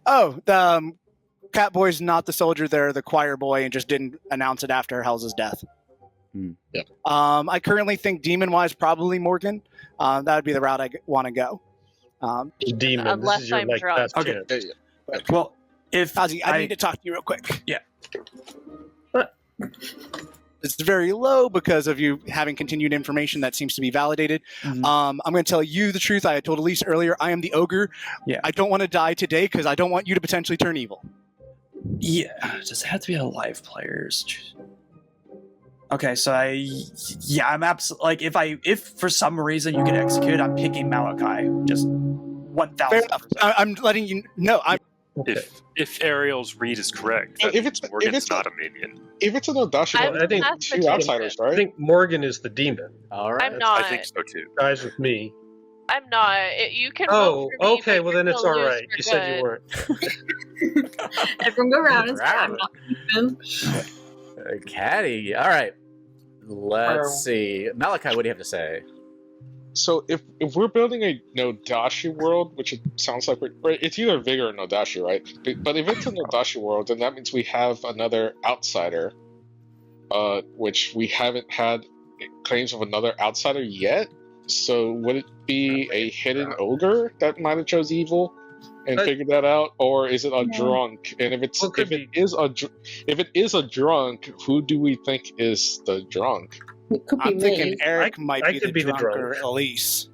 Oh, the Catboy's not the soldier, they're the choir boy, and just didn't announce it after Helza's death. Yeah. I currently think demon-wise probably Morgan. That would be the route I want to go. Demon. Unless this is your, I'm like, drunk. last Okay. chance. Well, if Ozzy, I need to talk to you real quick. Yeah. It's very low because of you having continued information that seems to be validated. Mhm. I'm going to tell you the truth. I had told Elise earlier, I am the ogre. Yeah. I don't want to die today because I don't want you to potentially turn evil. Yeah, does it have to be alive players? Okay, so I'm absolutely like if for some reason you get executed, I'm picking Malachi. Just 1,000%. I'm letting you know. If Ariel's read is correct, then If it's not a minion. If it's an Odashi, I'm I think not 2 outsiders, I right? think Morgan is the demon. All right. I'm not. I think so too. Guys with me. I'm not. You can Oh, vote for me, okay. but Well, you're then it's gonna all lose right. for You said you good. weren't. Everyone go around and say, I'm not leaving. Caddy. All right. Let's see. Malachi, what do you have to say? So if we're building a Nodashi world, which it sounds like it's either Vigor or Nodashi, right? But if it's a Nodashi world, then that means we have another outsider, which we haven't had claims of another outsider yet. So would it be a hidden ogre that might have chose evil and figured that out, or is it a drunk? And if it is a drunk, who do we think is the drunk? It could be I'm thinking me. Eric might I be could the be the drunk drunk. or Elise.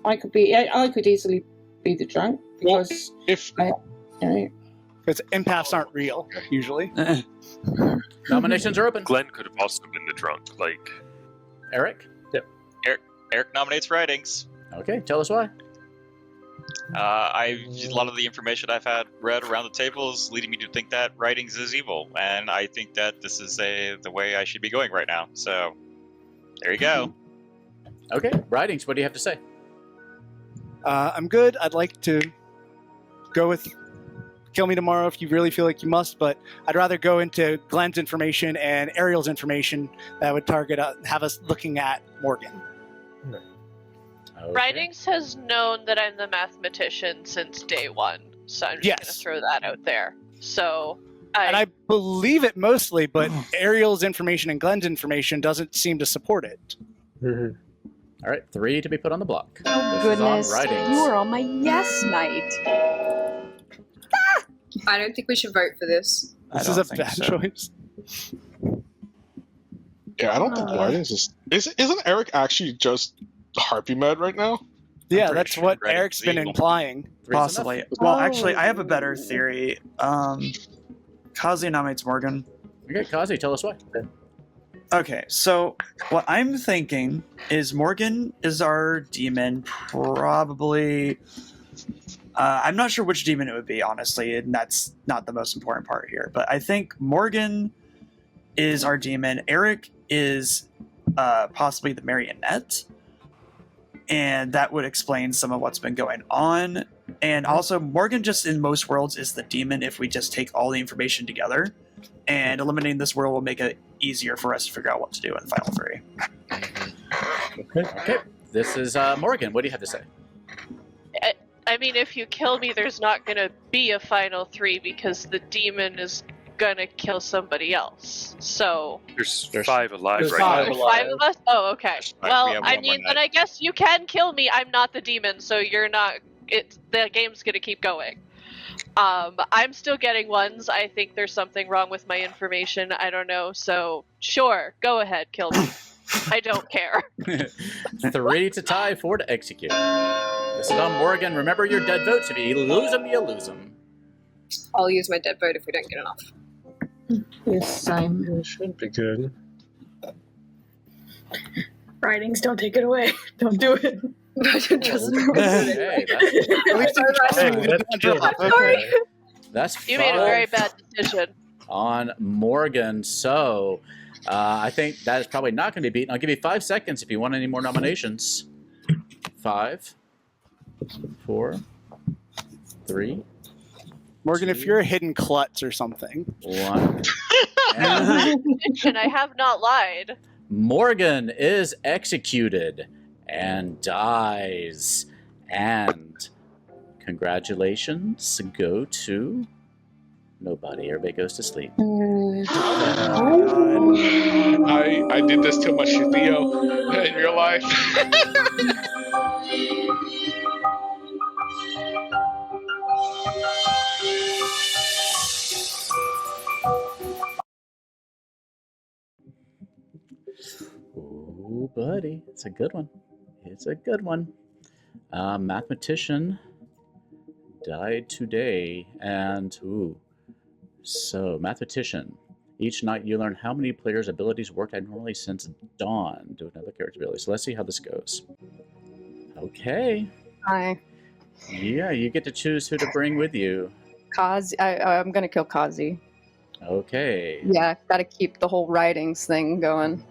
I could easily be the drunk because because empaths aren't real usually. Nominations are open. Glenn could have also been the drunk, like Eric? Yep. Eric nominates writings. Okay, tell us why. A lot of the information I've had read around the table is leading me to think that writings is evil, and I think that this is the way I should be going right now. So, there you go. Okay, writings, what do you have to say? I'm good. I'd like to go with kill me tomorrow if you really feel like you must, but I'd rather go into Glenn's information and Ariel's information that would target have us looking at Morgan. Okay. Writings has known that I'm the mathematician since day one, so I'm just gonna throw that out there. So, and I believe it mostly, but Ariel's information and Glenn's information doesn't seem to support it. Mm-hmm. All right, 3 to be put on the block. Oh, This goodness. is on writings. You are on my yes night. I don't think we should vote for this. This is a bad choice. Yeah, I don't think writings isn't Eric actually just Harpy Med right now? Yeah, that's what Eric's been implying. Possibly. Well, actually, I have a better theory. Kazi nominates Morgan. Okay, Kazi, tell us why. Okay, so what I'm thinking is Morgan is our demon, probably. I'm not sure which demon it would be, honestly, and that's not the most important part here. But I think Morgan is our demon. Eric is possibly the marionette, and that would explain some of what's been going on. And also, Morgan just in most worlds is the demon if we just take all the information together. And eliminating this world will make it easier for us to figure out what to do in Final 3. Okay, this is Morgan. What do you have to say? I mean, if you kill me, there's not gonna be a final 3 because the demon is gonna kill somebody else. So there's 5 alive there's right now. 5 of us. Oh, okay. Well, we have I one mean, more then I guess you can kill me. I'm not the demon, so you're not. The game's gonna keep going. I'm still getting ones. I think there's something wrong with my information. I don't know. So sure, go ahead, kill me. I don't care. 3 to tie, 4 to execute. This is on Morgan. Remember your dead votes. If you lose them, you lose them. I'll use my dead vote if we don't get enough. Yes, same. It should be good. Writings, don't take it away. Don't do it. Hey, that's You made a very bad decision. on Morgan. So I think that is probably not going to be beaten. I'll give you 5 seconds if you want any more nominations. 5, 4, 3. Morgan, if you're a hidden klutz or something. 1. I have not lied. Morgan is executed and dies. And congratulations go to nobody. Everybody goes to sleep. I did this too much to Theo in real life. Ooh, buddy. It's a good one. It's a good one. Mathematician died today. And, so, mathematician. Each night you learn how many players' abilities worked abnormally since dawn. Do another character ability. So let's see how this goes. Okay. Hi. Yeah, you get to choose who to bring with you. Kazi. I'm gonna kill Kazi. Okay. Yeah, gotta keep the whole writings thing going.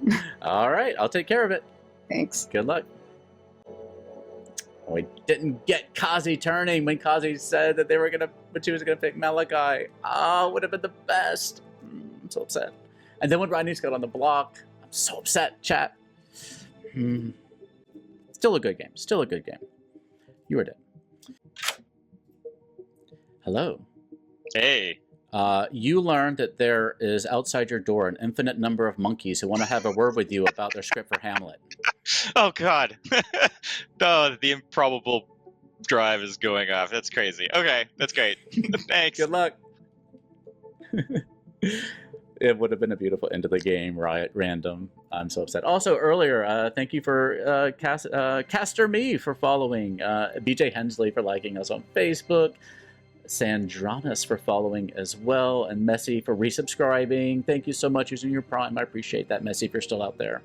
All right, I'll take care of it. Thanks. Good luck. We didn't get Kazi turning when Kazi said that but she was gonna pick Malachi. Oh, it would have been the best. I'm so upset. And then when Rodney's got on the block, I'm so upset, chat. Still a good game. Still a good game. You were dead. Hello. Hey. You learned that there is outside your door an infinite number of monkeys who want to have a word with you about their script for Hamlet. Oh God. Oh, the improbable drive is going off. That's crazy. Okay, that's great. Thanks. Good luck. It would have been a beautiful end of the game, right? Random. I'm so upset. Also, earlier, thank you for Caster Me for following, BJ Hensley for liking us on Facebook, Sandranas for following as well, and Messi for resubscribing. Thank you so much using your Prime. I appreciate that, Messi, if you're still out there.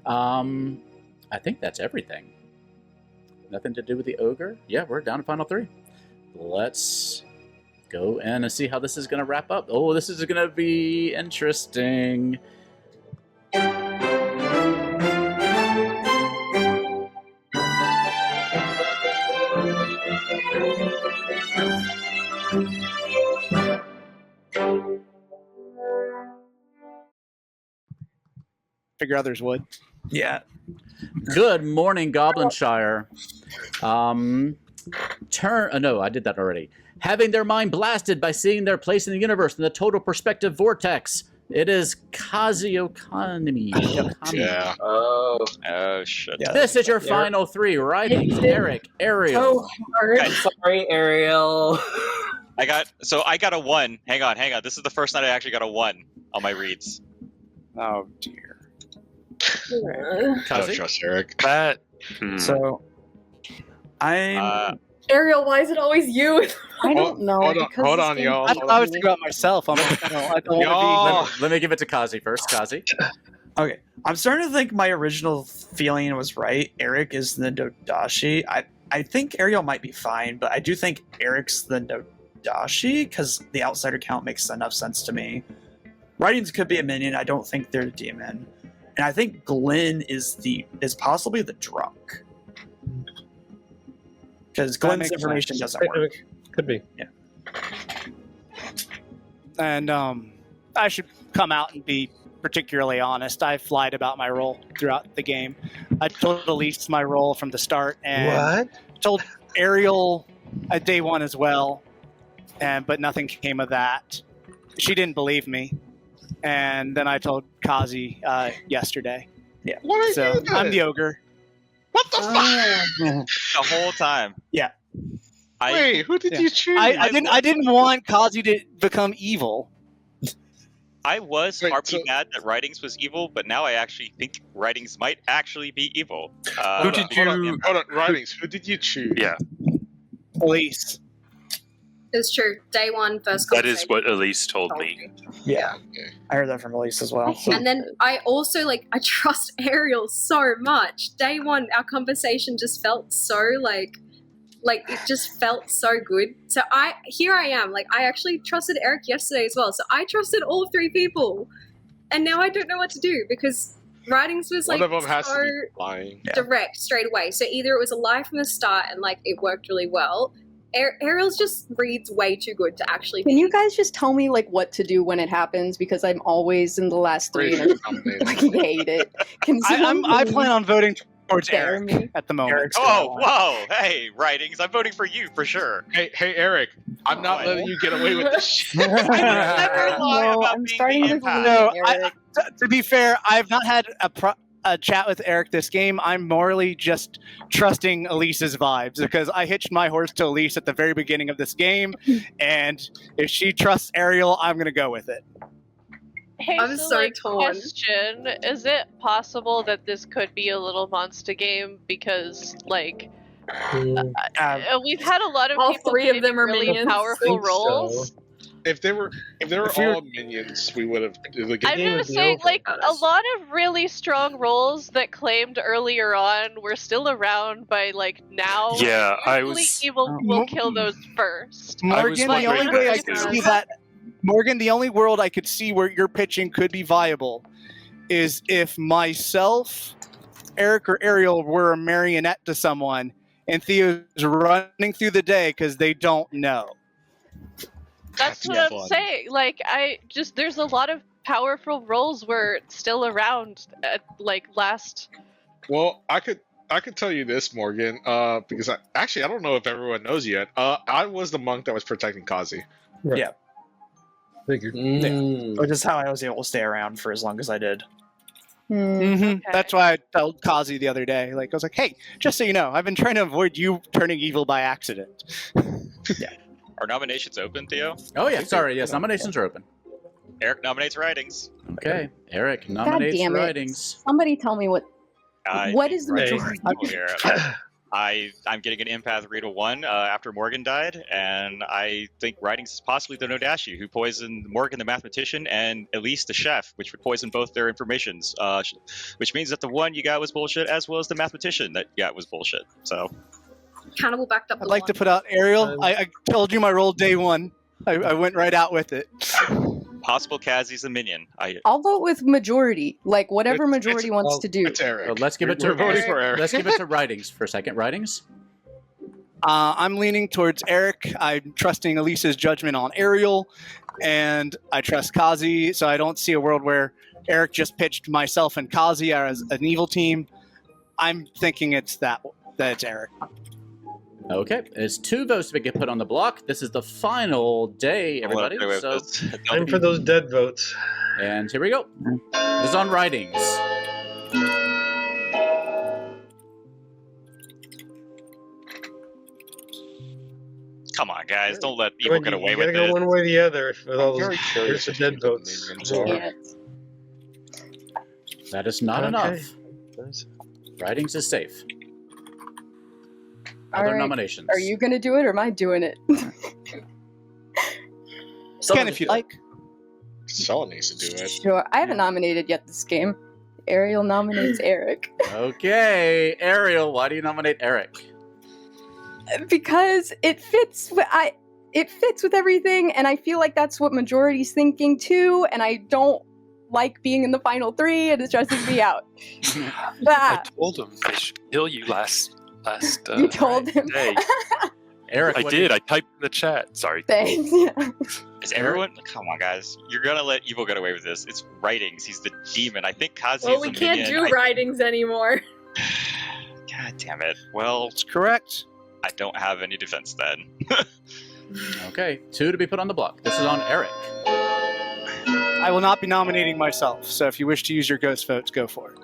I think that's everything. Nothing to do with the ogre? Yeah, we're down to final 3. Let's go in and see how this is going to wrap up. Oh, this is going to be interesting. Figure others would. Yeah. Good morning, Goblinshire. No, I did that already. Having their mind blasted by seeing their place in the universe in the total perspective vortex. It is Kazi-Okami. Yeah. Oh shit. Yeah, this is your final 3, right? Eric, Ariel. Oh, I'm sorry, Ariel. I got a 1. Hang on. This is the first night I actually got a 1 on my reads. Oh dear. I don't trust Eric. So, I'm... Ariel, why is it always you? I don't know. Hold on, y'all. I was thinking about myself. I don't want to Let me give it to Kazi first. Kazi. Okay. I'm starting to think my original feeling was right. Eric is the Dodashi. I think Ariel might be fine, but I do think Eric's the Dodashi because the outsider count makes enough sense to me. Writings could be a minion. I don't think they're the demon. And I think Glenn is possibly the drunk. Because Glenn's information doesn't work. Could be. Yeah. And I should come out and be particularly honest. I lied about my role throughout the game. I told Elise my role from the start, and told Ariel at day 1 as well. But nothing came of that. She didn't believe me, and then I told Kazi yesterday. Yeah. So I'm the ogre. What the fuck? The whole time. Yeah. Wait, who did you choose? I didn't want Kazi to become evil. I was harping mad that Writings was evil, but now I actually think Writings might actually be evil. Hold on, Writings. Who did you choose? Yeah. Elise. It's true. Day 1, first That is what Elise told me. Yeah. I heard that from Elise as well. And then I also, I trust Ariel so much. Day 1, our conversation just felt so, it just felt so good. So here I am. I actually trusted Eric yesterday as well. So I trusted all 3 people. And now I don't know what to do because Writings was, one of them has to be lying. Direct straight away. So either it was a lie from the start and, it worked really well. Ariel's just reads way too good to actually. Can you guys just tell me what to do when it happens? Because I'm always in the last 3 and I hate it. I plan on voting towards Eric at the moment. Whoa! Hey, Writings, I'm voting for you for sure. Hey, Eric, I'm not letting you get away with this shit. I'm starting to believe Eric. To be fair, I've not had a chat with Eric this game. I'm morally just trusting Elise's vibes because I hitched my horse to Elise at the very beginning of this game, and if she trusts Ariel, I'm going to go with it. Hey, I'm so torn. Question: is it possible that this could be a little monster game because, we've had a lot of all people 3 of them are really minions. powerful roles. If they were all minions, we would have. I'm gonna say, a lot of really strong roles that claimed earlier on were still around by now. Yeah, I usually was. Evil will kill those first. Morgan, the only way I could see that. Morgan, the only world I could see where your pitching could be viable is if myself Eric or Ariel were a marionette to someone, and Theo's running through the day because they don't know. That's what I'm saying. Like, there's a lot of powerful roles were still around at last. Well, I could tell you this, Morgan, because I don't know if everyone knows yet. I was the monk that was protecting Kazi. Right. Yeah. Figured. Yeah. Which is how I was able to stay around for as long as I did. Okay. That's why I told Kazi the other day. Like, I was like, "Hey, just so you know, I've been trying to avoid you turning evil by accident." Yeah. Are nominations open, Theo? Oh yeah, sorry. Yes, nominations are open. Eric nominates writings. Okay, Eric God nominates damn it. writings. Somebody tell me what is the Hey. majority? Here. I'm getting an empath Rita 1 after Morgan died, and I think writings is possibly the Nodashi, who poisoned Morgan the mathematician and Elise the chef, which would poison both their informations, which means that the one you got was bullshit, as well as the mathematician that you got was bullshit. So Cannibal backed up. I'd like to put out Ariel. I told you my role day one. I went right out with it. possible Kazi's a minion. I'll vote with majority, like whatever majority wants to do. It's Eric. Let's give it to We're voting for Eric. Let's give it to writings for a second. Writings. I'm leaning towards Eric. I'm trusting Elisa's judgment on Ariel, and I trust Kazi. So I don't see a world where Eric just pitched myself and Kazi as an evil team. I'm thinking it's it's Eric. Okay, it's 2 votes to get put on the block. This is the final day, everybody. So time for those dead votes. And here we go. This is on writings. Come on, guys! Don't let evil get away with You gotta it. go one way or the other with all very those curious the dead votes. That is not enough. Writings is safe. Other nominations. Are you going to do it or am I doing it? Ken, if you like. Someone needs to do it. Sure. I haven't nominated yet this game. Ariel nominates Eric. Okay, Ariel, why do you nominate Eric? Because it fits. It fits with everything, and I feel like that's what majority's thinking too. And I don't like being in the final 3, and it stresses me out. I told him they should kill you last you told him. day. Eric, I did. I typed in the chat. Sorry. Thanks. Is everyone? Come on, guys! You're gonna let evil get away with this. It's writings. He's the demon. I think Kazi Well, is we a can't minion. do writings anymore. God damn it! Well, it's correct. I don't have any defense then. Okay, 2 to be put on the block. This is on Eric. I will not be nominating myself, so if you wish to use your ghost votes, go for it.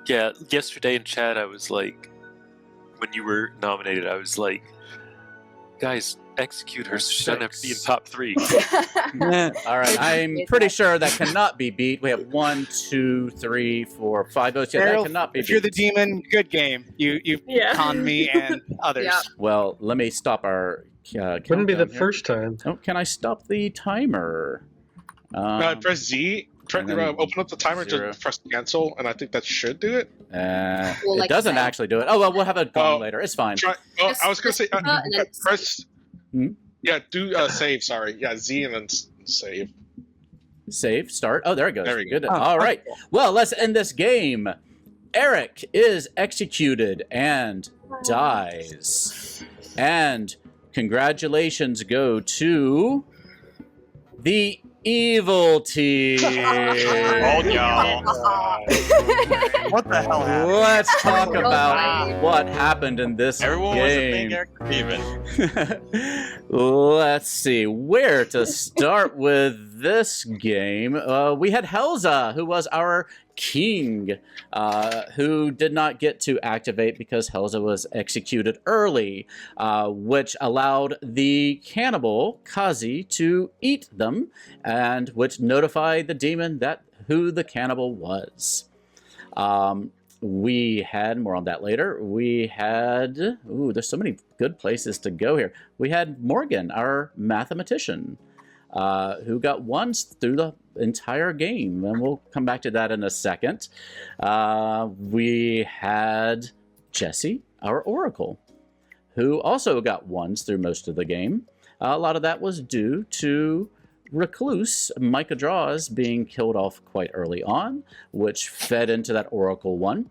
Yeah, yesterday in chat, I was like, when you were nominated, I was like, guys, execute her. She doesn't have to be in top 3. All right, I'm pretty sure that cannot be beat. We have 1, 2, 3, 4, 5 votes. Yeah, Ariel, that cannot be if beat. you're the demon, good game. You conned me and others. Yeah. Well, let me stop our Wouldn't be the countdown here. first time. Oh, can I stop the timer? Press Z. and then Open up the timer 0. to press cancel, and I think that should do it. Well, it like doesn't say. actually do it. Oh well, we'll have it gone later. It's fine. I was gonna say and then press. Hmm? Yeah, do save. Sorry, yeah, Z and then save. Save. Start. Oh, there it goes. There we Good. go. All right. Well, let's end this game. Eric is executed and dies. And congratulations go to the evil team. Hold y'all. What the hell happened? Let's talk about what happened in this Everyone was a game. main character demon. Let's see where to start with this game. We had Helza, who was our king, who did not get to activate because Helza was executed early, which allowed the cannibal Kazi to eat them, and which notified the demon that who the cannibal was. We had more on that later. We had, there's so many good places to go here. We had Morgan, our mathematician, who got 1s through the entire game, and we'll come back to that in a second. We had Jesse, our oracle, who also got 1s through most of the game. A lot of that was due to recluse Micah Draws being killed off quite early on, which fed into that Oracle one.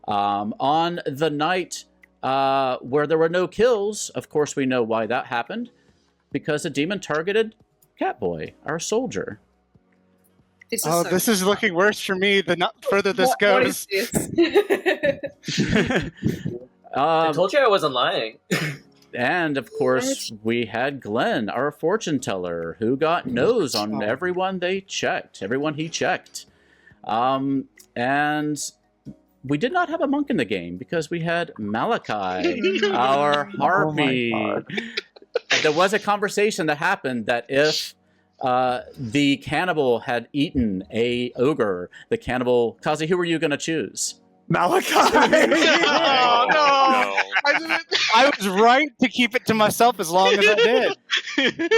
On the night where there were no kills, of course we know why that happened, because the demon targeted Catboy, our soldier. This is looking worse for me the further this goes. What is this? I told you I wasn't lying. And, of course, we had Glenn, our fortune teller, who got no's on everyone he checked. And we did not have a monk in the game because we had Malachi, our harpy. There was a conversation that happened that if the cannibal had eaten a ogre, the cannibal... Kazi, who were you going to choose? Malachi! Oh, no! I was right to keep it to myself as long as I did.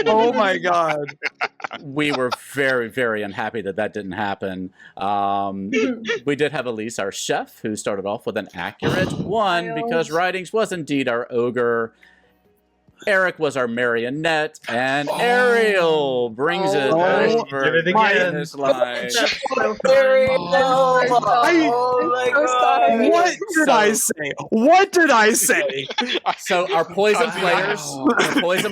Oh my god. We were very, very unhappy that didn't happen. We did have Elise, our chef, who started off with an accurate 1 because Ridings was indeed our ogre. Eric was our marionette, and Ariel brings it over the finish line. What did I say? So our poison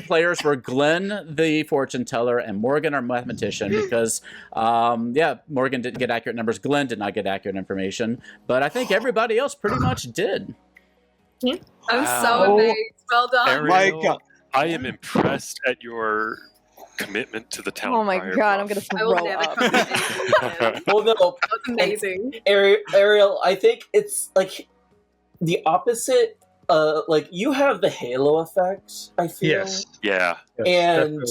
players were Glenn, the fortune teller, and Morgan, our mathematician, because, Morgan didn't get accurate numbers. Glenn did not get accurate information, but I think everybody else pretty much did. I'm so amazed. Well done. Ariel, I am impressed at your commitment to the town. Oh my crier god, I'm buff. gonna throw up. Well, no, that's amazing. Ariel, I think it's like the opposite. Like you have the halo effect. I feel. Yes. Yeah. And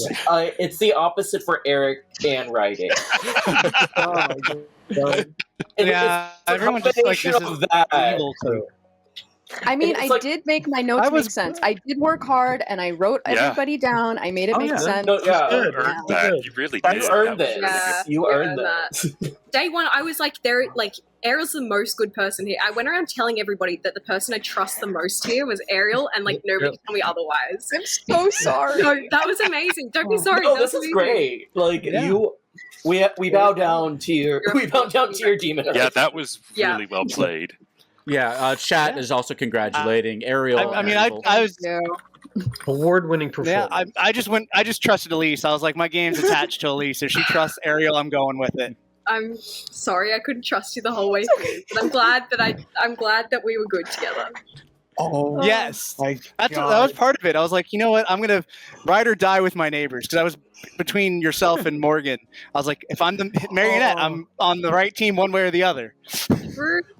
it's the opposite for Eric and writing. Oh my god. Yeah, everyone just like this is evil too. I mean, I did make my notes make sense. I did work hard, and I wrote everybody down. I made it make sense. No, yeah. You earned that. You really did. You earned That was this. Yeah, You earned that. Day one, I was like, Ariel's the most good person here. I went around telling everybody that the person I trust the most here was Ariel, and like nobody could tell me otherwise. I'm so sorry. No, that was amazing. Don't be sorry. No, That this was is amazing. great. Like we bow down to your demon. Yeah, that was really well played. Yeah, chat is also congratulating Ariel. I was award-winning performance. Yeah, I just trusted Elise. I was like, my game's attached to Elise. If she trusts Ariel, I'm going with it. I'm sorry I couldn't trust you the whole way through, but I'm glad that we were good together. Oh yes, that was part of it. I was like, you know what? I'm gonna ride or die with my neighbors because I was between yourself and Morgan. I was like, if I'm the marionette, I'm on the right team one way or the other.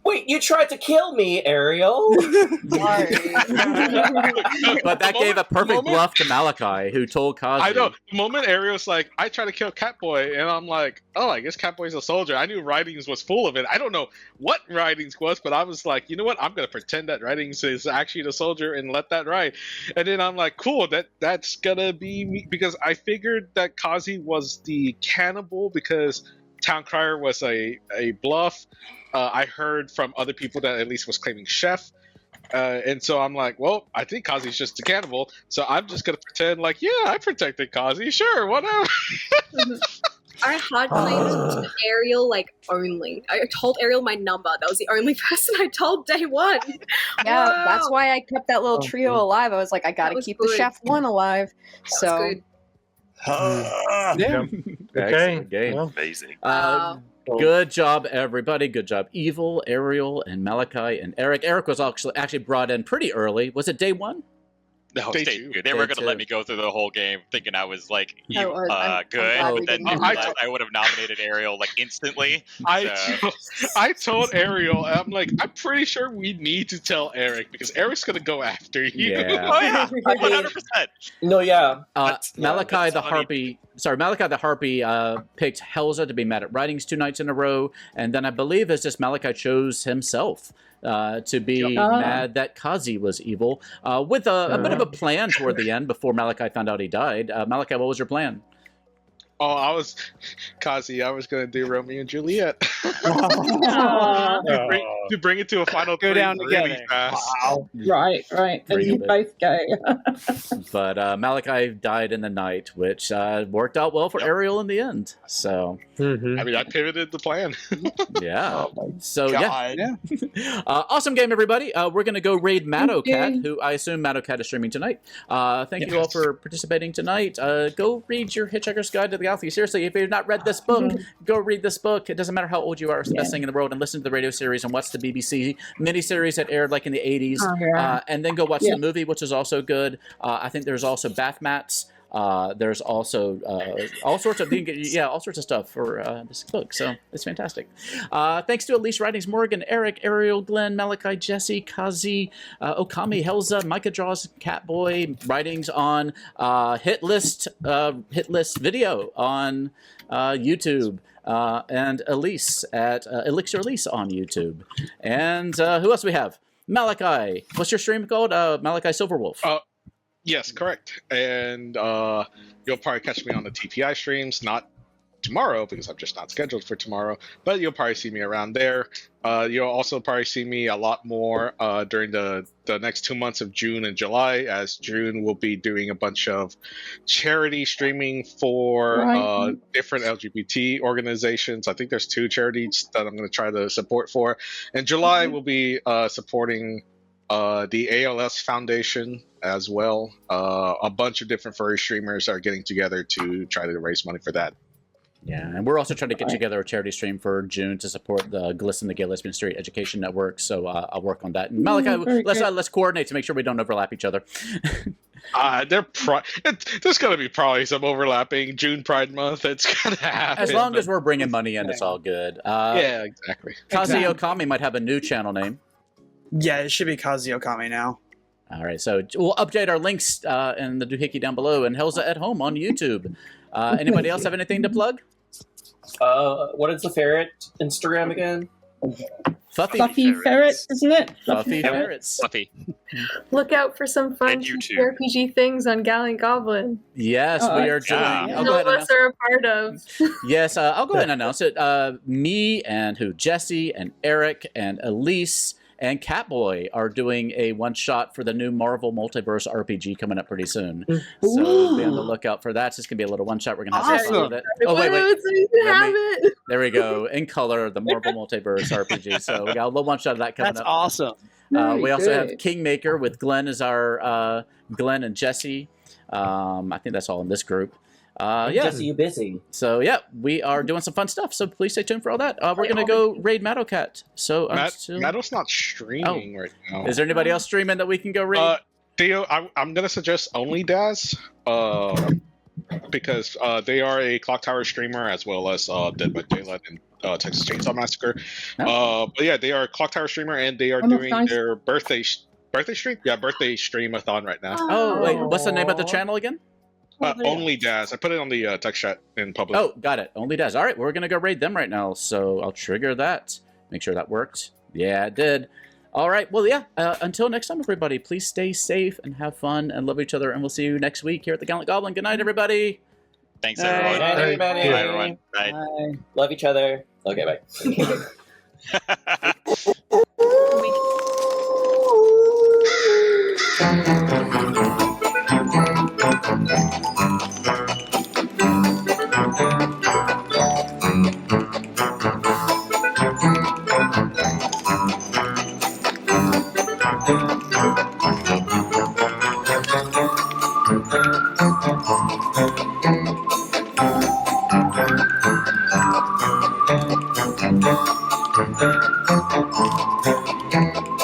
Wait, you tried to kill me, Ariel. But that gave a perfect bluff to Malachi, who told Kazi. I know. The moment Ariel's like, I try to kill Catboy, and I'm like, oh, I guess Catboy's a soldier. I knew Ridings was full of it. I don't know what Ridings was, but I was like, you know what? I'm going to pretend that Ridings is actually the soldier and let that ride. And then I'm like, cool, that's going to be me. Because I figured that Kazi was the cannibal because Town Crier was a bluff. I heard from other people that at least was claiming chef. And so I'm like, well, I think Kazi's just a cannibal. So I'm just going to pretend like, yeah, I protected Kazi. Sure, whatever. I hard claimed to Ariel only. I told Ariel my number. That was the only person I told day one. Yeah, Wow. that's why I kept that little trio alive. I was like, I gotta keep the chef one alive. So good. Yeah. Excellent game. Amazing. Good job, everybody. Good job, Evil, Ariel, and Malachi, and Eric. Eric was actually brought in pretty early. Was it day one? No, Day day two. two. They were going to let me go through the whole game thinking I was good, I'm but glad then we didn't. I would have nominated Ariel instantly. I told Ariel, I'm like, I'm pretty sure we need to tell Eric because Eric's going to go after you. Yeah. Oh yeah, 100%. No, yeah. Malachi the funny. Harpy picked Helza to be mad at Ridings 2 nights in a row, and then I believe it's just Malachi chose himself to be mad that Kazi was evil, with a bit of a plan toward the end before Malachi found out he died. Malachi, what was your plan? Oh, I was going to do Romeo and Juliet. to bring it to a final Go three down really together. fast. Wow. Right. And Pretty you big. both go. But Malachi died in the night, which worked out well for Ariel in the end. So, I mean, I pivoted the plan. yeah. So, God. yeah. Awesome game, everybody. We're going to go raid Madocat, who I assume Madocat is streaming tonight. Thank you all for participating tonight. Go read your Hitchhiker's Guide to the Galaxy. Seriously, if you've not read this book, go read this book. It doesn't matter how old you are. It's the best thing in the world. And listen to the radio series and watch the BBC miniseries that aired like in the 80s. And then go watch the movie, which is also good. I think there's also bath mats. There's also all sorts of all sorts of stuff for this book, so it's fantastic. Thanks to Elise Writings, Morgan, Eric, Ariel, Glenn, Malachi, Jesse, Kazi, Okami, Helza, Micah Draws, Catboy, writings on hit list video on YouTube. And Elise at Elixir Elise on YouTube. And who else we have? Malachi. What's your stream called? Malachi Silverwolf. Yes, correct. And you'll probably catch me on the TPI streams, not tomorrow because I'm just not scheduled for tomorrow, but you'll probably see me around there. You'll also probably see me a lot more during the next 2 months of June and July, as June will be doing a bunch of charity streaming for different LGBT organizations. I think there's 2 charities that I'm going to try to support for. And July will be supporting the ALS Foundation as well. A bunch of different furry streamers are getting together to try to raise money for that. Yeah, and we're also trying to get together a charity stream for June to support the GLSEN, the Gay Lesbian Straight Education Network. So I'll work on that. And Malachi, let's coordinate to make sure we don't overlap each other. There's going to be probably some overlapping. June Pride Month, it's going to happen. As long as we're bringing money in, it's all good. Yeah, exactly. Kazi Okami might have a new channel name. Yeah, it should be Kazi Okami now. All right, so we'll update our links in the doohickey down below, and Helza at home on YouTube. Anybody else have anything to plug? What is the ferret Instagram again? Fluffy ferrets, isn't it? Fluffy ferrets. Fluffy. Look out for some fun RPG things on Gallant Goblin. Yes, we are doing. None of us are a part of. Yes, I'll go ahead and announce it. Me and Jesse and Eric and Elise and Catboy are doing a one-shot for the new Marvel Multiverse RPG coming up pretty soon. So be on the lookout for that. It's just going to be a little one-shot. We're going to have some fun with it. Oh, wait. There we go. In color, the Marvel Multiverse RPG. So we got a little one-shot of that coming up. That's awesome. We also have Kingmaker with Glenn as our Glenn and Jesse. I think that's all in this group. Jesse, you busy? So yeah, we are doing some fun stuff. So please stay tuned for all that. We're gonna go raid Madocat. So Mado's not streaming right now. Is there anybody else streaming that we can go raid? Theo, I'm gonna suggest only Daz, because they are a Clocktower streamer as well as Dead by Daylight and Texas Chainsaw Massacre. But yeah, they are a Clocktower streamer and they are doing their birthday stream. Yeah, birthday stream-a-thon right now. Oh wait, what's the name of the channel again? Only Daz. I put it on the text chat in public. Oh, got it. Only Daz. All right, we're going to go raid them right now. So I'll trigger that. Make sure that worked. Yeah, it did. All right. Well, yeah. Until next time, everybody, please stay safe and have fun and love each other. And we'll see you next week here at the Gallant Goblin. Good night, everybody. Thanks, everyone. Bye, everybody. Bye, everyone. Bye. Bye. Love each other. Okay, bye. Thank you.